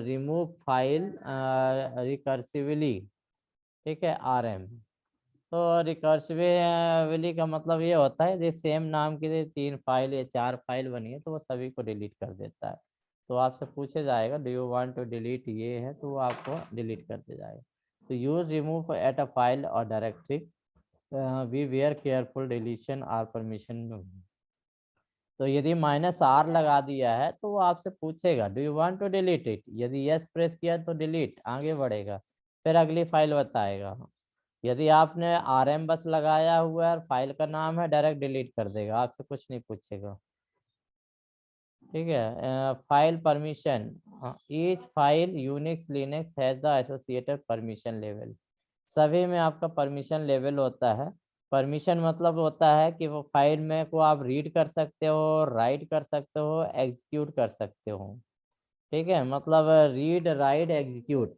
रिमूव फाइल रिकर्सिवली। ठीक है, rm तो रिकर्सिवली का मतलब ये होता है जैसे सेम नाम की 3 फाइल या 4 फाइल बनी है तो वो सभी को डिलीट कर देता है। तो आपसे पूछे जाएगा do you want to delete, ये है तो वो आपको डिलीट करते जाएगा। तो use remove at a file और directory, we where careful deletion are permission. तो यदि -r लगा दिया है तो वो आपसे पूछेगा do you want to delete it, यदि यस प्रेस किया तो डिलीट आगे बढ़ेगा, फिर अगली फाइल बताएगा। यदि आपने rm बस लगाया हुआ है और फाइल का नाम है डायरेक्ट डिलीट कर देगा, आपसे कुछ नहीं पूछेगा। ठीक है, file permission, each file Unix Linux has the associated permission level. सभी में आपका परमिशन लेवल होता है। परमिशन मतलब होता है कि वो फाइल में को आप रीड कर सकते हो, राइट कर सकते हो, एग्जीक्यूट कर सकते हो। ठीक है, मतलब रीड राइट एग्जीक्यूट।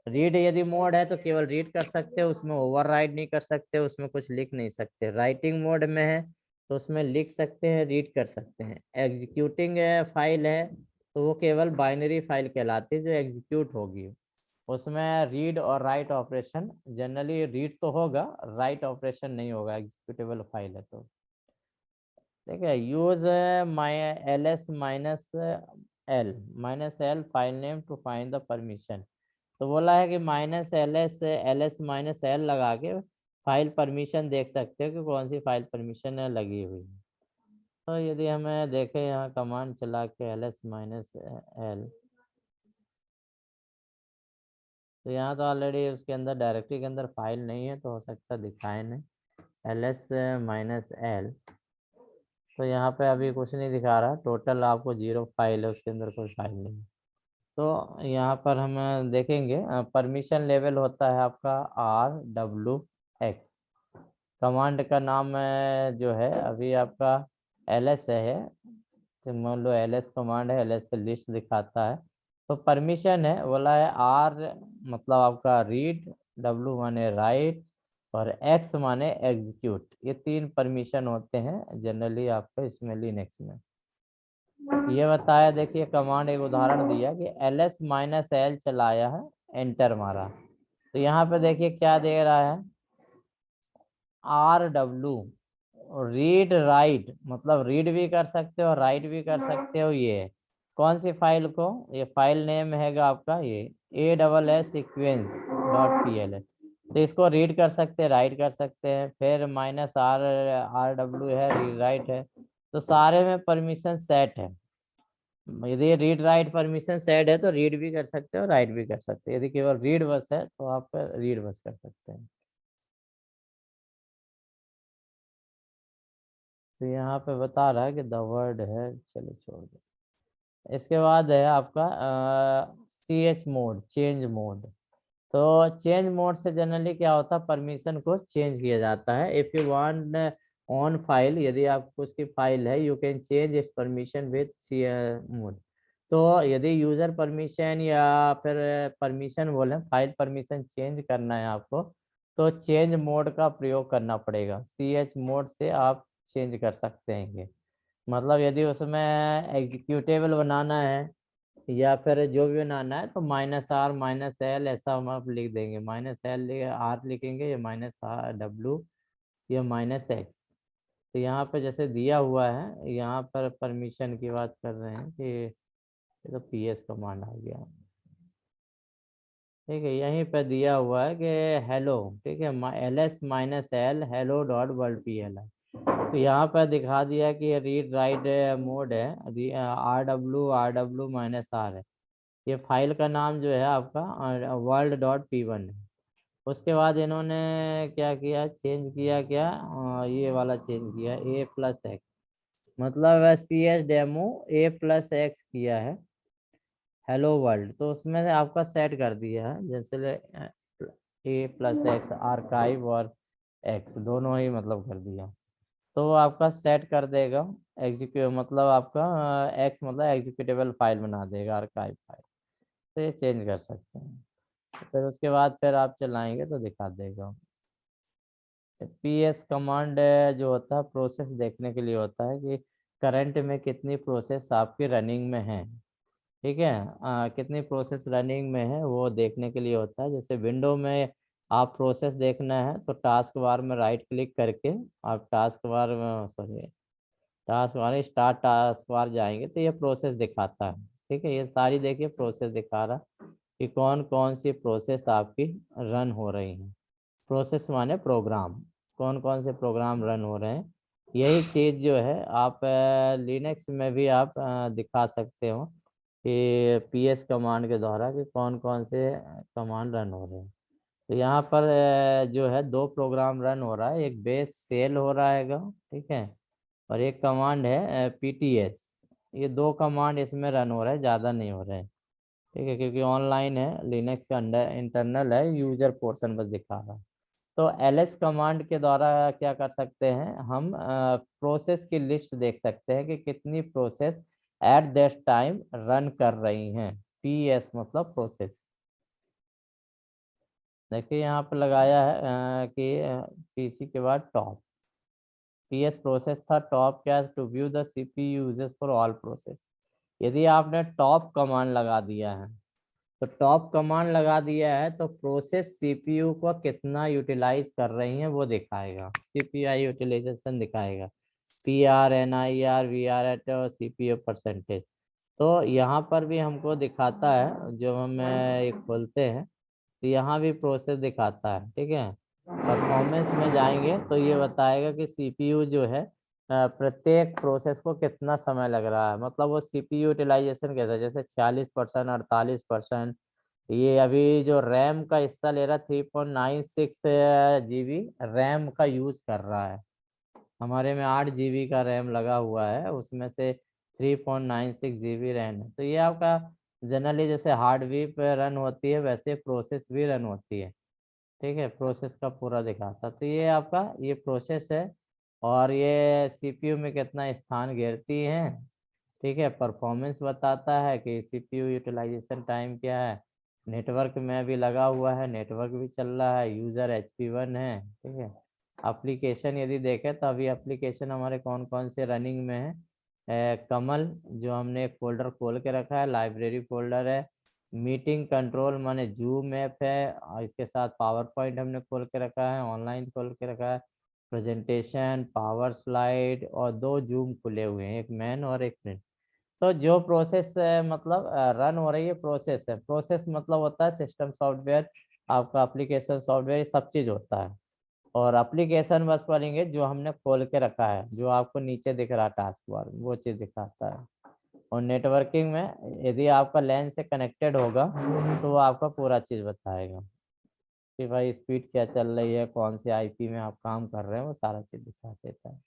रीड यदि मोड है तो केवल रीड कर सकते हो, उसमें ओवरराइड नहीं कर सकते, उसमें कुछ लिख नहीं सकते। राइटिंग मोड में है तो उसमें लिख सकते हैं, रीड कर सकते हैं। एग्जीक्यूटिंग फाइल है तो वो केवल बाइनरी फाइल कहलाती है जो एग्जीक्यूट होगी। उसमें रीड और राइट ऑपरेशन, जनरली रीड तो होगा, राइट ऑपरेशन नहीं होगा, एग्जीक्यूटेबल फाइल है तो। ठीक है, use -l file name to find the permission. तो बोला है कि -ls लगा के फाइल परमिशन देख सकते हो कि कौन सी फाइल परमिशन लगी हुई है। तो यदि हमें देखें यहाँ कमांड चला के ls-l, तो यहाँ तो ऑलरेडी उसके अंदर डायरेक्टरी के अंदर फाइल नहीं है तो हो सकता दिखाए नहीं। ls-l तो यहाँ पे अभी कुछ नहीं दिखा रहा, टोटल आपको 0 फाइल है, उसके अंदर कोई फाइल नहीं है। तो यहाँ पर हम देखेंगे परमिशन लेवल होता है आपका RWX। कमांड का नाम जो है अभी आपका ls है, तो मान लो ls कमांड है, ls से लिस्ट दिखाता है। तो परमिशन है बोला है R मतलब आपका रीड, W माने राइट और X माने एग्जीक्यूट। ये 3 परमिशन होते हैं जनरली आपका इसमें लिनक्स में। ये बताया, देखिए कमांड एक उदाहरण दिया कि ls-l चलाया है, एंटर मारा तो यहाँ पे देखिए क्या दे रहा है, RW रीड राइट, मतलब रीड भी कर सकते हो राइट भी कर सकते हो। ये कौन सी फाइल को, ये फाइल नेम हैगा आपका ये ASS-sequence.pl है, तो इसको रीड कर सकते हैं राइट कर सकते हैं। फिर -RW है रीड राइट है, तो सारे में परमिशन सेट है। यदि रीड राइट परमिशन सेट है तो रीड भी कर सकते हो, राइट भी कर सकते हैं। यदि केवल रीड बस है तो आप रीड बस कर सकते हैं। तो यहाँ पे बता रहा है कि द वर्ड है, चलो छोड़ दो। इसके बाद है आपका CH मोड, चेंज मोड। तो चेंज मोड से जनरली क्या होता है, परमिशन को चेंज किया जाता है। If you want on file, यदि आपको उसकी फाइल है, you can change it's permission with mode. तो यदि यूजर परमिशन या फिर परमिशन बोले, फाइल परमिशन चेंज करना है आपको, तो चेंज मोड का प्रयोग करना पड़ेगा। CH मोड से आप चेंज कर सकते हैं। मतलब यदि उसमें एग्जीक्यूटेबल बनाना है या फिर जो भी बनाना है तो -R -L ऐसा हम आप लिख देंगे। -L R लिखेंगे या -W या -X। तो यहाँ पे जैसे दिया हुआ है, यहाँ पर परमिशन की बात कर रहे हैं कि ये तो PS कमांड आ गया। ठीक है, यहीं पे दिया हुआ है कि हेलो, ठीक है, LS -L hello .world PL है। तो यहाँ पर दिखा दिया कि रीड राइट मोड है, RW -R है। ये फाइल का नाम जो है आपका world.p1 है। उसके बाद इन्होंने क्या किया, चेंज किया क्या, ये वाला चेंज किया A+X, मतलब CS डेमो A+X किया है हेलो वर्ल्ड। तो उसमें से आपका सेट कर दिया है, जैसे A+X आर्काइव और X दोनों ही मतलब कर दिया। तो वो आपका सेट कर देगा एग्जीक्यूट, मतलब आपका X मतलब एग्जीक्यूटेबल फाइल बना देगा, आर्काइव फाइल। तो ये चेंज कर सकते हैं। फिर उसके बाद फिर आप चलाएंगे तो दिखा देगा। PS कमांड जो होता है प्रोसेस देखने के लिए होता है कि करंट में कितनी प्रोसेस आपकी रनिंग में है। ठीक है, कितनी प्रोसेस रनिंग में है वो देखने के लिए होता है। जैसे विंडो में आप प्रोसेस देखना है तो टास्क बार में राइट क्लिक करके आप टास्क बार में, sorry, task bar start task bar जाएंगे तो ये प्रोसेस दिखाता है। ठीक है, ये सारी देखिए प्रोसेस दिखा रहा कि कौन कौन सी प्रोसेस आपकी रन हो रही हैं। प्रोसेस माने प्रोग्राम, कौन कौन से प्रोग्राम रन हो रहे हैं। यही चीज़ जो है आप लिनक्स में भी आप दिखा सकते हो कि PS कमांड के द्वारा कि कौन कौन से कमांड रन हो रहे हैं। तो यहाँ पर जो है 2 प्रोग्राम रन हो रहा है, एक बेस सेल हो रहा है, ठीक है, और एक कमांड है PTS। ये 2 कमांड इसमें रन हो रहा है, ज़्यादा नहीं हो रहे हैं। ठीक है, क्योंकि ऑनलाइन है, लिनक्स का अंडर इंटरनल है, यूजर पोर्शन बस दिखा रहा है। तो LS कमांड के द्वारा क्या कर सकते हैं हम, प्रोसेस की लिस्ट देख सकते हैं कि कितनी process at that time run कर रही हैं। PS मतलब प्रोसेस। देखिए यहाँ पर लगाया है कि PC के बाद टॉप, PS प्रोसेस था, टॉप क्या, to view the CPU uses for all process. यदि आपने टॉप कमांड लगा दिया है, तो टॉप कमांड लगा दिया है तो प्रोसेस CPU को कितना यूटिलाइज कर रही है वो दिखाएगा, CPI यूटिलाइजेशन दिखाएगा, PR NIR VR at CPU percentage. तो यहाँ पर भी हमको दिखाता है, जब हम ये खोलते हैं तो यहाँ भी प्रोसेस दिखाता है। ठीक है, परफॉर्मेंस में जाएंगे तो ये बताएगा कि CPU जो है प्रत्येक प्रोसेस को कितना समय लग रहा है, मतलब वो CPU यूटिलाइजेशन कैसा है, जैसे 40%, 48%। ये अभी जो रैम का हिस्सा ले रहा है 3.96 GB रैम का यूज कर रहा है। हमारे में 8 GB का रैम लगा हुआ है, उसमें से 3.96 GB रैम है। तो ये आपका जनरली जैसे हार्डवेयर पे रन होती है वैसे प्रोसेस भी रन होती है। ठीक है, प्रोसेस का पूरा दिखाता, तो ये आपका ये प्रोसेस है और ये CPU में कितना स्थान घेरती है। ठीक है, परफॉर्मेंस बताता है कि CPU यूटिलाइजेशन टाइम क्या है, नेटवर्क में भी लगा हुआ है, नेटवर्क भी चल रहा है, यूजर HP1 है। ठीक है, एप्लीकेशन यदि देखें तो अभी एप्लीकेशन हमारे कौन कौन से रनिंग में है, कमल जो हमने एक फोल्डर खोल के रखा है, लाइब्रेरी फोल्डर है, मीटिंग कंट्रोल माने जूम ऐप है, और इसके साथ पावर पॉइंट हमने खोल के रखा है, ऑनलाइन खोल के रखा है, प्रेजेंटेशन, पावर स्लाइड, और 2 जूम खुले हुए हैं, एक मैन और एक प्रिंट। तो जो प्रोसेस मतलब रन हो रही है प्रोसेस है, प्रोसेस मतलब होता है सिस्टम सॉफ्टवेयर, आपका एप्लीकेशन सॉफ्टवेयर, सब चीज होता है। और एप्लीकेशन बस पढ़ेंगे जो हमने खोल के रखा है, जो आपको नीचे दिख रहा है टास्क बार, वो चीज दिखाता है। और नेटवर्किंग में यदि आपका लैन से कनेक्टेड होगा तो वो आपका पूरा चीज़ बताएगा कि भाई स्पीड क्या चल रही है, कौन से आईपी में आप काम कर रहे हैं, वो सारा चीज़ दिखा देता है।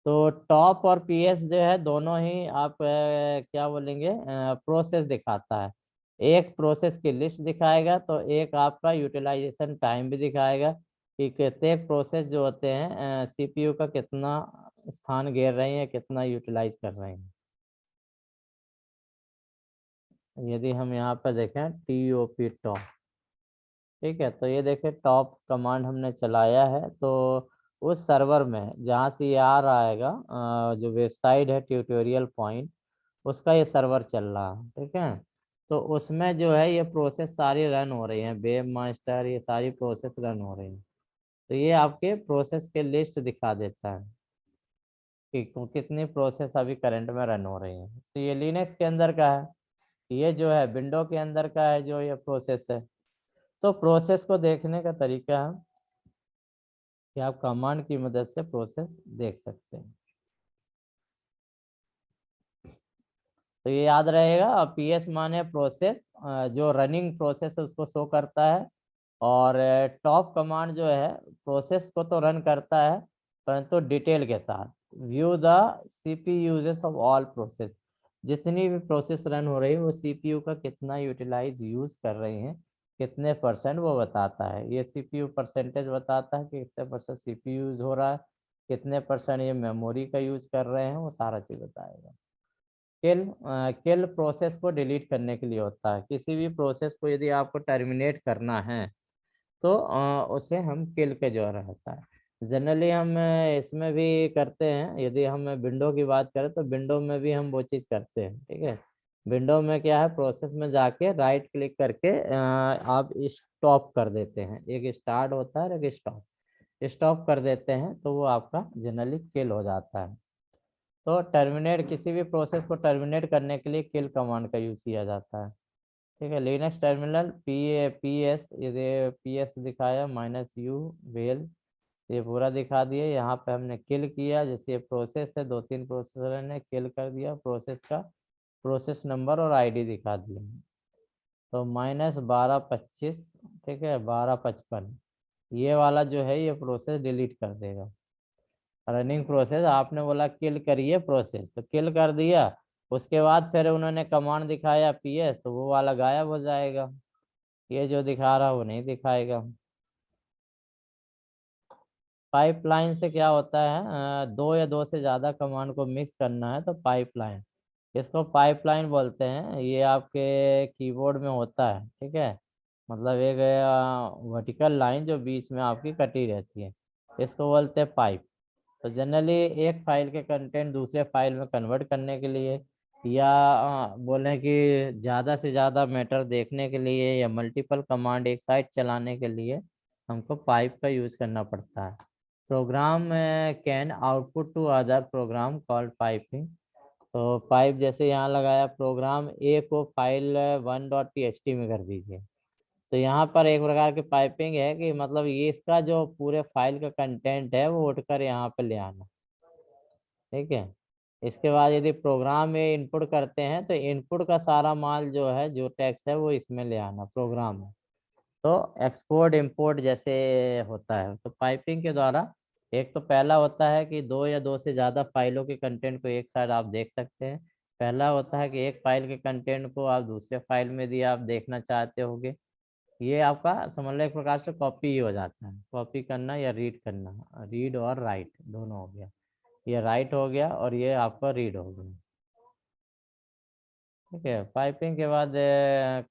तो टॉप और पीएस जो है दोनों ही आप क्या बोलेंगे प्रोसेस दिखाता है। एक प्रोसेस की लिस्ट दिखाएगा तो एक आपका यूटिलाइजेशन टाइम भी दिखाएगा कि प्रत्येक प्रोसेस जो होते हैं सीपीयू का कितना स्थान घेर रही है, कितना यूटिलाइज कर रहे हैं। यदि हम यहाँ पर देखें TOP टॉप, ठीक है, तो ये देखें टॉप कमांड हमने चलाया है तो उस सर्वर में जहाँ से ये आ रहा है जो वेबसाइट है ट्यूटोरियल पॉइंट, उसका ये सर्वर चल रहा है, ठीक है। तो उसमें जो है ये प्रोसेस सारी रन हो रही हैं, वेब मास्टर ये सारी प्रोसेस रन हो रही हैं। तो ये आपके प्रोसेस के लिस्ट दिखा देता है कि कितनी प्रोसेस अभी करंट में रन हो रही हैं। तो ये लिनक्स के अंदर का है, ये जो है विंडो के अंदर का है जो ये प्रोसेस है। तो प्रोसेस को देखने का तरीका है कि आप कमांड की मदद से प्रोसेस देख सकते हैं। तो ये याद रहेगा, पीएस माने प्रोसेस, जो रनिंग प्रोसेस है उसको शो करता है। और टॉप कमांड जो है प्रोसेस को तो रन करता है परंतु डिटेल के साथ, view the CPU uses of all process, जितनी भी प्रोसेस रन हो रही है वो सीपीयू का कितना यूटिलाइज यूज कर रही हैं, कितने परसेंट वो बताता है। ये सीपीयू परसेंटेज बताता है कि कितने परसेंट सीपीयू यूज हो रहा है, कितने परसेंट ये मेमोरी का यूज कर रहे हैं, वो सारा चीज बताएगा। किल प्रोसेस को डिलीट करने के लिए होता है। किसी भी प्रोसेस को यदि आपको टर्मिनेट करना है तो उसे हम किल के द्वारा होता है। जनरली हम इसमें भी करते हैं, यदि हम विंडो की बात करें तो विंडो में भी हम वो चीज़ करते हैं, ठीक है। विंडो में क्या है, प्रोसेस में जाके राइट क्लिक करके आप स्टॉप कर देते हैं, एक स्टार्ट होता है और एक स्टॉप, स्टॉप कर देते हैं तो वो आपका जनरली किल हो जाता है। तो टर्मिनेट, किसी भी प्रोसेस को टर्मिनेट करने के लिए किल कमांड का यूज किया जाता है, ठीक है। लिनक्स टर्मिनल पीएस, ये पीएस दिखाया, -u वेल, ये पूरा दिखा दिए। यहाँ पे हमने किल किया, जैसे ये प्रोसेस है 2-3 प्रोसेसर ने किल कर दिया, प्रोसेस का प्रोसेस नंबर और आईडी दिखा दिया। तो -1225, ठीक है, 1255, ये वाला जो है ये प्रोसेस डिलीट कर देगा। रनिंग प्रोसेस, आपने बोला किल करिए प्रोसेस तो किल कर दिया, उसके बाद फिर उन्होंने कमांड दिखाया पीएस तो वो वाला गायब हो जाएगा, ये जो दिखा रहा वो नहीं दिखाएगा। पाइपलाइन से क्या होता है, दो या दो से ज़्यादा कमांड को मिक्स करना है तो पाइपलाइन, इसको पाइपलाइन बोलते हैं। ये आपके कीबोर्ड में होता है, ठीक है, मतलब एक वर्टिकल लाइन जो बीच में आपकी कटी रहती है, इसको बोलते हैं पाइप। तो जनरली एक फाइल के कंटेंट दूसरे फाइल में कन्वर्ट करने के लिए, या बोलें कि ज़्यादा से ज़्यादा मैटर देखने के लिए, या मल्टीपल कमांड एक साइड चलाने के लिए हमको पाइप का यूज़ करना पड़ता है। Program can output to other program called piping. तो पाइप जैसे यहाँ लगाया, प्रोग्राम ए को फाइल 1.txt में कर दीजिए, तो यहाँ पर एक प्रकार की पाइपिंग है कि मतलब ये इसका जो पूरे फाइल का कंटेंट है वो उठकर यहाँ पे ले आना, ठीक है। इसके बाद यदि प्रोग्राम में इनपुट करते हैं तो इनपुट का सारा माल जो है, जो टेक्स्ट है वो इसमें ले आना प्रोग्राम में। तो एक्सपोर्ट इंपोर्ट जैसे होता है। तो पाइपिंग के द्वारा एक तो पहला होता है कि दो या दो से ज़्यादा फाइलों के कंटेंट को एक साथ आप देख सकते हैं। पहला होता है कि एक फाइल के कंटेंट को आप दूसरे फाइल में दिया आप देखना चाहते होगे, ये आपका समझ लो एक प्रकार से कॉपी ही हो जाता है, कॉपी करना या रीड करना, रीड और राइट दोनों हो गया, ये राइट हो गया और ये आपका रीड हो गया, ठीक है। पाइपिंग के बाद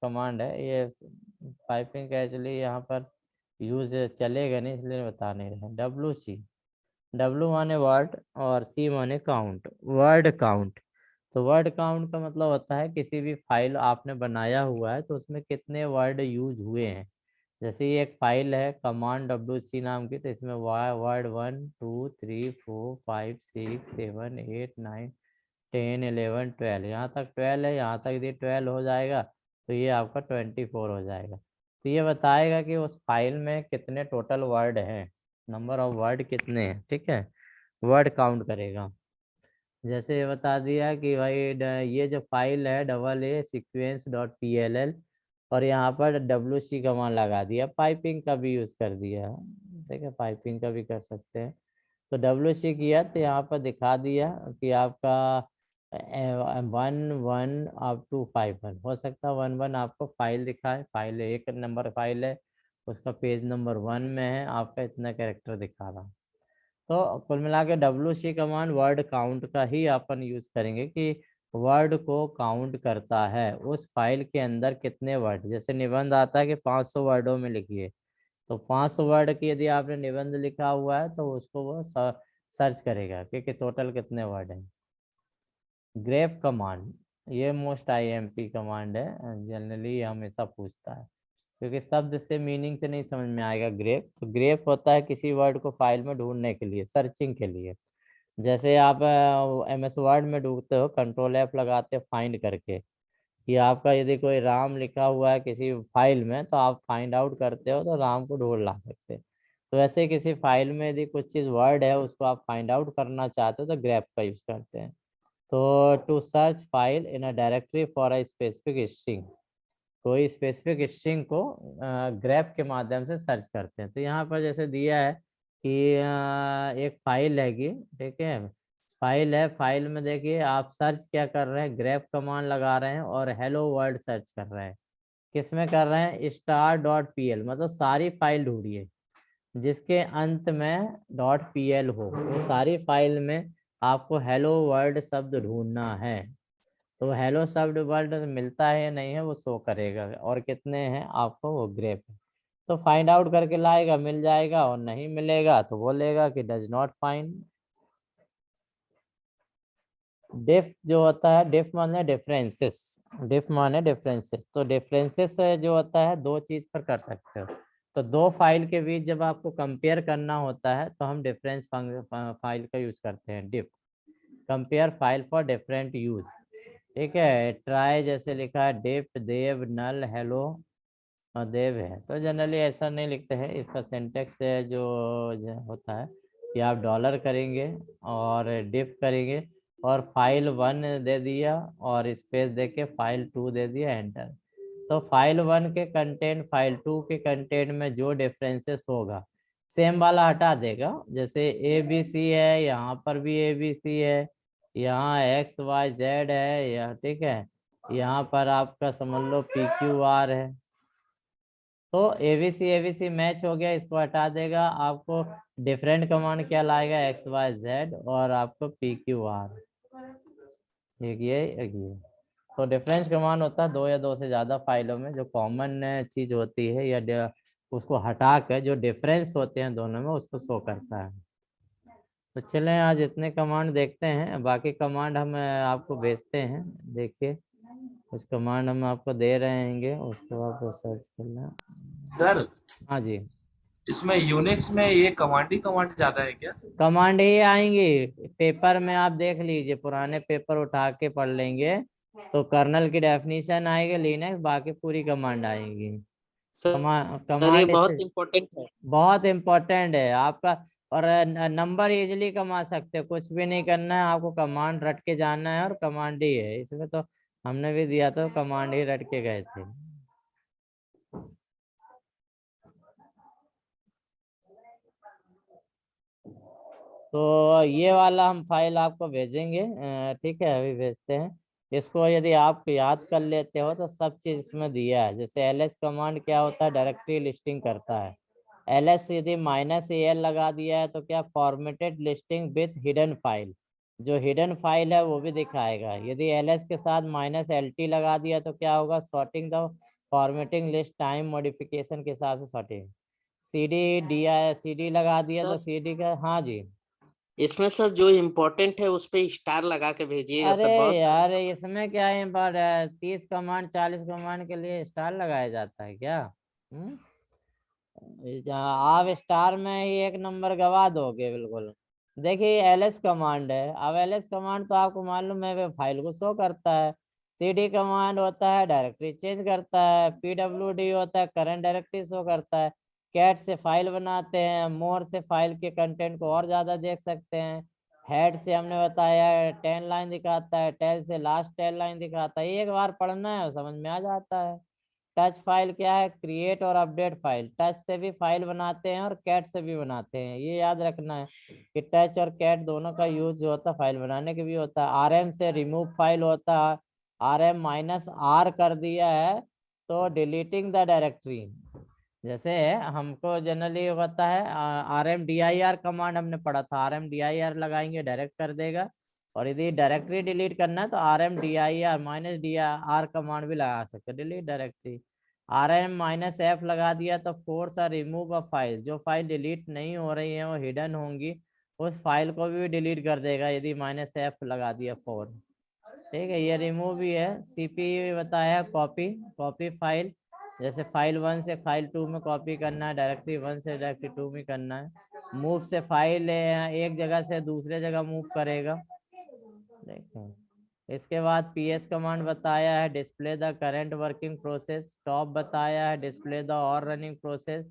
कमांड है, ये पाइपिंग का एक्चुअली यहाँ पर यूज चलेगा नहीं इसलिए बता नहीं रहे। WC, W माने वर्ड और C माने काउंट, वर्ड काउंट। तो वर्ड काउंट का मतलब होता है किसी भी फाइल आपने बनाया हुआ है तो उसमें कितने वर्ड यूज हुए हैं। जैसे ये एक फाइल है कमांड WC नाम की, तो इसमें वर्ड 1 2 3 4 5 6 7 8 9 10 11 12, यहाँ तक 12 है, यहाँ तक यदि 12 हो जाएगा तो ये आपका 24 हो जाएगा। तो ये बताएगा कि उस फाइल में कितने टोटल वर्ड हैं, नंबर ऑफ वर्ड कितने हैं, ठीक है। वर्ड काउंट करेगा। जैसे ये बता दिया कि भाई ये जो फाइल है AA sequence.pll और यहाँ पर WC कमांड लगा दिया, पाइपिंग का भी यूज कर दिया, ठीक है, पाइपिंग का भी कर सकते हैं। तो WC किया तो यहाँ पर दिखा दिया कि आपका 1 अप टू 5 हो सकता है। 1 आपको फाइल दिखाए, फाइल 1 नंबर फाइल है, उसका पेज नंबर 1 में है, आपका इतना कैरेक्टर दिखा रहा। तो कुल मिला के WC कमांड वर्ड काउंट का ही अपन यूज करेंगे कि वर्ड को काउंट करता है उस फाइल के अंदर कितने वर्ड। जैसे निबंध आता है कि 500 वर्डों में लिखिए, तो 500 वर्ड की यदि आपने निबंध लिखा हुआ है तो उसको वो सर्च करेगा कि टोटल कितने वर्ड हैं। ग्रेप कमांड ये मोस्ट IMP कमांड है, जनरली हमेशा पूछता है क्योंकि शब्द से मीनिंग से नहीं समझ में आएगा। ग्रेप तो ग्रेप होता है किसी वर्ड को फाइल में ढूंढने के लिए, सर्चिंग के लिए। जैसे आप MS वर्ड में ढूंढते हो, Ctrl+F लगाते हो फाइंड करके, कि आपका यदि कोई राम लिखा हुआ है किसी फाइल में तो आप फाइंड आउट करते हो तो राम को ढूंढ ला सकते हैं। तो वैसे किसी फाइल में यदि कुछ चीज़ वर्ड है उसको आप फाइंड आउट करना चाहते हो तो ग्रेप का यूज करते हैं। तो to search file in a directory for a specific string, कोई स्पेसिफिक स्ट्रिंग को ग्रेप के माध्यम से सर्च करते हैं। तो यहाँ पर जैसे दिया है कि एक फाइल हैगी, ठीक है, फाइल है, फाइल में देखिए आप सर्च क्या कर रहे हैं, ग्रेप कमांड लगा रहे हैं और हेलो वर्ल्ड सर्च कर रहे हैं। किसमें कर रहे हैं, star.pl, मतलब सारी फाइल ढूंढिए जिसके अंत में .pl हो, वो सारी फाइल में आपको हेलो वर्ल्ड शब्द ढूंढना है। तो हेलो शब्द वर्ड मिलता है या नहीं है वो शो करेगा, और कितने हैं आपको वो ग्रेप है। तो फाइंड आउट करके लाएगा, मिल जाएगा, और नहीं मिलेगा तो बोलेगा कि डज नॉट फाइंड। डिफ जो होता है, डिफ माने डिफरेंसेस, डिफ माने डिफरेंसेस। तो डिफरेंसेस जो होता है दो चीज पर कर सकते हो। तो दो फाइल के बीच जब आपको कंपेयर करना होता है तो हम डिफरेंस फाइल का यूज करते हैं, diff, compare file for different use, ठीक है। ट्राई जैसे लिखा है डिफ देव नल हेलो देव है, तो जनरली ऐसा नहीं लिखते हैं। इसका सिंटेक्स जो होता है कि आप डॉलर करेंगे और डिफ करेंगे और फाइल 1 दे दिया और स्पेस दे के फाइल 2 दे दिया, एंटर। तो फाइल 1 के कंटेंट फाइल 2 के कंटेंट में जो डिफरेंसेस होगा सेम वाला हटा देगा। जैसे ABC है, यहाँ पर भी ABC है, यहाँ XYZ है, यह ठीक है, यहाँ पर आपका समझ लो PQR है। तो ABC मैच हो गया, इसको हटा देगा, आपको डिफरेंट कमांड क्या लाएगा, XYZ और आपको PQR, एक ये। तो डिफरेंस कमांड होता है दो या दो से ज्यादा फाइलों में जो कॉमन चीज होती है या उसको हटा कर जो डिफरेंस होते हैं दोनों में उसको शो करता है। तो चलें आज इतने कमांड देखते हैं, बाकी कमांड हम आपको भेजते हैं, देखिए कुछ कमांड हम आपको दे रहे हैंगे, उसको आप सर्च करना। सर हाँ जी, इसमें यूनिक्स में ये कमांड ज्यादा है क्या? कमांड ही आएंगी पेपर में, आप देख लीजिए पुराने पेपर उठा के पढ़ लेंगे तो कर्नल की डेफिनेशन आएगी लिनक्स, बाकी पूरी कमांड आएगी। सर ये कमांड बहुत इम्पोर्टेंट है। बहुत इम्पोर्टेंट है आपका, और नंबर इजीली कमा सकते हो, कुछ भी नहीं करना है आपको, कमांड रट के जाना है और कमांड ही है इसमें। तो हमने भी दिया तो कमांड ही रट के गए थे। तो ये वाला हम फाइल आपको भेजेंगे, ठीक है, अभी भेजते हैं इसको। यदि आप याद कर लेते हो तो सब चीज इसमें दिया है। जैसे ls कमांड क्या होता है, डायरेक्टरी लिस्टिंग करता है। ls यदि -al लगा दिया है तो क्या, formatted listing with hidden file, जो हिडन फाइल है वो भी दिखाएगा। यदि ls के साथ -lt लगा दिया तो क्या होगा, sorting the formatting list time modification के हिसाब से सॉर्टिंग। cd लगा दिया तो cd का, हाँ जी। इसमें सर जो इम्पोर्टेंट है उस पे स्टार लगा के भेजिएगा अरे सर, बहुत यार इसमें क्या है, पर 30 कमांड 40 कमांड के लिए स्टार लगाया जाता है क्या? आप स्टार में ही 1 नंबर गवा दोगे बिल्कुल। देखिए ls कमांड है, अब ls कमांड तो आपको मालूम है फाइल को शो करता है। cd कमांड होता है डायरेक्टरी चेंज करता है, pwd होता है करंट डायरेक्टरी शो करता है, कैट से फाइल बनाते हैं, मोर से फाइल के कंटेंट को और ज्यादा देख सकते हैं, हेड से हमने बताया 10 लाइन दिखाता है, टेल से लास्ट 10 लाइन दिखाता है। एक बार पढ़ना है समझ में आ जाता है। टच फाइल क्या है? क्रिएट और अपडेट फाइल। टच से भी फाइल बनाते हैं और कैट से भी बनाते हैं, ये याद रखना है कि टच और कैट दोनों का यूज जो होता है फाइल बनाने के भी होता है। आरएम से रिमूव फाइल होता है, RM-R कर दिया है तो डिलीटिंग द डायरेक्टरी। जैसे हमको जनरली होता है RMDIR कमांड हमने पढ़ा था, RMDIR लगाएंगे डायरेक्ट कर देगा। और यदि डायरेक्टरी डिलीट करना है तो RMDIR-R कमांड भी लगा सकते हैं, डिलीट डायरेक्टरी। RM-F लगा दिया तो फोर्स और रिमूव अ फाइल, जो फाइल डिलीट नहीं हो रही है वो हिडन होंगी, उस फाइल को भी डिलीट कर देगा यदि -F लगा दिया फोर। ठीक है, ये रिमूव भी है। CP बताया कॉपी, कॉपी फाइल, जैसे फाइल 1 से फाइल 2 में कॉपी करना है, डायरेक्टरी 1 से डायरेक्टरी 2 में करना है। मूव से फाइल एक जगह से दूसरे जगह मूव करेगा। देखो इसके बाद PS कमांड बताया है, display the current working process. Stop बताया है, डिस्प्ले द और रनिंग प्रोसेस।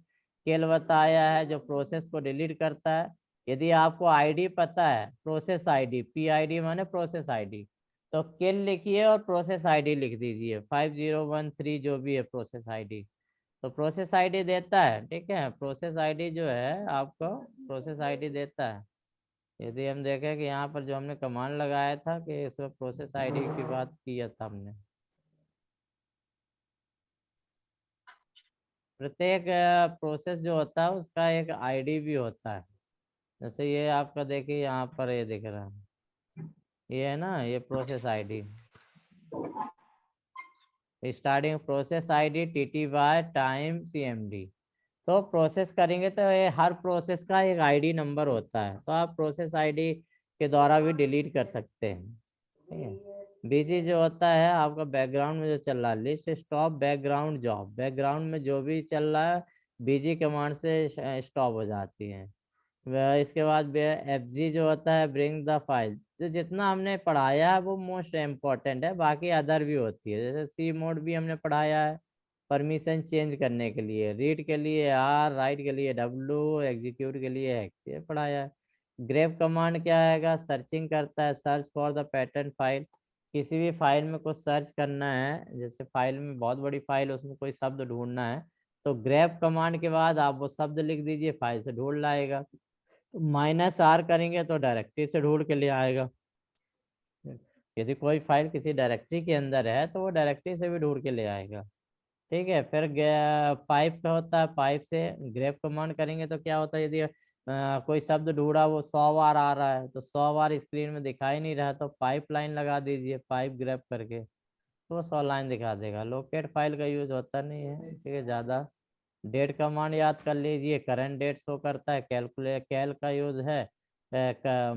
किल बताया है, जो प्रोसेस को डिलीट करता है। यदि आपको ID पता है, प्रोसेस ID, PID माने प्रोसेस ID, तो किल लिखिए और प्रोसेस ID लिख दीजिए, 5013 जो भी है प्रोसेस ID। तो प्रोसेस ID देता है, ठीक है, प्रोसेस ID जो है आपको प्रोसेस ID देता है। यदि हम देखें कि यहाँ पर जो हमने कमांड लगाया था कि इसमें प्रोसेस ID की बात किया था हमने, प्रत्येक प्रोसेस जो होता है उसका एक ID भी होता है। जैसे ये आपका देखिए यहाँ पर ये दिख रहा है, ये है ना, ये process ID, starting process ID TTY time CMD। तो प्रोसेस करेंगे तो ये हर प्रोसेस का एक ID नंबर होता है, तो आप प्रोसेस ID के द्वारा भी डिलीट कर सकते हैं। ठीक है, BG जो होता है आपका बैकग्राउंड में जो चल रहा है, list stop background job, background में जो भी चल रहा है BG कमांड से स्टॉप हो जाती है। इसके बाद FG जो होता है ब्रिंग द फाइल, जो जितना हमने पढ़ाया है वो मोस्ट इम्पोर्टेंट है, बाकी अदर भी होती है। जैसे C मोड भी हमने पढ़ाया है, परमिशन चेंज करने के लिए, रीड के लिए R, राइट के लिए W, एग्जीक्यूट के लिए X, ये पढ़ाया है। ग्रेप कमांड क्या आएगा? सर्चिंग करता है, search for the pattern file. किसी भी फाइल में कुछ सर्च करना है, जैसे फाइल में बहुत बड़ी फाइल है उसमें कोई शब्द ढूंढना है, तो ग्रेप कमांड के बाद आप वो शब्द लिख दीजिए, फाइल से ढूंढ लाएगा। -R करेंगे तो डायरेक्टरी से ढूंढ के ले आएगा। यदि कोई फाइल किसी डायरेक्टरी के अंदर है तो वो डायरेक्टरी से भी ढूंढ के ले आएगा। ठीक है, फिर पाइप का होता है, पाइप से ग्रेप कमांड करेंगे तो क्या होता है, यदि कोई शब्द ढूंढा वो 100 बार आ रहा है तो 100 बार स्क्रीन में दिखाई नहीं रहा, तो पाइप लाइन लगा दीजिए, पाइप ग्रेप करके, तो 100 लाइन दिखा देगा। लोकेट फाइल का यूज होता नहीं है, ठीक है ज़्यादा। डेट कमांड याद कर लीजिए, करंट डेट शो करता है। कैल का यूज है,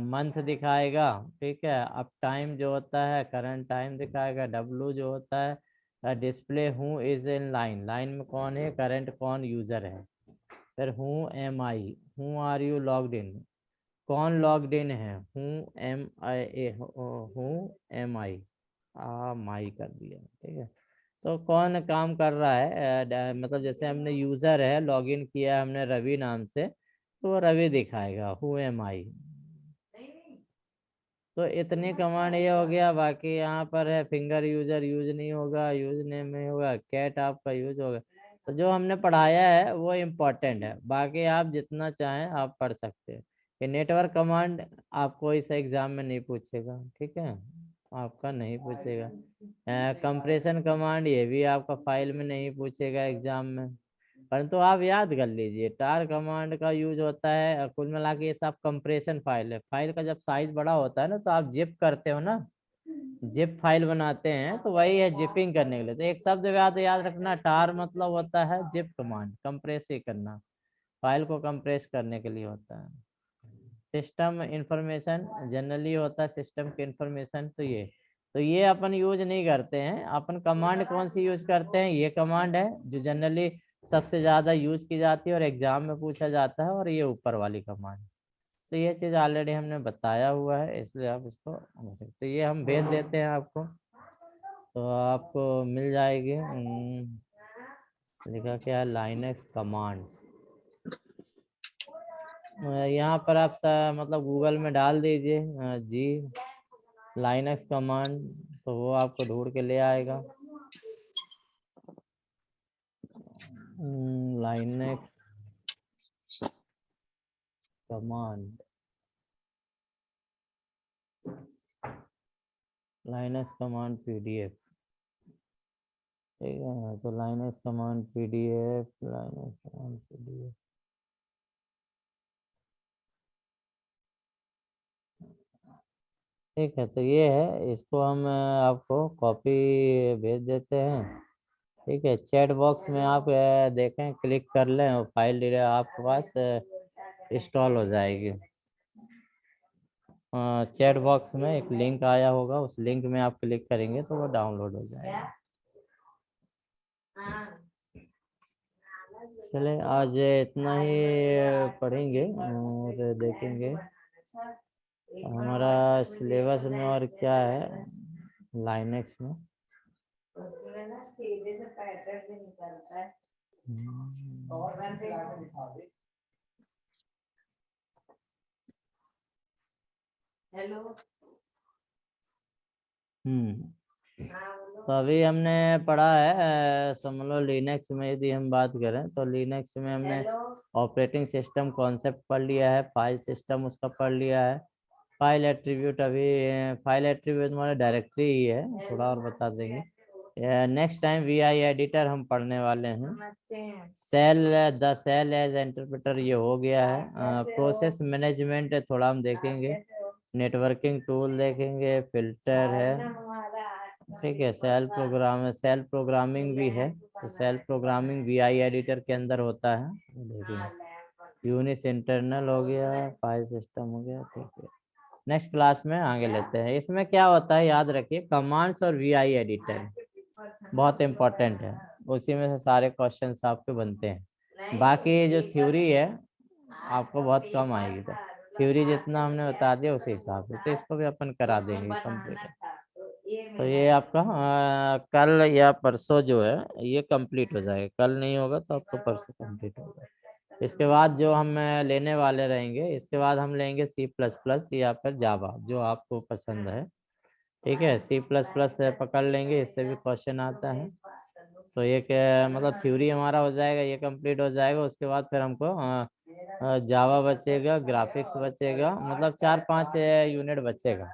मंथ दिखाएगा, ठीक है। अप टाइम जो होता है करंट टाइम दिखाएगा। W जो होता है display who is in line, line में कौन है, करंट कौन यूजर है। फिर who am I, who are you logged in, कौन लॉग्ड इन है, हु एम आई माई कर दिया, ठीक है। तो कौन काम कर रहा है, मतलब जैसे हमने यूजर है, लॉगिन किया हमने रवि नाम से, तो वो रवि दिखाएगा, हु एम आई। तो इतनी कमांड ये हो गया। बाकी यहाँ पर है फिंगर यूजर यूज नहीं होगा, यूज नेम में होगा, कैट आपका यूज होगा। तो जो हमने पढ़ाया है वो इम्पोर्टेंट है, बाकी आप जितना चाहें आप पढ़ सकते हैं। ये नेटवर्क कमांड आपको इस एग्जाम में नहीं पूछेगा, ठीक है, आपका नहीं पूछेगा। कंप्रेशन कमांड ये भी आपका फाइल में नहीं पूछेगा एग्जाम में, परंतु आप याद कर लीजिए टार कमांड का यूज होता है, कुल मिला के ये सब कंप्रेशन फाइल है। फाइल का जब साइज बड़ा होता है ना तो आप जिप करते हो ना, जिप फाइल बनाते हैं, तो वही है जिपिंग करने के लिए। तो एक शब्द याद रखना, टार मतलब होता है जिप कमांड, कंप्रेस ही करना, फाइल को कंप्रेस करने के लिए होता है। सिस्टम इंफॉर्मेशन जनरली होता है, सिस्टम की इंफॉर्मेशन, तो ये अपन यूज नहीं करते हैं। अपन कमांड कौन सी यूज करते हैं, ये कमांड है जो जनरली सबसे ज्यादा यूज की जाती है और एग्जाम में पूछा जाता है, और ये ऊपर वाली कमांड। तो ये चीज ऑलरेडी हमने बताया हुआ है, इसलिए आप इसको, तो ये हम भेज देते हैं आपको, तो आपको मिल जाएगी। लिखा क्या है, लाइनक्स कमांड्स। यहाँ पर आप मतलब गूगल में डाल दीजिए जी लाइनक्स कमांड, तो वो आपको ढूंढ के ले आएगा। Linux command, Linux command PDF, ठीक है। तो Linux command PDF, Linux command PDF, ठीक है। तो ये है, इसको हम आपको कॉपी भेज देते हैं, ठीक है। चैट बॉक्स में आप देखें, क्लिक कर लें और फाइल आपके पास इंस्टॉल हो जाएगी। चैट बॉक्स में एक लिंक आया होगा, उस लिंक में आप क्लिक करेंगे तो वो डाउनलोड हो जाएगा। चले आज इतना ही पढ़ेंगे और देखेंगे हमारा सिलेबस में और क्या है लाइनक्स में। उसमें ना सीधे से पैटर्न भी निकलता है और हेलो। तो अभी हमने पढ़ा है समझ लो लिनक्स में यदि हम बात करें तो लिनक्स में हमने ऑपरेटिंग सिस्टम कॉन्सेप्ट पढ़ लिया है, फाइल सिस्टम उसका पढ़ लिया है, फाइल एट्रीब्यूट, अभी फाइल एट्रीब्यूट हमारा डायरेक्टरी ही है, थोड़ा और बता देंगे। नेक्स्ट टाइम वीआई एडिटर हम पढ़ने वाले हैं। Shell, the shell as interpreter ये हो गया है। प्रोसेस मैनेजमेंट थोड़ा हम देखेंगे, नेटवर्किंग टूल देखेंगे, फिल्टर है, ठीक है। सेल प्रोग्रामिंग भी है, तो सेल प्रोग्रामिंग वीआई एडिटर के अंदर होता है, देखिए। यूनिक्स इंटरनल हो गया, फाइल सिस्टम हो गया, ठीक है। नेक्स्ट क्लास में आगे लेते हैं। इसमें क्या होता है याद रखिए, कमांड्स और वीआई एडिटर बहुत इंपॉर्टेंट है, उसी में से सारे क्वेश्चंस आपके बनते हैं। बाकी जो थ्योरी है आपको बहुत कम आएगी, तो थ्योरी जितना हमने बता दिया उसी हिसाब से, तो इसको भी अपन करा देंगे कंप्लीट। तो ये आपका कल या परसों जो है ये कंप्लीट हो जाएगा, कल नहीं होगा तो आपको परसों कंप्लीट होगा। इसके बाद जो हम लेने वाले रहेंगे, इसके बाद हम लेंगे C++ या फिर जावा, जो आपको पसंद है, ठीक है। C++ से पकड़ लेंगे, इससे भी क्वेश्चन आता है। तो ये मतलब थ्योरी हमारा हो जाएगा, ये कंप्लीट हो जाएगा। उसके बाद फिर हमको जावा बचेगा, ग्राफिक्स बचेगा, मतलब 4-5 यूनिट बचेगा,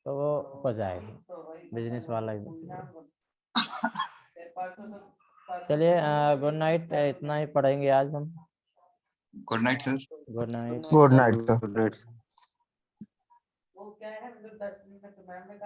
तो वो हो जाएगा, बिजनेस वाला ही बचेगा। चलिए गुड नाइट, इतना ही पढ़ेंगे आज हम। Good night sir. Good night. Good night sir. Good night. वो क्या है, 10 मिनट